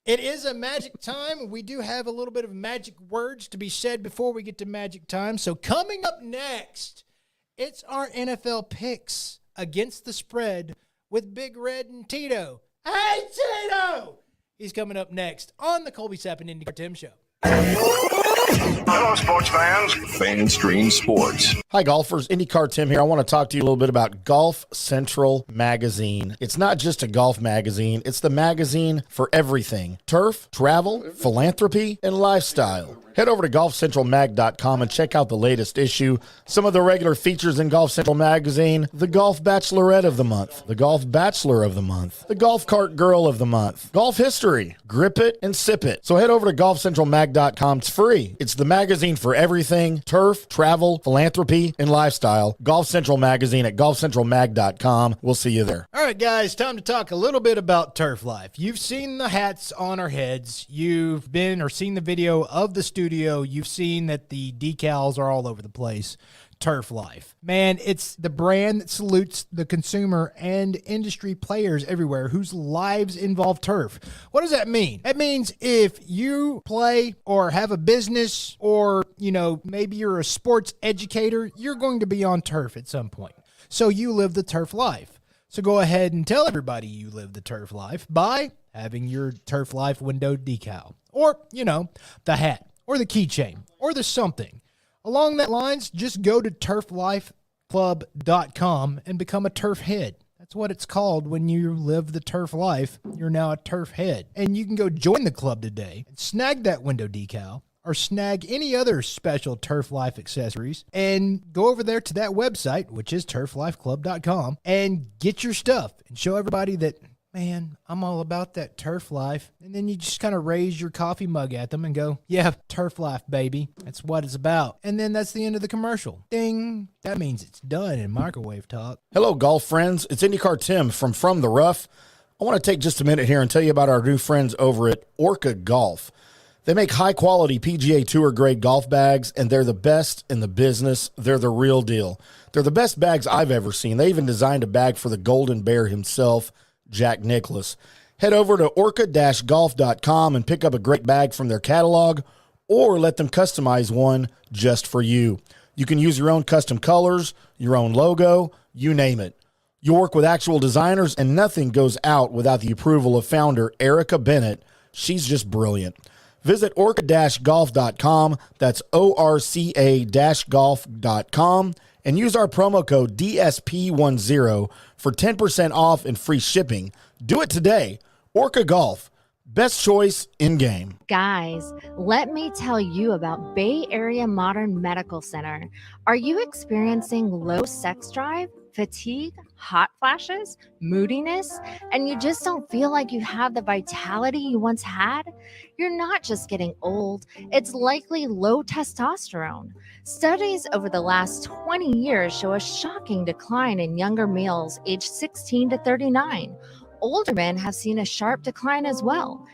It is a magic time. We do have a little bit of magic words to be said before we get to magic time. So coming up next, it's our NFL picks against the spread with Big Red and Tito. Hey, Tito! He's coming up next on the Colby Sapp IndyCarTim Show. Hello, sports fans. FanStream Sports. Hi, golfers. IndyCarTim here. I want to talk to you a little bit about Golf Central Magazine. It's not just a golf magazine. It's the magazine for everything. Turf, travel, philanthropy, and lifestyle. Head over to golfcentralmag.com and check out the latest issue. Some of the regular features in Golf Central Magazine: the Golf Bachelorette of the Month, the Golf Bachelor of the Month, the Golf Cart Girl of the Month, Golf History, Grip It and Sip It. So head over to golfcentralmag.com. It's free. It's the magazine for everything: turf, travel, philanthropy, and lifestyle. Golf Central Magazine at golfcentralmag.com. We'll see you there. All right, guys, time to talk a little bit about Turf Life. You've seen the hats on our heads. You've been or seen the video of the studio. You've seen that the decals are all over the place. Turf Life. Man, it's the brand that salutes the consumer and industry players everywhere whose lives involve turf. What does that mean? That means if you play or have a business or, maybe you're a sports educator, you're going to be on turf at some point. So you live the turf life. So go ahead and tell everybody you live the turf life by having your Turf Life window decal or, the hat or the keychain or the something. Along that lines, just go to turflifeclub.com and become a turf head. That's what it's called when you live the turf life. You're now a turf head. And you can go join the club today and snag that window decal or snag any other special Turf Life accessories and go over there to that website, which is turflifeclub.com, and get your stuff and show everybody that, man, I'm all about that turf life. And then you just kind of raise your coffee mug at them and go, yeah, turf life, baby. That's what it's about. And then that's the end of the commercial. Ding. That means it's done in microwave talk. Hello, golf friends. It's IndyCarTim from the Rough. I want to take just a minute here and tell you about our new friends over at Orca Golf. They make high-quality PGA Tour-grade golf bags, and they're the best in the business. They're the real deal. They're the best bags I've ever seen. They even designed a bag for the Golden Bear himself, Jack Nicklaus. Head over to orca-golf.com and pick up a great bag from their catalog, or let them customize one just for you. You can use your own custom colors, your own logo, you name it. You work with actual designers, and nothing goes out without the approval of founder Erica Bennett. She's just brilliant. Visit orca-golf.com, that's orca-golf.com, and use our promo code DSP10 for 10% off and free shipping. Do it today. Orca Golf. Best choice in game. Guys, let me tell you about Bay Area Modern Medical Center. Are you experiencing low sex drive, fatigue, hot flashes, moodiness, and you just don't feel like you have the vitality you once had? You're not just getting old, it's likely low testosterone. Studies over the last 20 years show a shocking decline in younger males aged 16 to 39. Older men have seen a sharp decline as well.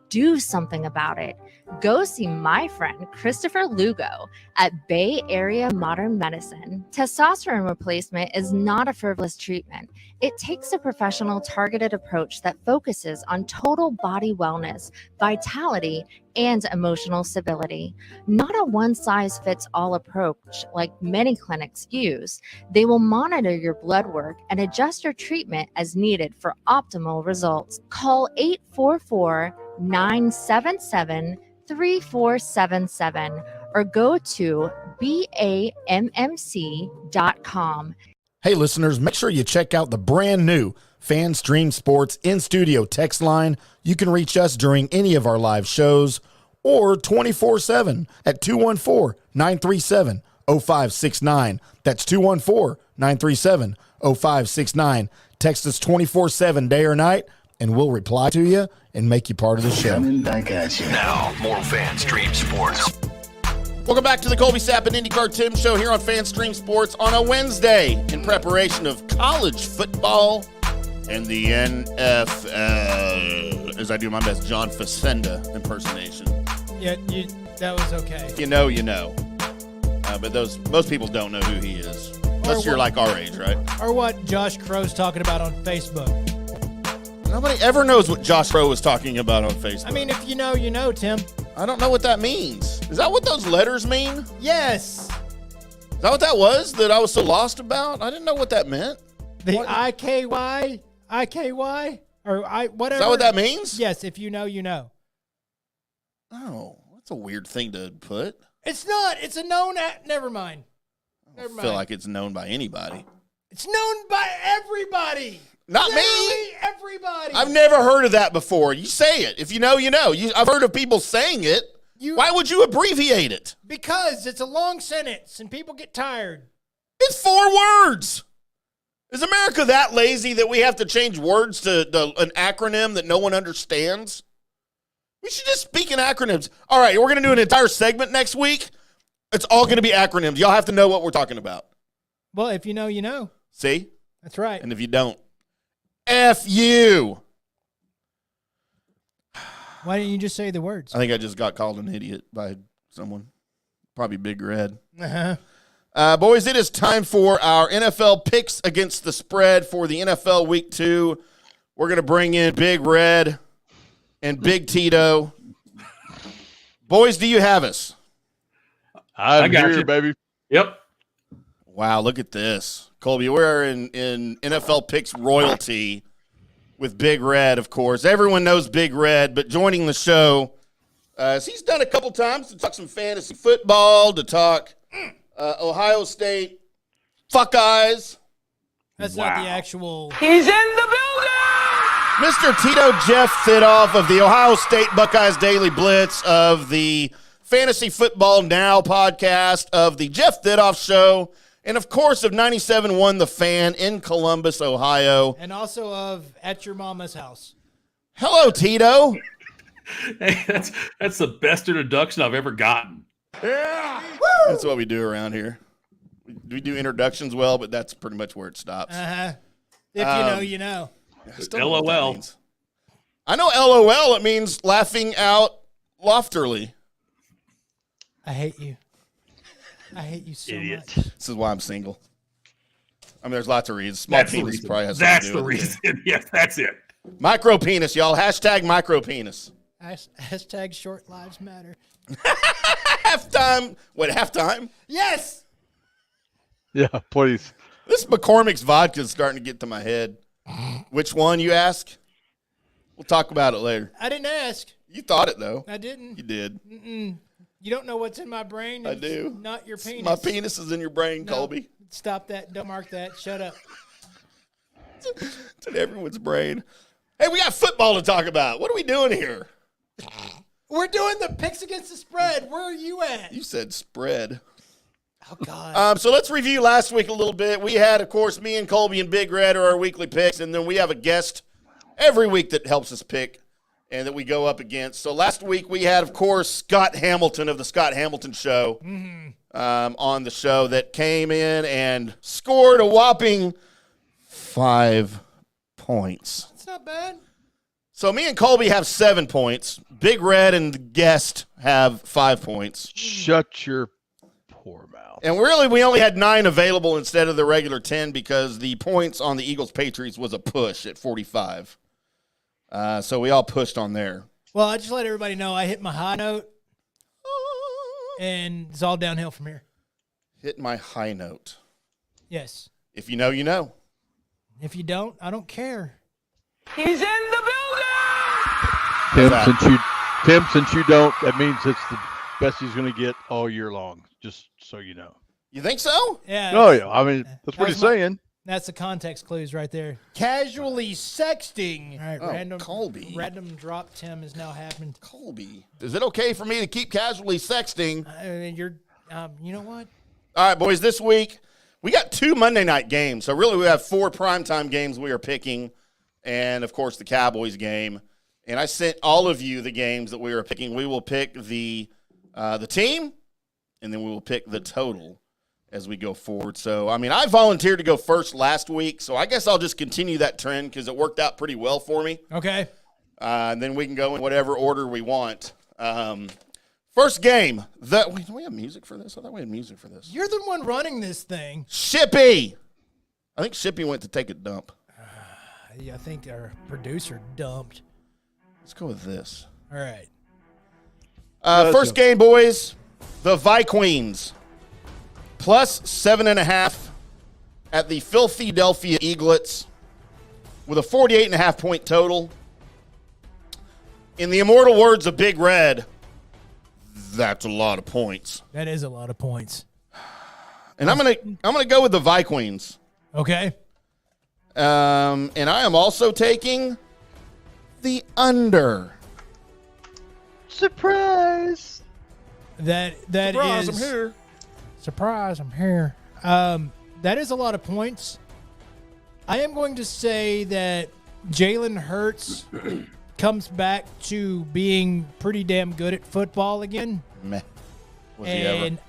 Do something about it. Go see my friend Christopher Lugo at Bay Area Modern Medicine. Testosterone replacement is not a frivolous treatment. It takes a professional, targeted approach that focuses on total body wellness, vitality, and emotional stability. Not a one-size-fits-all approach like many clinics use. They will monitor your blood work and adjust your treatment as needed for optimal results. Call 844-977-3477 or go to BAMMC.com. Hey, listeners, make sure you check out the brand new FanStream Sports in-studio text line. You can reach us during any of our live shows or 24/7 at 214-937-0569. That's 214-937-0569. Text us 24/7 day or night, and we'll reply to you and make you part of the show. Coming back at you. Now, more FanStream Sports. Welcome back to the Colby Sapp IndyCarTim show here on FanStream Sports on a Wednesday in preparation of college football and the NFL, as I do my best John Facenda impersonation. Yeah, that was okay. If you know, you know. But most people don't know who he is. Unless you're like our age, right? Or what Josh Crow's talking about on Facebook. Nobody ever knows what Josh Rowe was talking about on Facebook. I mean, if you know, you know, Tim. I don't know what that means. Is that what those letters mean? Yes. Is that what that was that I was so lost about? I didn't know what that meant. The What? IKY, or whatever. Is that what that means? Yes, if you know, you know. Oh, that's a weird thing to put. It's not. It's a known. Never mind. I feel like it's known by anybody. It's known by everybody. Not Literally me. everybody. I've never heard of that before. You say it. If you know, you know. I've heard of people saying it. Why would you abbreviate it? Because it's a long sentence and people get tired. It's 4 words. Is America that lazy that we have to change words to an acronym that no one understands? We should just speak in acronyms. All right, we're going to do an entire segment next week. It's all going to be acronyms. Y'all have to know what we're talking about. Well, if you know, you know. See? That's right. And if you don't, F you. Why didn't you just say the words? I think I just got called an idiot by someone. Probably Big Red. Uh-huh. Boys, it is time for our NFL picks against the spread for the NFL Week 2. We're going to bring in Big Red and Big Tito. Boys, do you have us? I got you, baby. Yep. Wow, look at this. Colby, we're in NFL Picks royalty with Big Red, of course. Everyone knows Big Red, but joining the show, he's done a couple times to talk some fantasy football, to talk Ohio State Buckeyes. That's not the actual. He's in the building! Mr. Tito Jeff Thitoff of the Ohio State Buckeyes Daily Blitz, of the Fantasy Football Now podcast, of the Jeff Thitoff Show, and, of course, of 97.1 The Fan in Columbus, Ohio. And also of At Your Mama's House. Hello, Tito. Hey, that's the best introduction I've ever gotten. Yeah. That's what we do around here. We do introductions well, but that's pretty much where it stops. Uh-huh. If you know, you know. I still don't know what that LOL. means. I know LOL, it means laughing out loftily. I hate you. I hate you so Idiot. much. This is why I'm single. I mean, there's lots of reasons. Small That's the penis reason. probably has something That's to the do with it. reason. Yes, that's it. Micro penis, y'all. Hashtag micro penis. Hashtag short lives matter. Halftime. What, halftime? Yes! Yeah, please. This McCormick's vodka is starting to get to my head. Which one, you ask? We'll talk about it later. I didn't ask. You thought it, though. I didn't. You did. Mm-mm. You don't know what's in my brain. I It's do. Not your penis. My penis is in your brain, No, Colby. Stop that. Don't mark that. Shut up. It's in everyone's brain. Hey, we got football to talk about. What are we doing here? We're doing the picks against the spread. Where are you at? You said spread. Oh, God. So let's review last week a little bit. We had, of course, me and Colby and Big Red are our weekly picks, and then we have a guest every week that helps us pick and that we go up against. So last week we had, of course, Scott Hamilton of the Scott Hamilton Show on the show that came in and scored a whopping 5 points. It's not bad. So me and Colby have 7 points. Big Red and the guest have 5 points. Shut your poor mouth. And really, we only had 9 available instead of the regular 10 because the points on the Eagles-Patriots was a push at 45. So we all pushed on there. Well, I just let everybody know I hit my high note, and it's all downhill from here. Hit my high note. Yes. If you know, you know. If you don't, I don't care. He's in the Tim, building! since you don't, that means it's the best he's going to get all year long, just so you know. You think so? Yeah. Oh, yeah. I mean, that's what he's saying. That's the context clues right there. Casually sexting. All right, Colby. Random drop Tim is now happening. Colby. Is it okay for me to keep casually sexting? You know what? All right, boys, this week we got 2 Monday night games. So really we have 4 primetime games we are picking and, of course, the Cowboys game. And I sent all of you the games that we are picking. We will pick the team, and then we will pick the total as we go forward. So, I mean, I volunteered to go first last week, so I guess I'll just continue that trend because it worked out pretty well for me. Okay. And then we can go in whatever order we want. First game. Do we have music for this? I thought we had music for this. You're the one running this thing. Shippy. I think Shippy went to take a dump. Yeah, I think our producer dumped. Let's go with this. All right. First game, boys. The Vikings. Plus 7.5 at the Philadelphia Eaglets with a 48.5 point total. In the immortal words of Big Red, that's a lot of points. That is a lot of points. And I'm gonna go with the Vikings. Okay. And I am also taking the under. Surprise! That Surprise, is I'm here. Surprise, I'm here. That is a lot of points. I am going to say that Jalen Hurts comes back to being pretty damn good at football again. Meh. Was he ever? And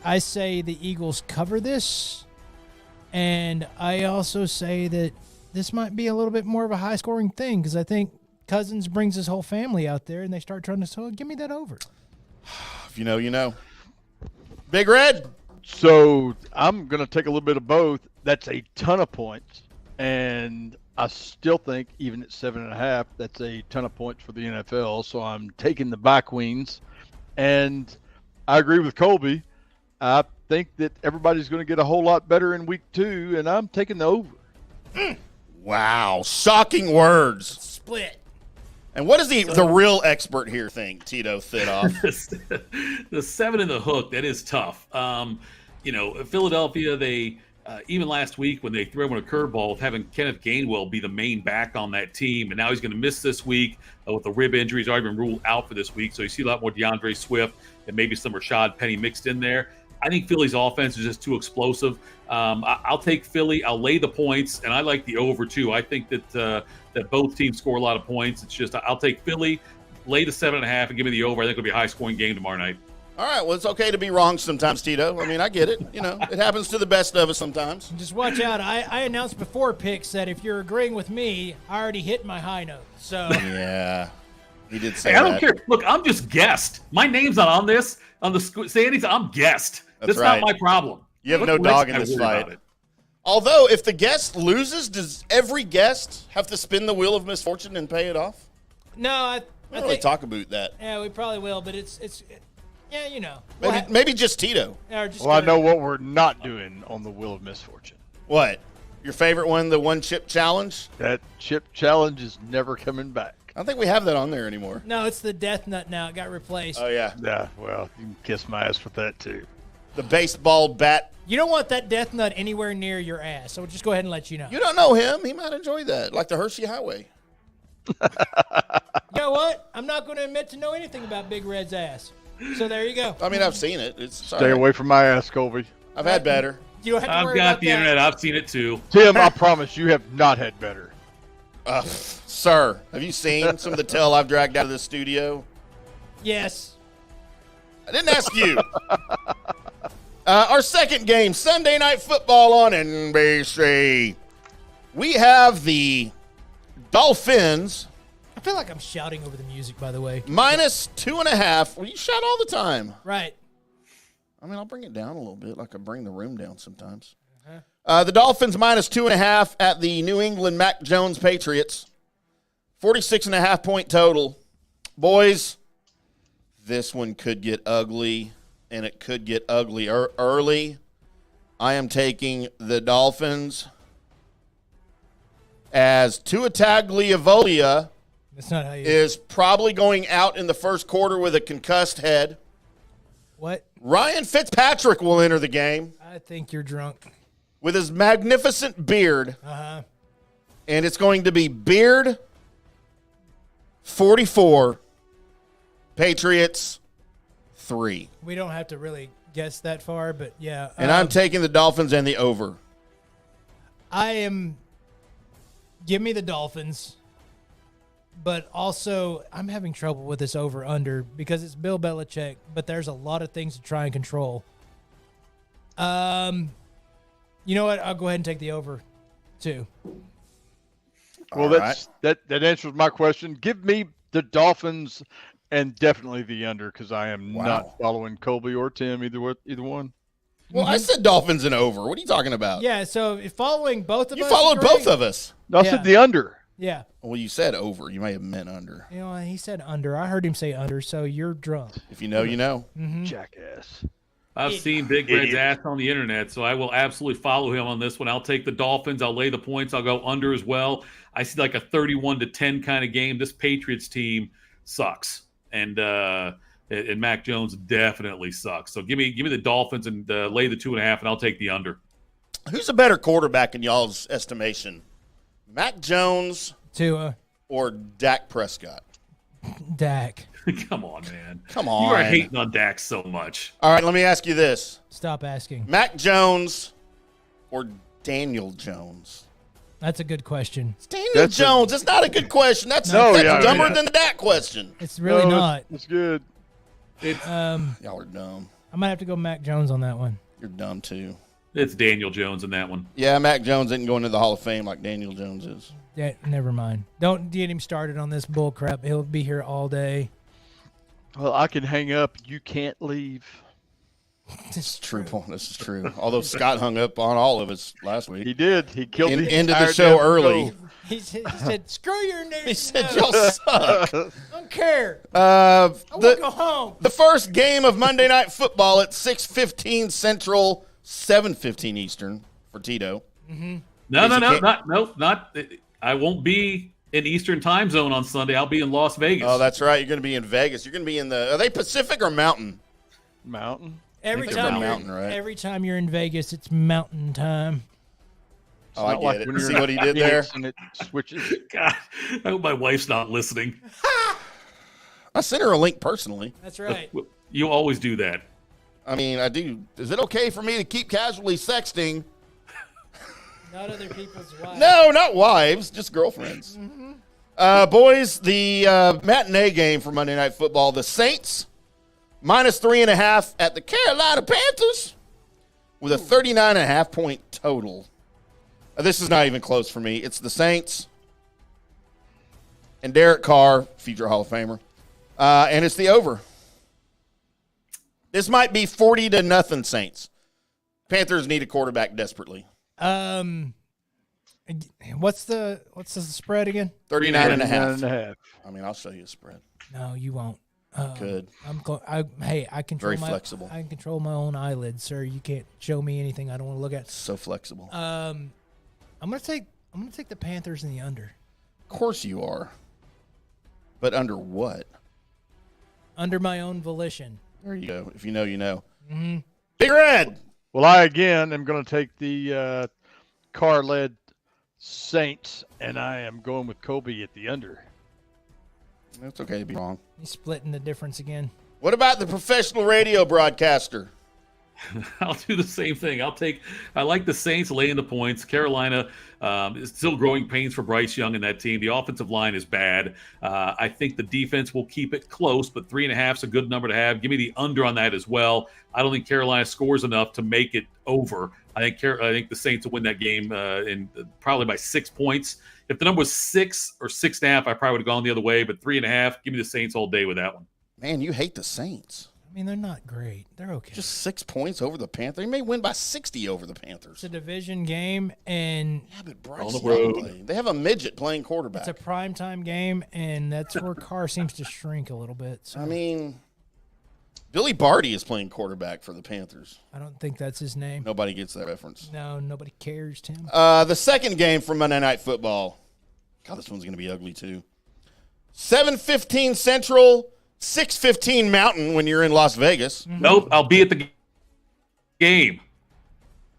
I say the Eagles cover this. And I also say that this might be a little bit more of a high-scoring thing because I think Cousins brings his whole family out there and they start trying to say, give me that over. If you know, you know. Big Red. So I'm going to take a little bit of both. That's a ton of points. And I still think, even at 7.5, that's a ton of points for the NFL. So I'm taking the Vikings. And I agree with Colby. I think that everybody's going to get a whole lot better in week 2, and I'm taking the over. Wow. Shocking words. Split. And what does the real expert here think, Tito Thitoff? The 7 in the hook, that is tough. Philadelphia, they even last week when they threw him a curveball, having Kenneth Gainwell be the main back on that team, and now he's going to miss this week with the rib injury. He's already been ruled out for this week, so you see a lot more DeAndre Swift and maybe some Rashad Penny mixed in there. I think Philly's offense is just too explosive. I'll take Philly. I'll lay the points, and I like the over too. I think that both teams score a lot of points. It's just I'll take Philly, lay the 7.5, and give me the over. I think it'll be a high-scoring game tomorrow night. All right, well, it's okay to be wrong sometimes, Tito. I mean, I get it. It happens to the best of us sometimes. Just watch out. I announced before picks that if you're agreeing with me, I already hit my high note. So yeah, he did say I don't that. care. Look, I'm just guest. My name's not on this. On the say anything. I'm guest. That's right. not my problem. You have no dog in this fight. Although, if the guest loses, does every guest have to spin the wheel of misfortune and pay it off? No, I don't really talk about that. Yeah, we probably will, but it's Maybe just Tito. Well, I know what we're not doing on the Wheel of Misfortune. What? Your favorite one, the one chip challenge? That chip challenge is never coming back. I don't think we have that on there anymore. No, it's the death nut now. It got replaced. Oh, yeah. Yeah, well, you can kiss my ass with that, too. The baseball bat. You don't want that death nut anywhere near your ass, so we'll just go ahead and let you know. You don't know him. He might enjoy that, like the Hershey Highway. You know what? I'm not going to admit to know anything about Big Red's ass. So there you go. I mean, I've seen it. It's Stay away from my ass, Colby. I've had better. You don't have to I've worry got about the that. internet. I've seen it too. Tim, I promise you have not had better. Sir, have you seen some of the tail I've dragged out of the studio? Yes. I didn't ask you. Our second game, Sunday Night Football on NBC. We have the Dolphins I feel like I'm shouting over the music, by the way. minus 2.5. Well, you shout all the time. Right. I mean, I'll bring it down a little bit, like I bring the room down sometimes. The Dolphins minus 2.5 at the New England Mac Jones Patriots. 46.5 point total. Boys, this one could get ugly, and it could get ugly early. I am taking the Dolphins as Tua Tagovailoa That's not how you. is probably going out in the first quarter with a concussed head. What? Ryan Fitzpatrick will enter the game I think you're drunk. with his magnificent beard, and it's going to be Beard 44, Patriots 3. We don't have to really guess that far, but yeah. And I'm taking the Dolphins and the over. I am. Give me the Dolphins. But also, I'm having trouble with this over-under because it's Bill Belichick, but there's a lot of things to try and control. You know what? I'll go ahead and take the over, too. Well, that answers my question. Give me the Dolphins and definitely the under because I am not following Colby or Tim, either one. Well, I said Dolphins and over. What are you talking about? Yeah, so if following both of us. You followed both of us. No, I said the under. Yeah. Well, you said over. You may have meant under. You know, he said under. I heard him say under, so you're drunk. If you know, you know. Jackass. I've seen Big Red's ass on the internet, so I will absolutely follow him on this one. I'll take the Dolphins. I'll lay the points. I'll go under as well. I see like a 31-10 kind of game. This Patriots team sucks, and Mac Jones definitely sucks. So give me the Dolphins and lay the 2.5, and I'll take the under. Who's a better quarterback in y'all's estimation? Mac Jones Tua or Dak Prescott? Dak. Come on, man. Come on. You are hating on Dak so much. All right, let me ask you this. Stop asking. Mac Jones or Daniel Jones? That's a good question. It's Daniel Jones. It's not a good question. That's dumber than the Dak question. It's really not. It's good. Y'all are dumb. I might have to go Mac Jones on that one. You're dumb, too. It's Daniel Jones in that one. Yeah, Mac Jones isn't going to the Hall of Fame like Daniel Jones is. Yeah, never mind. Don't get him started on this bull crap. He'll be here all day. Well, I can hang up. You can't leave. This is true. This is true. Although Scott hung up on all of us last week. He did. He killed the ended the entire show damn early. show. He said, screw your news. He said, y'all suck. I don't care. I want to go home. The first game of Monday Night Football at 6:15 Central, 7:15 Eastern for Tito. Not. I won't be in Eastern time zone on Sunday. I'll be in Las Vegas. Oh, that's right. You're going to be in Vegas. You're going to be in the. Are they Pacific or Mountain? Mountain. Every they're time, mountain, right? every time you're in Vegas, it's mountain time. Oh, I not get like it. when you're See in what he did there? And it switches. God, I hope my wife's not listening. I sent her a link personally. That's right. You always do that. I mean, I do. Is it okay for me to keep casually sexting? Not other people's wives. No, not wives, just girlfriends. Boys, the matinee game for Monday Night Football, the Saints minus 3.5 at the Carolina Panthers with a 39.5 point total. This is not even close for me. It's the Saints and Derek Carr, future Hall of Famer, and it's the over. This might be 40-0 Saints. Panthers need a quarterback desperately. What's the spread again? 39.5. I mean, I'll show you a spread. No, you won't. Could. I control Very my flexible. I can control my own eyelids, sir. You can't show me anything I don't want to look at. So flexible. I'm gonna take the Panthers in the under. Of course you are. But under what? Under my own volition. There you go. If you know, you know. Mm-hmm. Big Red. Well, I again am going to take the Carr-led Saints, and I am going with Colby at the under. It's okay to be wrong. He's splitting the difference again. What about the professional radio broadcaster? I'll do the same thing. I like the Saints laying the points. Carolina is still growing pains for Bryce Young and that team. The offensive line is bad. I think the defense will keep it close, but 3.5 is a good number to have. Give me the under on that as well. I don't think Carolina scores enough to make it over. I think the Saints will win that game in probably by 6 points. If the number was 6 or 6.5, I probably would have gone the other way, but 3.5, give me the Saints all day with that one. Man, you hate the Saints. I mean, they're not great. They're okay. Just 6 points over the Panthers. They may win by 60 over the Panthers. It's a division game, and yeah, but Bryce Young, they have a midget playing quarterback. It's a primetime game, and that's where Carr seems to shrink a little bit. So. I mean, Billy Barty is playing quarterback for the Panthers. I don't think that's his name. Nobody gets that reference. No, nobody cares, Tim. The second game for Monday Night Football. God, this one's going to be ugly, too. 7:15 Central, 6:15 Mountain when you're in Las Vegas. Mm-hmm. Nope, I'll be at the game.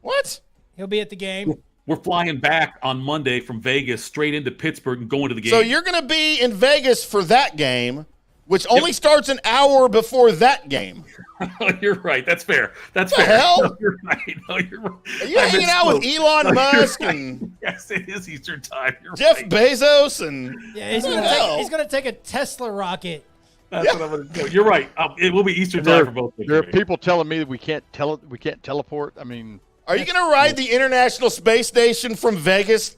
What? He'll be at the game. We're flying back on Monday from Vegas straight into Pittsburgh and going to the game. So you're going to be in Vegas for that game, which only starts an hour before that game. You're right. That's fair. That's what the fair. hell? No, you're right. No, you're right. Are you hanging out with Elon Musk and yes, it is Eastern time. You're Jeff right. Bezos and Yeah, he's going to take a Tesla rocket. That's what I'm going to do. You're right. It will be Eastern time for both. There are people telling me that we can't teleport. I mean, are you going to ride the International Space Station from Vegas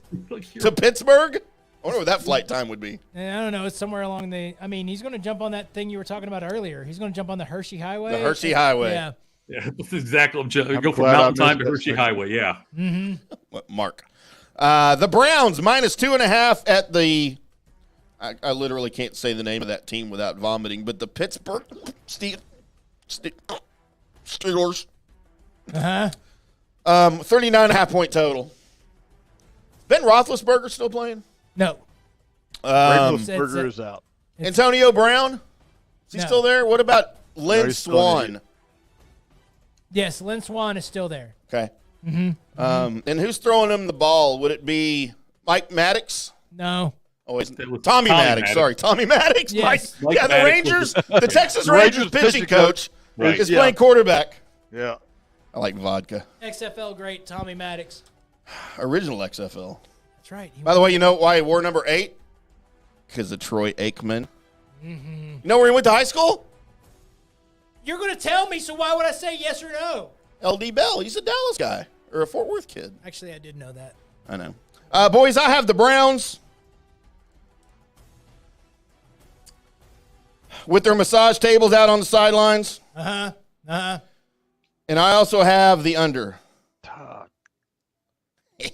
to Pittsburgh? I wonder what that flight time would be. I don't know. It's somewhere along the. I mean, he's going to jump on that thing you were talking about earlier. He's going to jump on the Hershey Highway. The Hershey Highway. Yeah. Yeah, that's exactly. Go from glad I Mountain Time to missed Hershey that. Highway. Yeah. Mm-hmm. Mark. The Browns -2.5 at the. I literally can't say the name of that team without vomiting, but the Pittsburgh Steelers. 39.5 point total. Ben Roethlisberger still playing? No. Burger is out. Antonio Brown? Is he still there? What about Lynn he's still Swan? Yes, Lynn Swan is still there. Okay. Mm-hmm. And who's throwing him the ball? Would it be Mike Maddox? No. Oh, it's Tommy Maddox. Sorry, Tommy Maddox. Yes. Mike the Maddox Rangers, the Texas Rangers pitching coach Right. is playing quarterback. Yeah. I like vodka. XFL great Tommy Maddox. Original XFL. That's right. By the way, you know why he wore number 8? Because of Troy Aikman. Mm-hmm. You know where he went to high school? You're going to tell me, so why would I say yes or no? LD Bell. He's a Dallas guy or a Fort Worth kid. Actually, I did know that. I know. Boys, I have the Browns with their massage tables out on the sidelines. Uh-huh. Uh-huh. And I also have the under. I'd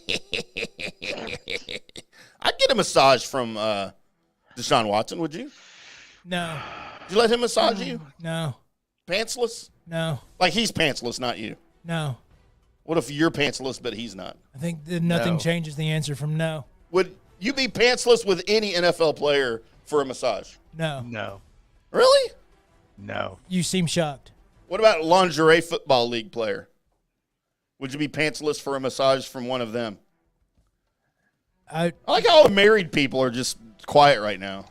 get a massage from Deshaun Watson, would you? No. Would you let him massage you? No. Pantsless? No. Like he's pantsless, not you. No. What if you're pantsless, but he's not? I think that nothing No. changes the answer from no. Would you be pantsless with any NFL player for a massage? No. No. Really? No. You seem shocked. What about a lingerie football league player? Would you be pantsless for a massage from one of them? I like how all the married people are just quiet right now.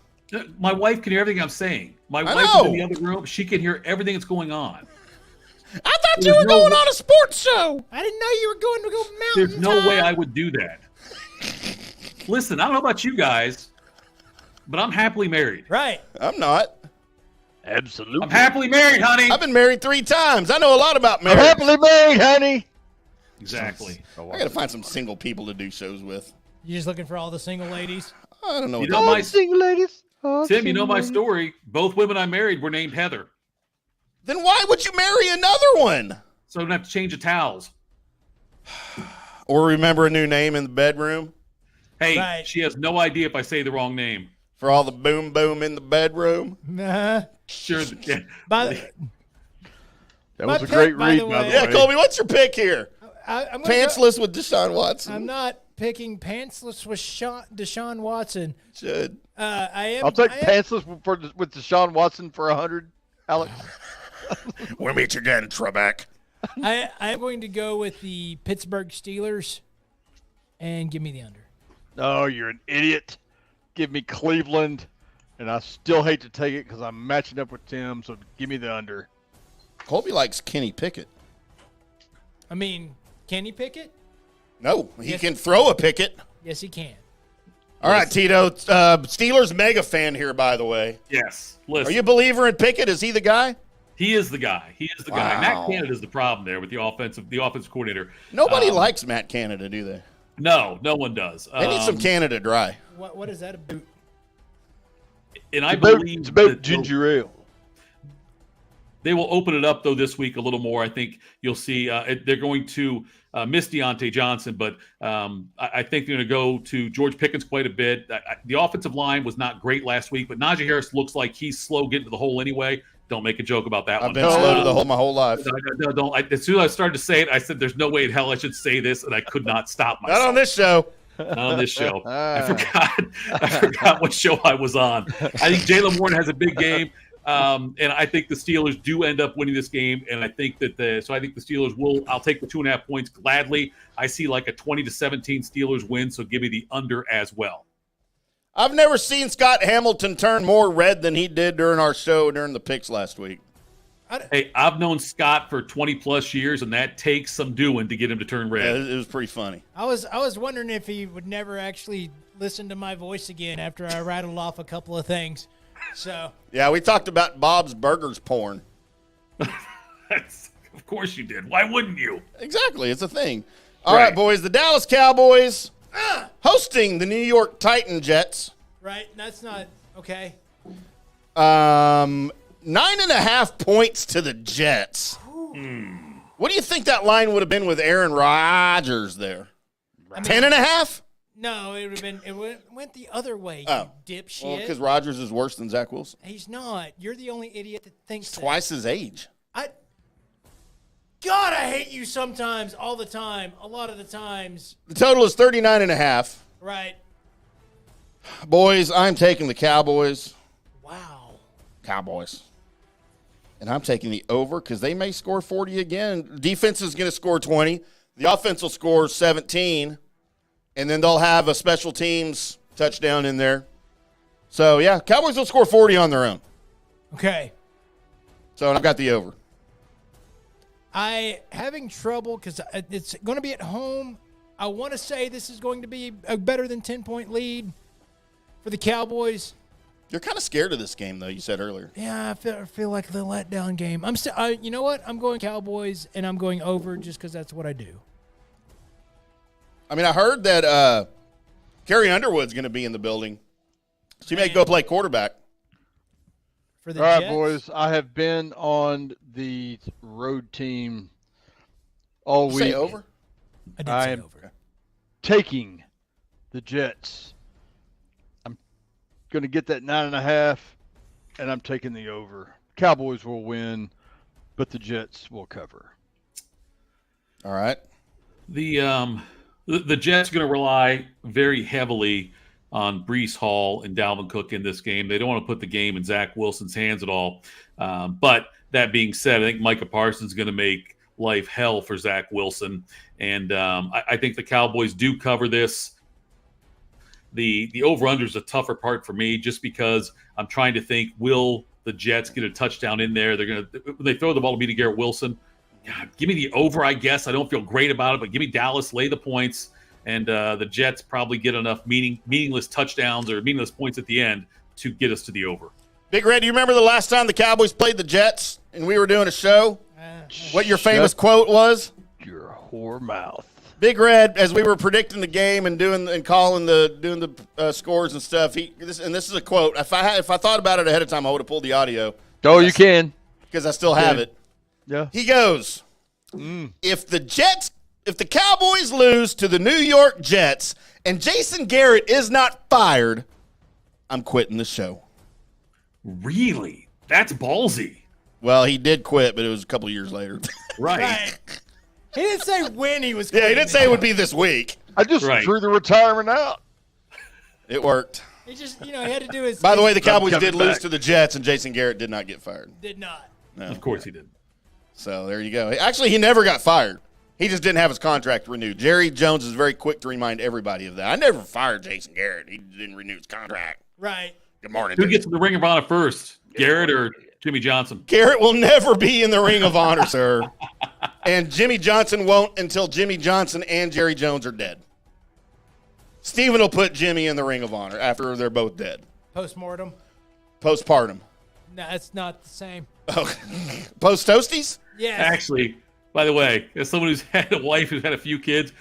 My wife can hear everything I'm saying. My I wife know. is in the other room. She can hear everything that's going on. I thought you were going on a sports show. I didn't know you were going to go mountain There's no time. way I would do that. Listen, I don't know about you guys, but I'm happily married. Right. I'm not. Absolutely. I'm happily married, honey. I've been married 3 times. I know a lot about I'm marriage. happily married, honey. Exactly. I got to find some single people to do shows with. You just looking for all the single ladies? I don't know. You What know that my is. Single ladies. Tim, you know my story. Both women I married were named Heather, Then why would you marry another one? so I don't have to change the towels. Or remember a new name in the bedroom Hey, Right. she has no idea if I say the wrong name. for all the boom boom in the bedroom? Nah. Sure. Yeah. But That My was a pick, great by read, the by the way. Yeah, way. Colby, what's your pick here? I'm gonna Pantsless with Deshaun Watson. I'm not picking pantsless with Deshaun Watson. Should. I am. I'll take I am- pantsless with Deshaun Watson for 100, Alex. We'll meet you again, Trebek. I am going to go with the Pittsburgh Steelers and give me the under. No, you're an idiot. Give me Cleveland. and I still hate to take it because I'm matching up with Tim. So give me the under. Colby likes Kenny Pickett. I mean, can he pick it? No, he can throw a Pickett. Yes, he can. All right, Tito. Steelers mega fan here, by the way. Yes. Listen. Are you a believer in Pickett? Is he the guy? He is the guy. He is the guy. Matt Canada's the problem there with the offensive coordinator. Nobody likes Matt Canada, do they? No one does. They need some Canada Dry. What is that about? And I believe it's about ginger ale. They will open it up, though, this week a little more. I think you'll see they're going to miss Deontay Johnson, but I think they're going to go to George Pickens quite a bit. The offensive line was not great last week, but Najee Harris looks like he's slow getting to the hole anyway. Don't make a joke about that one. I've been slow to the hole my whole life. As soon as I started to say it, I said, there's no way in hell I should say this, and I could not stop myself. Not on this show. Not on this show. I forgot what show I was on. I think Jaylen Warren has a big game. And I think the Steelers do end up winning this game, and I think that the Steelers will. I'll take the 2.5 points gladly. I see like a 20-17 Steelers win, so give me the under as well. I've never seen Scott Hamilton turn more red than he did during our show during the picks last week. Hey, I've known Scott for 20+ years, and that takes some doing to get him to turn red. Yeah, it was pretty funny. I was wondering if he would never actually listen to my voice again after I rattled off a couple of things. So yeah, we talked about Bob's Burgers porn. Of course you did. Why wouldn't you? Exactly, it's a thing. All right, boys. The Dallas Cowboys hosting the New York Titan Jets. Right, that's not okay. 9.5 points to the Jets. What do you think that line would have been with Aaron Rodgers there? 10.5? No, it would have been. It went the other way. Oh, you dipshit. well, because Rodgers is worse than Zach Wilson. He's not. You're the only idiot that thinks that. Twice his age. God, I hate you sometimes, all the time, a lot of the times. The total is 39.5. Right. Boys, I'm taking the Cowboys. Wow. Cowboys. And I'm taking the over because they may score 40 again. Defense is going to score 20. The offense will score 17. And then they'll have a special teams touchdown in there. So, yeah, Cowboys will score 40 on their own. Okay. So, I've got the over. Having trouble because it's going to be at home. I want to say this is going to be a better than 10-point lead for the Cowboys. You're kind of scared of this game, though, you said earlier. Yeah, I feel like the letdown game. You know what? I'm going Cowboys, and I'm going over just because that's what I do. I mean, I heard that Carrie Underwood's going to be in the building. She may go play quarterback. For the All right, Jets? boys. I have been on the road team all week. Say over? I did I say am over. taking the Jets. I'm going to get that 9.5, and I'm taking the over. Cowboys will win, but the Jets will cover. All right. The Jets are going to rely very heavily on Breece Hall and Dalvin Cook in this game. They don't want to put the game in Zach Wilson's hands at all. But that being said, I think Micah Parsons is going to make life hell for Zach Wilson. And I think the Cowboys do cover this. The over-under is a tougher part for me just because I'm trying to think, will the Jets get a touchdown in there? When they throw the ball to me to Garrett Wilson, God, give me the over, I guess. I don't feel great about it, but give me Dallas, lay the points, and the Jets probably get enough meaningless touchdowns or meaningless points at the end to get us to the over. Big Red, do you remember the last time the Cowboys played the Jets and we were doing a show? What your famous quote was? Your whore mouth. Big Red, as we were predicting the game and doing the scores and stuff, this is a quote. If I thought about it ahead of time, I would have pulled the audio. Oh, you can. Because I still have it. Yeah. He goes, if the Cowboys lose to the New York Jets and Jason Garrett is not fired, I'm quitting the show. Really? That's ballsy. Well, he did quit, but it was a couple years later. Right. He didn't say when he was Yeah, he quitting didn't say it would be this week. I just threw the retirement out. It worked. He just, he had to do his. By the way, the Cowboys did lose to the Jets, and Jason Garrett did not get fired. Did not. No. Of course he did. So there you go. Actually, he never got fired. He just didn't have his contract renewed. Jerry Jones is very quick to remind everybody of that. I never fired Jason Garrett. He didn't renew his contract. Right. Good morning. Who dude. gets in the Ring of Honor first, Garrett or Jimmy Johnson? Garrett will never be in the Ring of Honor, sir. And Jimmy Johnson won't until Jimmy Johnson and Jerry Jones are dead. Steven will put Jimmy in the Ring of Honor after they're both dead. Postmortem. Postpartum. No, it's not the same. Oh. Post toasties? Yes. Actually, by the way, as someone who's had a wife who's had a few kids,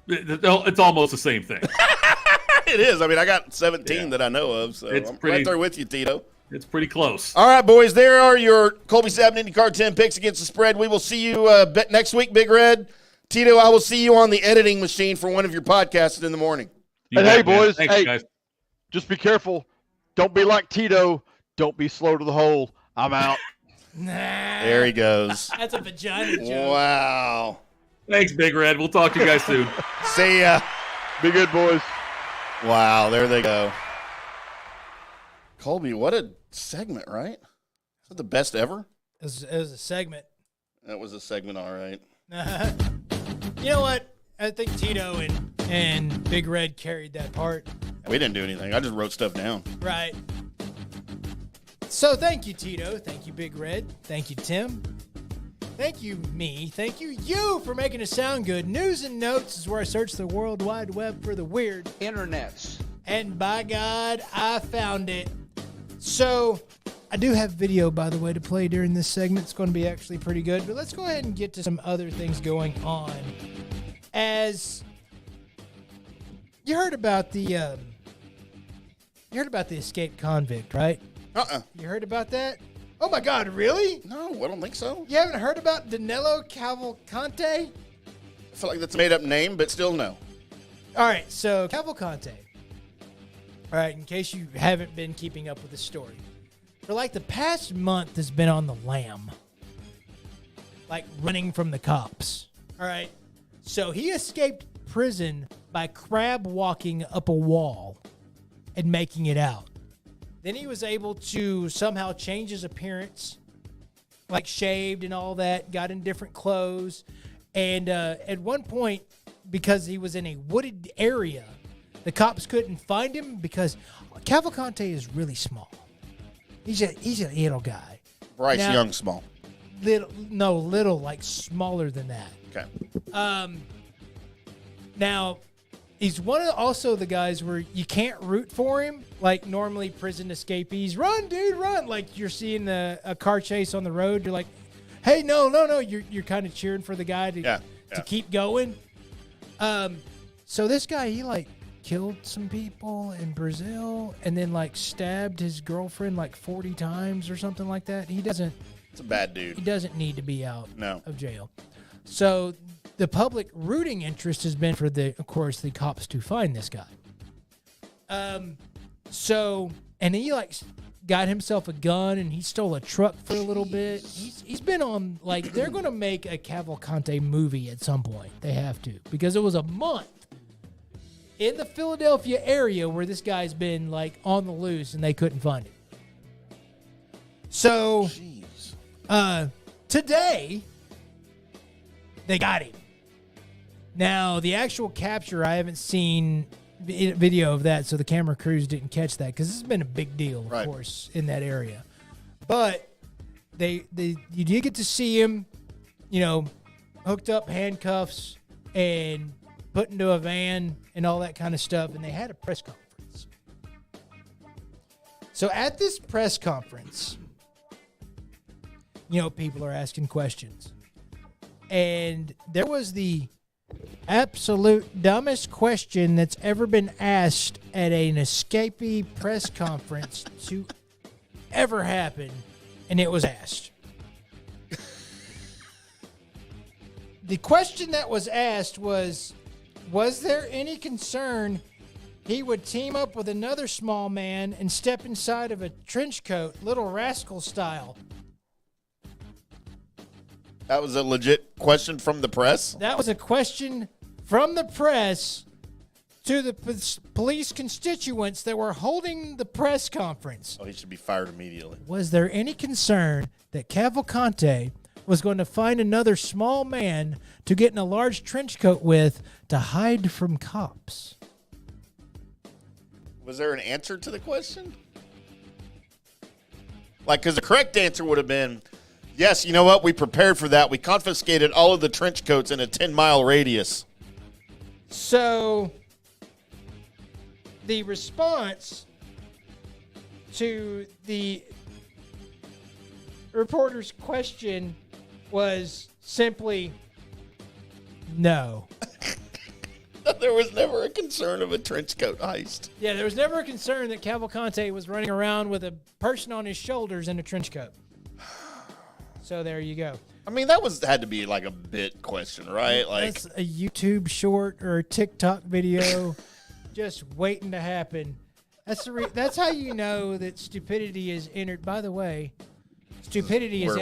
it's almost the same thing. It is. I mean, I got 17 that I know of, so It's I'm pretty- right there with you, Tito. It's pretty close. All right, boys, there are your Colby Sapp IndyCar 10 picks against the spread. We will see you next week, Big Red. Tito, I will see you on the editing machine for one of your podcasts in the morning. You And bet, hey, man. boys, Thanks, hey, guys. just be careful. Don't be like Tito. Don't be slow to the hole. I'm out. Nah. There he goes. That's a vagina joke. Wow. Thanks, Big Red. We'll talk to you guys soon. See ya. Be good, boys. Wow, there they go. Colby, what a segment, right? Is that the best ever? It was a segment. That was a segment, all right. You know what? I think Tito and Big Red carried that part. We didn't do anything. I just wrote stuff down. Right. So thank you, Tito. Thank you, Big Red. Thank you, Tim. Thank you, me. Thank you, you, for making it sound good. News and Notes is where I search the World Wide Web for the weird. Internets. And by God, I found it. So I do have video, by the way, to play during this segment. It's going to be actually pretty good. But let's go ahead and get to some other things going on. As you heard about the escaped convict, right? You heard about that? Oh my God, really? No, I don't think so. You haven't heard about Danilo Cavalcante? I feel like that's a made-up name, but still no. All right, so Cavalcante. All right, in case you haven't been keeping up with the story, for like the past month has been on the lam, like running from the cops. All right, so he escaped prison by crab walking up a wall and making it out. Then he was able to somehow change his appearance, like shaved and all that, got in different clothes. And at one point, because he was in a wooded area, the cops couldn't find him because Cavalcante is really small. He's a little guy. Bryce Now- Young small. Little, like smaller than that. Okay. Now, he's one of also the guys where you can't root for him. Like normally prison escapees, run, dude, run. Like you're seeing a car chase on the road. You're like, hey, no. You're kind of cheering for the guy to keep going. So this guy, he like killed some people in Brazil and then like stabbed his girlfriend like 40 times or something like that. It's a bad dude. He doesn't need to be out No. of jail. So the public rooting interest has been for of course, the cops to find this guy. And he like got himself a gun and he stole a truck for a little bit. He's been on, like, they're going to make a Cavalcante movie at some point. They have to, because it was a month in the Philadelphia area where this guy's been like on the loose and they couldn't find him. So, today they got him. Now, the actual capture, I haven't seen video of that, so the camera crews didn't catch that because this has been a big deal, of course, in that area. But you did get to see him, hooked up, handcuffs, and put into a van and all that kind of stuff, and they had a press conference. So at this press conference, people are asking questions. And there was the absolute dumbest question that's ever been asked at an escapee press conference to ever happen, and it was asked. The question that was asked was there any concern he would team up with another small man and step inside of a trench coat, Little Rascal style? That was a legit question from the press? That was a question from the press to the police constituents that were holding the press conference. Oh, he should be fired immediately. Was there any concern that Cavalcante was going to find another small man to get in a large trench coat with to hide from cops? Was there an answer to the question? Like, because the correct answer would have been, yes, you know what? We prepared for that. We confiscated all of the trench coats in a 10-mile radius. So the response to the reporter's question was simply no. There was never a concern of a trench coat heist. Yeah, there was never a concern that Cavalcante was running around with a person on his shoulders in a trench coat. So there you go. I mean, had to be like a bit question, right? Like, that's a YouTube short or a TikTok video just waiting to happen. That's how you know that stupidity is entered. By the way, stupidity is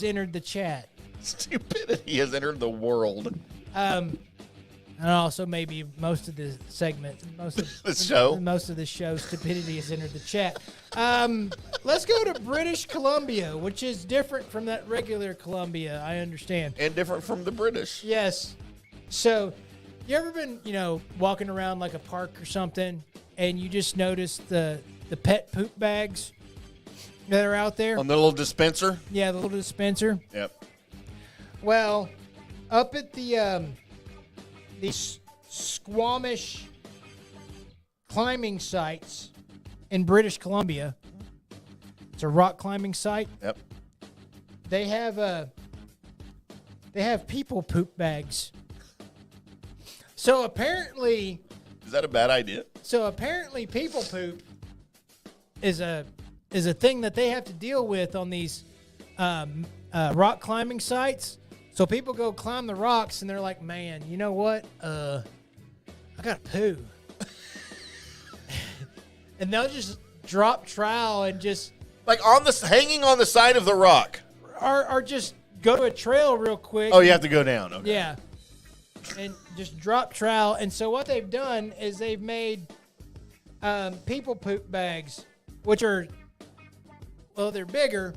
entered the chat. Stupidity has entered the world. And also maybe most of the segment, most of the show, stupidity has entered the chat. Let's go to British Columbia, which is different from that regular Columbia, I understand. And different from the British. Yes. So, you ever been, walking around like a park or something, and you just notice the pet poop bags that are out there? On the little dispenser? Yeah, the little dispenser. Yep. Well, up at the Squamish climbing sites in British Columbia. It's a rock climbing site. Yep. They have people poop bags. So apparently, is that a bad idea? So apparently, people poop is a thing that they have to deal with on these rock climbing sites. So people go climb the rocks, and they're like, man, you know what? I got to poo. And they'll just drop trowel and just... Like hanging on the side of the rock. Or just go to a trail real quick. Oh, you have to go down. Okay. Yeah. And just drop trowel. And so what they've done is they've made people poop bags, which are, well, they're bigger.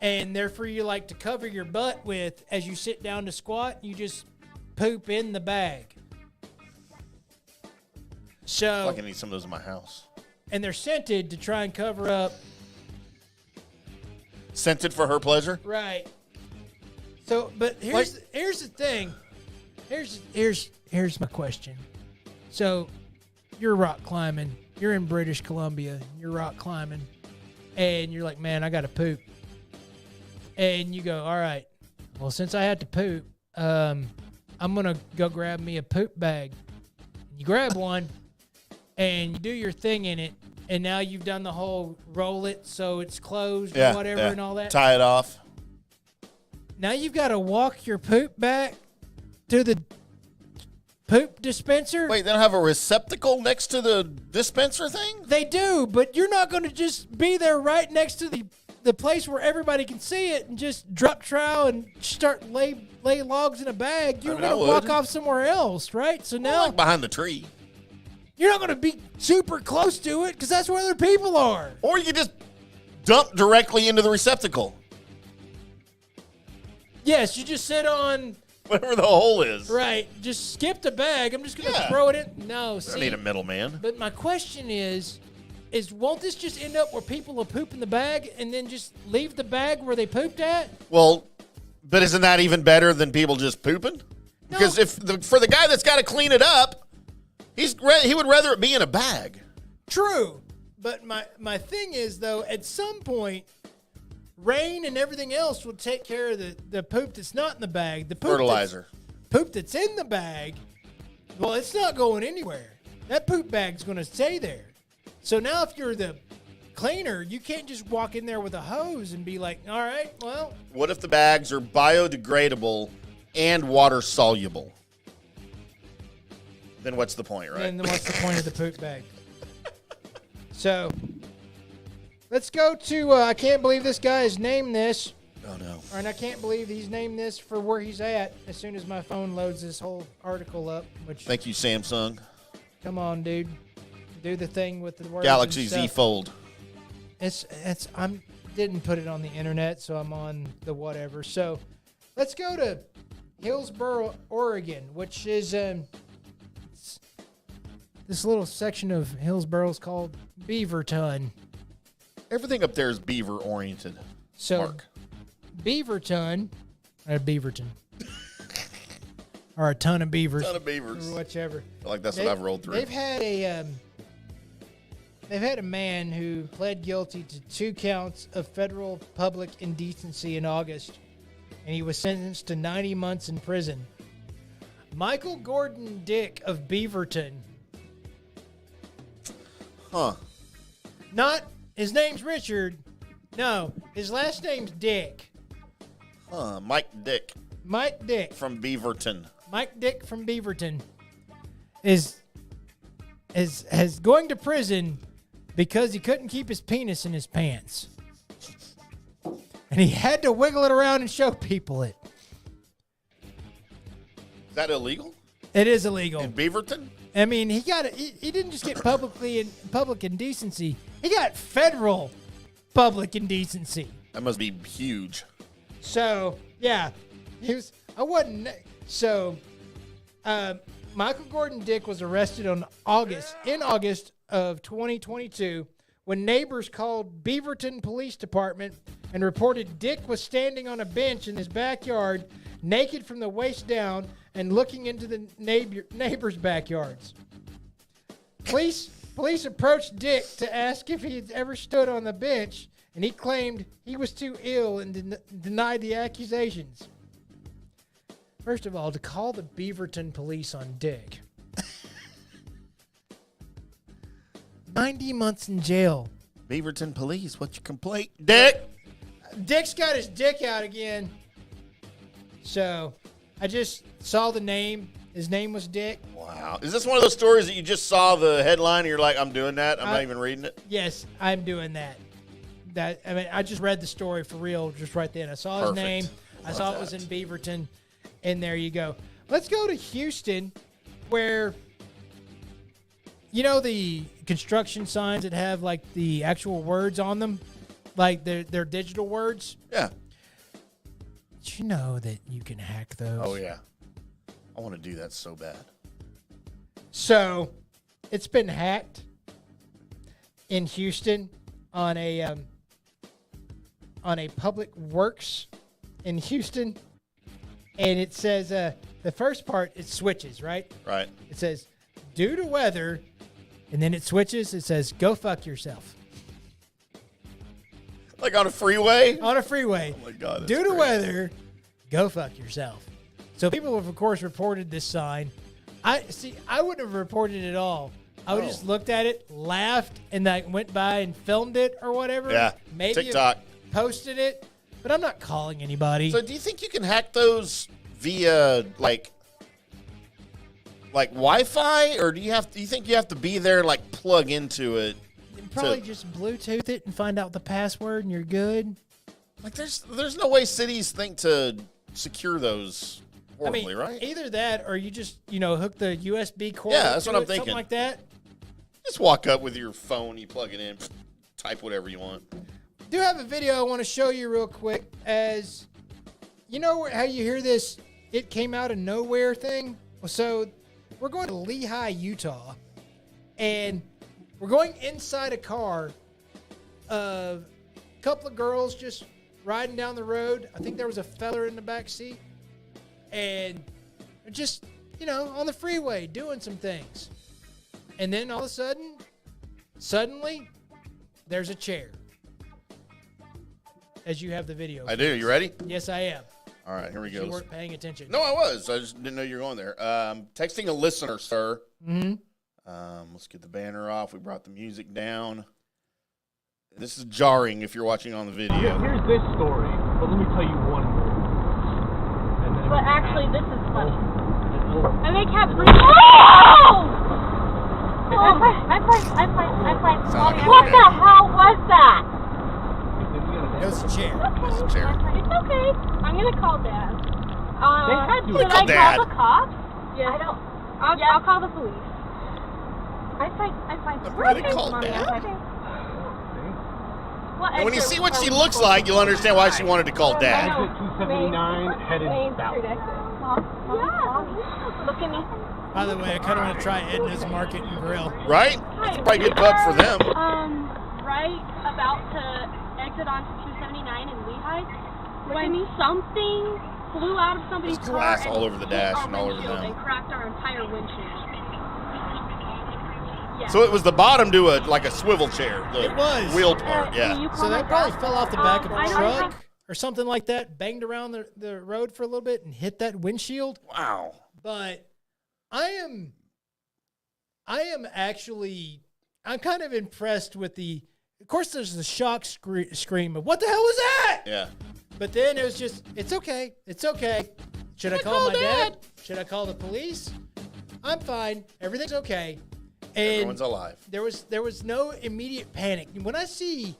And they're for you to cover your butt with as you sit down to squat. You just poop in the bag. So I can need some of those in my house. And they're scented to try and cover up. Scented for her pleasure? Right. So, but here's the thing. Here's my question. So, you're rock climbing. You're in British Columbia. You're rock climbing. And you're like, man, I got to poop. And you go, all right, well, since I had to poop, I'm going to go grab me a poop bag. You grab one, and you do your thing in it, and now you've done the whole roll it so it's closed or whatever and all that. Tie it off. Now you've got to walk your poop back to the poop dispenser. Wait, they don't have a receptacle next to the dispenser thing? They do, but you're not going to just be there right next to the place where everybody can see it and just drop trowel and start lay logs in a bag. You're going to walk off somewhere else, right? So now behind the tree. You're not going to be super close to it because that's where other people are. Or you can just dump directly into the receptacle. Yes, you just sit on whatever the hole is. Right. Just skip the bag. I'm just going to throw it in. No, see. I need a middleman. But my question is won't this just end up where people will poop in the bag and then just leave the bag where they pooped at? Well, but isn't that even better than people just pooping? No. Because for the guy that's got to clean it up, he would rather it be in a bag. True. But my thing is, though, at some point, rain and everything else will take care of the poop that's not in the bag. The poop fertilizer. Poop that's in the bag, well, it's not going anywhere. That poop bag's going to stay there. So now if you're the cleaner, you can't just walk in there with a hose and be like, all right, well. What if the bags are biodegradable and water soluble? Then what's the point, right? Then what's the point of the poop bag? So let's go to, I can't believe this guy has named this. Oh, no. And I can't believe he's named this for where he's at as soon as my phone loads this whole article up. Thank you, Samsung. Come on, dude. Do the thing with the words. Galaxy Z Fold. I didn't put it on the internet, so I'm on the whatever. So let's go to Hillsboro, Oregon, which is this little section of Hillsboro is called Beaverton. Everything up there is beaver oriented. So, Mark. Beaverton, or Beaverton, or a ton of beavers. Ton of beavers. Or whichever. I feel like that's what I've rolled through. They've had a man who pled guilty to 2 counts of federal public indecency in August, and he was sentenced to 90 months in prison. Michael Gordon Dick of Beaverton. Huh. Not, his name's Richard. No, his last name's Dick. Huh. Mike Dick Mike Dick. from Beaverton. Mike Dick from Beaverton is going to prison because he couldn't keep his penis in his pants. And he had to wiggle it around and show people it. Is that illegal? It is illegal. In Beaverton? I mean, he didn't just get public indecency. He got federal public indecency. That must be huge. So, yeah. Michael Gordon Dick was arrested in August of 2022 when neighbors called Beaverton Police Department and reported Dick was standing on a bench in his backyard, naked from the waist down and looking into the neighbors' backyards. Police approached Dick to ask if he had ever stood on the bench, and he claimed he was too ill and denied the accusations. First of all, to call the Beaverton police on Dick. 90 months in jail. Beaverton police, what's your complaint? Dick! Dick's got his dick out again. So, I just saw the name. His name was Dick. Wow. Is this one of those stories that you just saw the headline and you're like, I'm doing that? I'm not even reading it? Yes, I'm doing that. I just read the story for real just right then. I saw his name. I saw it was in Beaverton. And there you go. Let's go to Houston, where, you know, the construction signs that have like the actual words on them, like they're digital words. Yeah. Did you know that you can hack those? Oh, yeah. I want to do that so bad. So, it's been hacked in Houston on a public works in Houston. And it says, the first part, it switches, right? Right. It says, due to weather, and then it switches. It says, go fuck yourself. Like on a freeway? On a freeway. Oh, my God. Due to weather, go fuck yourself. So people have, of course, reported this sign. I wouldn't have reported it at all. I would have just looked at it, laughed, and like went by and filmed it or whatever. Yeah. Maybe TikTok. Posted it. But I'm not calling anybody. So do you think you can hack those via like Wi-Fi, or do you think you have to be there, like plug into it? Probably just Bluetooth it and find out the password, and you're good. Like there's no way cities think to secure those horribly, right? Either that, or you just hook the USB cord. Yeah, that's what I'm something thinking. Like that. Just walk up with your phone, you plug it in, type whatever you want. Do have a video I want to show you real quick. As you know how you hear this, it came out of nowhere thing. So we're going to Lehi, Utah, and we're going inside a car. A couple of girls just riding down the road. I think there was a fella in the back seat, and they're just on the freeway doing some things. And then all of a sudden, suddenly, there's a chair. As you have the video. I do. You ready? Yes, I am. All right, here we go. You weren't paying attention. No, I was. I just didn't know you were going there. Texting a listener, sir. Mm-hmm. Let's get the banner off. We brought the music down. This is jarring if you're watching on the video. Here's this story, but let me tell you one more. But actually, this is funny. And they kept oh! I fight. What the hell was that? It was a chair. It's a chair. It's okay. I'm gonna call Dad. Should I call the cops? Yeah. I'll call the police. I fight. I'm gonna call Dad. And when you see what she looks like, you'll understand why she wanted to call Dad. Exit 279 headed south. Yeah. Look at me. By the way, I kind of want to try Edna's Market and Grill. Right? It's probably a good pub for them. right about to exit onto 279 in Lehigh when something flew out of somebody's car glass and all over the hit dash our and all over windshield them. and cracked our entire windshield. Yeah. So it was the bottom to a swivel chair. The It was. wheel part, yeah. So that probably fell off the back of I a don't truck have- or something like that, banged around the road for a little bit and hit that windshield. Wow. But I'm kind of impressed with of course there's the shock scream of what the hell was that? Yeah. But then it was just, it's okay. It's okay. Should I call my dad? Should I call the police? I'm fine. Everything's okay. And Everyone's alive. There was no immediate panic. When I see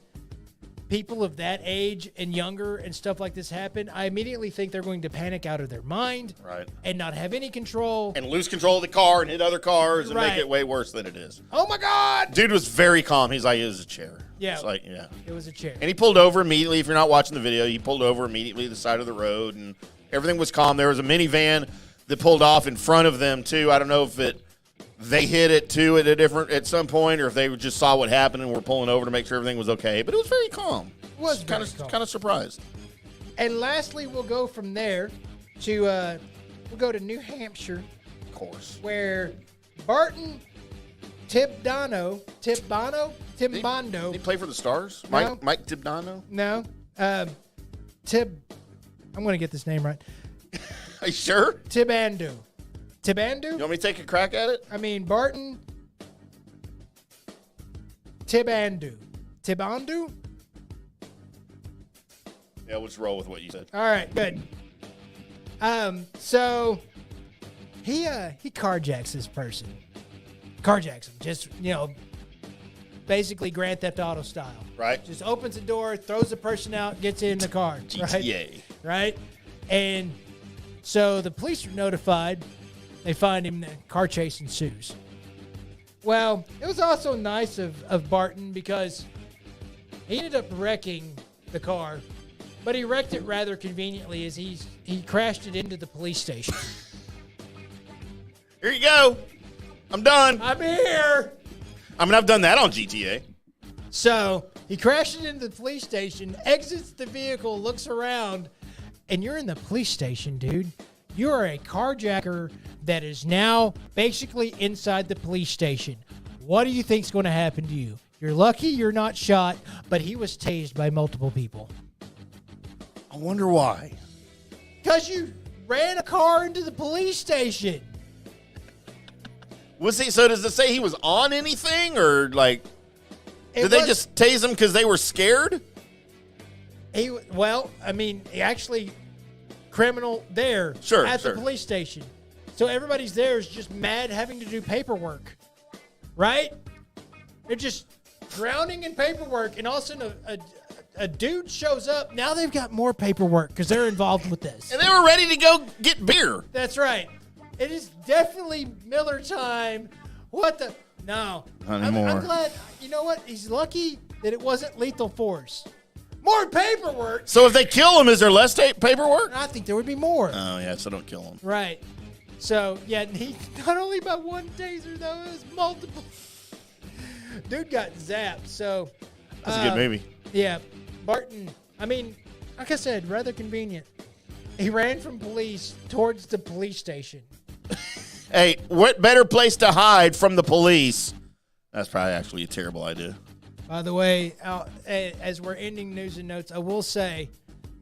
people of that age and younger and stuff like this happen, I immediately think they're going to panic out of their mind. Right. And not have any control. And lose control of the car and hit other cars and Right. make it way worse than it is. Oh my God! Dude was very calm. He's like, it was a chair. Yeah. It's like, yeah. It was a chair. And he pulled over immediately. If you're not watching the video, he pulled over immediately to the side of the road, and everything was calm. There was a minivan that pulled off in front of them, too. I don't know if they hit it, too, at some point, or if they just saw what happened and were pulling over to make sure everything was okay. But it was very calm. It was kind of surprised. And lastly, we'll go from there to we'll go to New Hampshire, of course, where Barton Timbando. Did he play for the Stars? No. Mike Timbando? No, I'm going to get this name right. Are you sure? Timbando. You want me to take a crack at it? I mean Barton Timbando. Yeah, we'll just roll with what you said. All right, good. So he carjacks this person. Carjacks him, just, basically Grand Theft Auto style. Right. Just opens the door, throws the person out, gets in the car. GTA. Right? And so the police are notified. They find him, the car chase ensues. Well, it was also nice of Barton because he ended up wrecking the car, but he wrecked it rather conveniently as he crashed it into the police station. Here you go. I'm done. I'm here. I mean, I've done that on GTA. So he crashes into the police station, exits the vehicle, looks around, and you're in the police station, dude. You are a carjacker that is now basically inside the police station. What do you think's going to happen to you? You're lucky you're not shot, but he was tased by multiple people. I wonder why. Because you ran a car into the police station. Was he? So does it say he was on anything, or did they just tase him because they were scared? He actually criminal there at the police station. So everybody's there is just mad having to do paperwork, right? They're just drowning in paperwork, and all of a sudden a dude shows up. Now they've got more paperwork because they're involved with this. And they were ready to go get beer. That's right. It is definitely Miller time. What the? No. Not anymore. I'm glad. You know what? He's lucky that it wasn't lethal force. More paperwork. So if they kill him, is there less paperwork? I think there would be more. Oh, yeah, so don't kill him. Right. So, yeah, he not only by one taser, though, it was multiple. Dude got zapped. So that's a good movie. Yeah. Barton, like I said, rather convenient. He ran from police towards the police station. Hey, what better place to hide from the police? That's probably actually a terrible idea. By the way, as we're ending news and notes, I will say,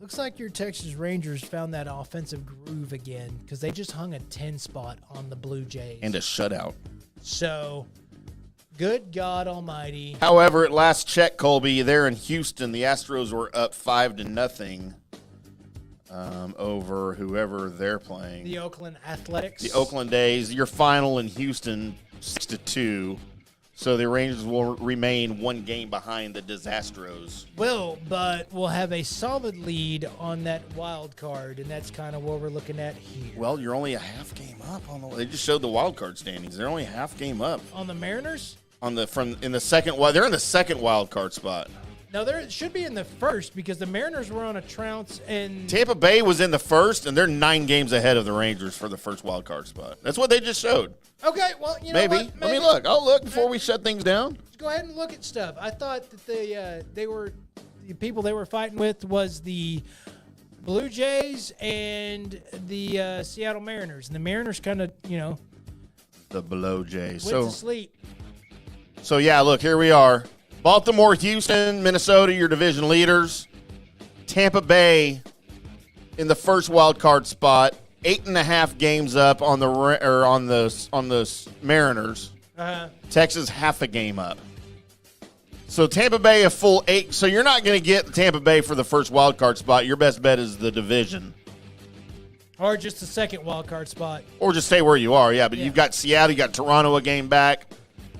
looks like your Texas Rangers found that offensive groove again because they just hung a 10 spot on the Blue Jays. And a shutout. So, good God Almighty. However, at last check, Colby, there in Houston, the Astros were up 5-0 over whoever they're playing. The Oakland Athletics. The Oakland A's. Your final in Houston, 6-2. So the Rangers will remain one game behind the Disastros. But we'll have a solid lead on that wild card, and that's kind of what we're looking at here. Well, you're only a half game up on they just showed the wild card standings. They're only a half game up on the Mariners. In the second. Well, they're in the second wild card spot. No, there should be in the first because the Mariners were on a trounce and Tampa Bay was in the first, and they're 9 games ahead of the Rangers for the first wild card spot. That's what they just showed. Okay, well, you know Maybe. what? Let me look. I'll look before we shut things down. Go ahead and look at stuff. I thought that the people they were fighting with was the Blue Jays and the Seattle Mariners, and the Mariners kind of The Blue Jays. went to sleep. So yeah, look, here we are. Baltimore, Houston, Minnesota, your division leaders. Tampa Bay in the first wild card spot, 8.5 games up on the Mariners. Texas half a game up. So Tampa Bay a full 8. So you're not going to get Tampa Bay for the first wild card spot. Your best bet is the division. Or just the second wild card spot. Or just stay where you are, yeah. But you've got Seattle, you got Toronto a game back,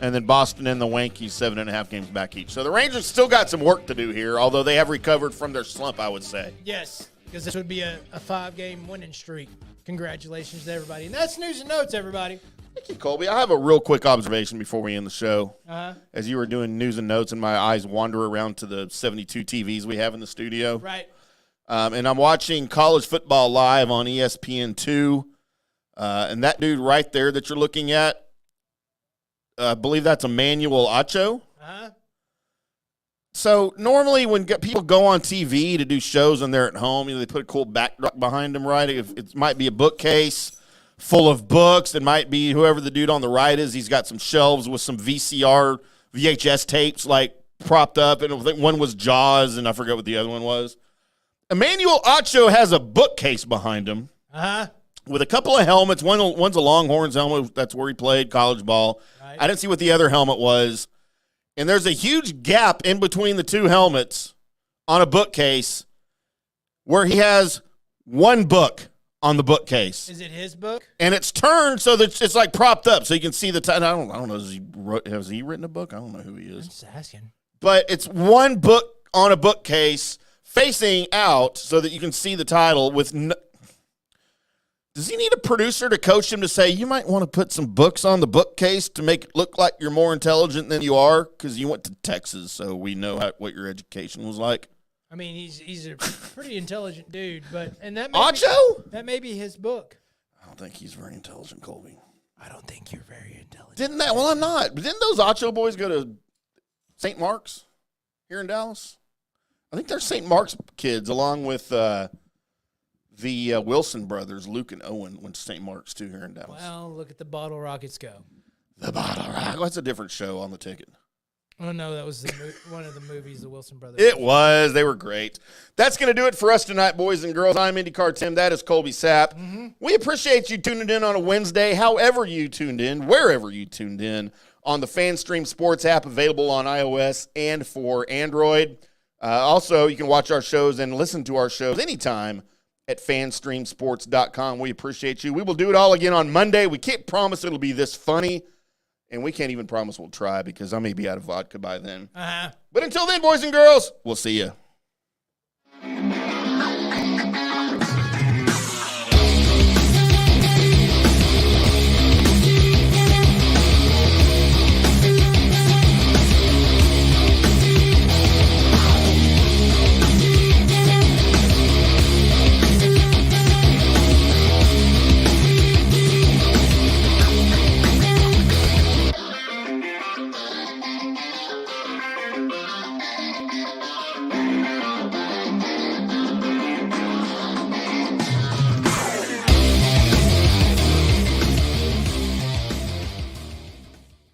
and then Boston and the Yankees 7.5 games back each. So the Rangers still got some work to do here, although they have recovered from their slump, I would say. Yes, because this would be a 5-game winning streak. Congratulations to everybody. And that's news and notes, everybody. Thank you, Colby. I have a real quick observation before we end the show. Uh-huh. As you were doing news and notes, and my eyes wander around to the 72 TVs we have in the studio. Right. And I'm watching college football live on ESPN2. And that dude right there that you're looking at, I believe that's Emmanuel Acho. Uh-huh. So normally when people go on TV to do shows and they're at home, they put a cool backdrop behind them, right? It might be a bookcase full of books. It might be whoever the dude on the right is. He's got some shelves with some VHS tapes like propped up. And I think one was Jaws, and I forget what the other one was. Emmanuel Acho has a bookcase behind him with a couple of helmets. One's a Longhorns helmet. That's where he played college ball. Right. I didn't see what the other helmet was. And there's a huge gap in between the two helmets on a bookcase where he has one book on the bookcase. Is it his book? And it's turned so that it's like propped up so you can see the title. I don't know. Has he written a book? I don't know who he is. I'm just asking. But it's one book on a bookcase facing out so that you can see the title with Does he need a producer to coach him to say, you might want to put some books on the bookcase to make it look like you're more intelligent than you are because you went to Texas, so we know what your education was like? I mean, he's a pretty intelligent dude, but that may be his book. I don't think he's very intelligent, Colby. I don't think you're very intelligent. Well, I'm not. But didn't those Acho boys go to St. Mark's here in Dallas? I think they're St. Mark's kids, along with the Wilson brothers, Luke and Owen, went to St. Mark's too here in Dallas. Well, look at the Bottle Rockets go. The Bottle Rockets. That's a different show on the ticket. Oh, no, that was one of the movies the Wilson brothers. It was. They were great. That's going to do it for us tonight, boys and girls. I'm IndyCarTim. That is Colby Sapp. Mm-hmm. We appreciate you tuning in on a Wednesday, however you tuned in, wherever you tuned in, on the FanStream Sports app available on iOS and for Android. Also, you can watch our shows and listen to our shows anytime at fanstreamsports.com. We appreciate you. We will do it all again on Monday. We can't promise it'll be this funny. And we can't even promise we'll try because I may be out of vodka by then. But until then, boys and girls, we'll see you.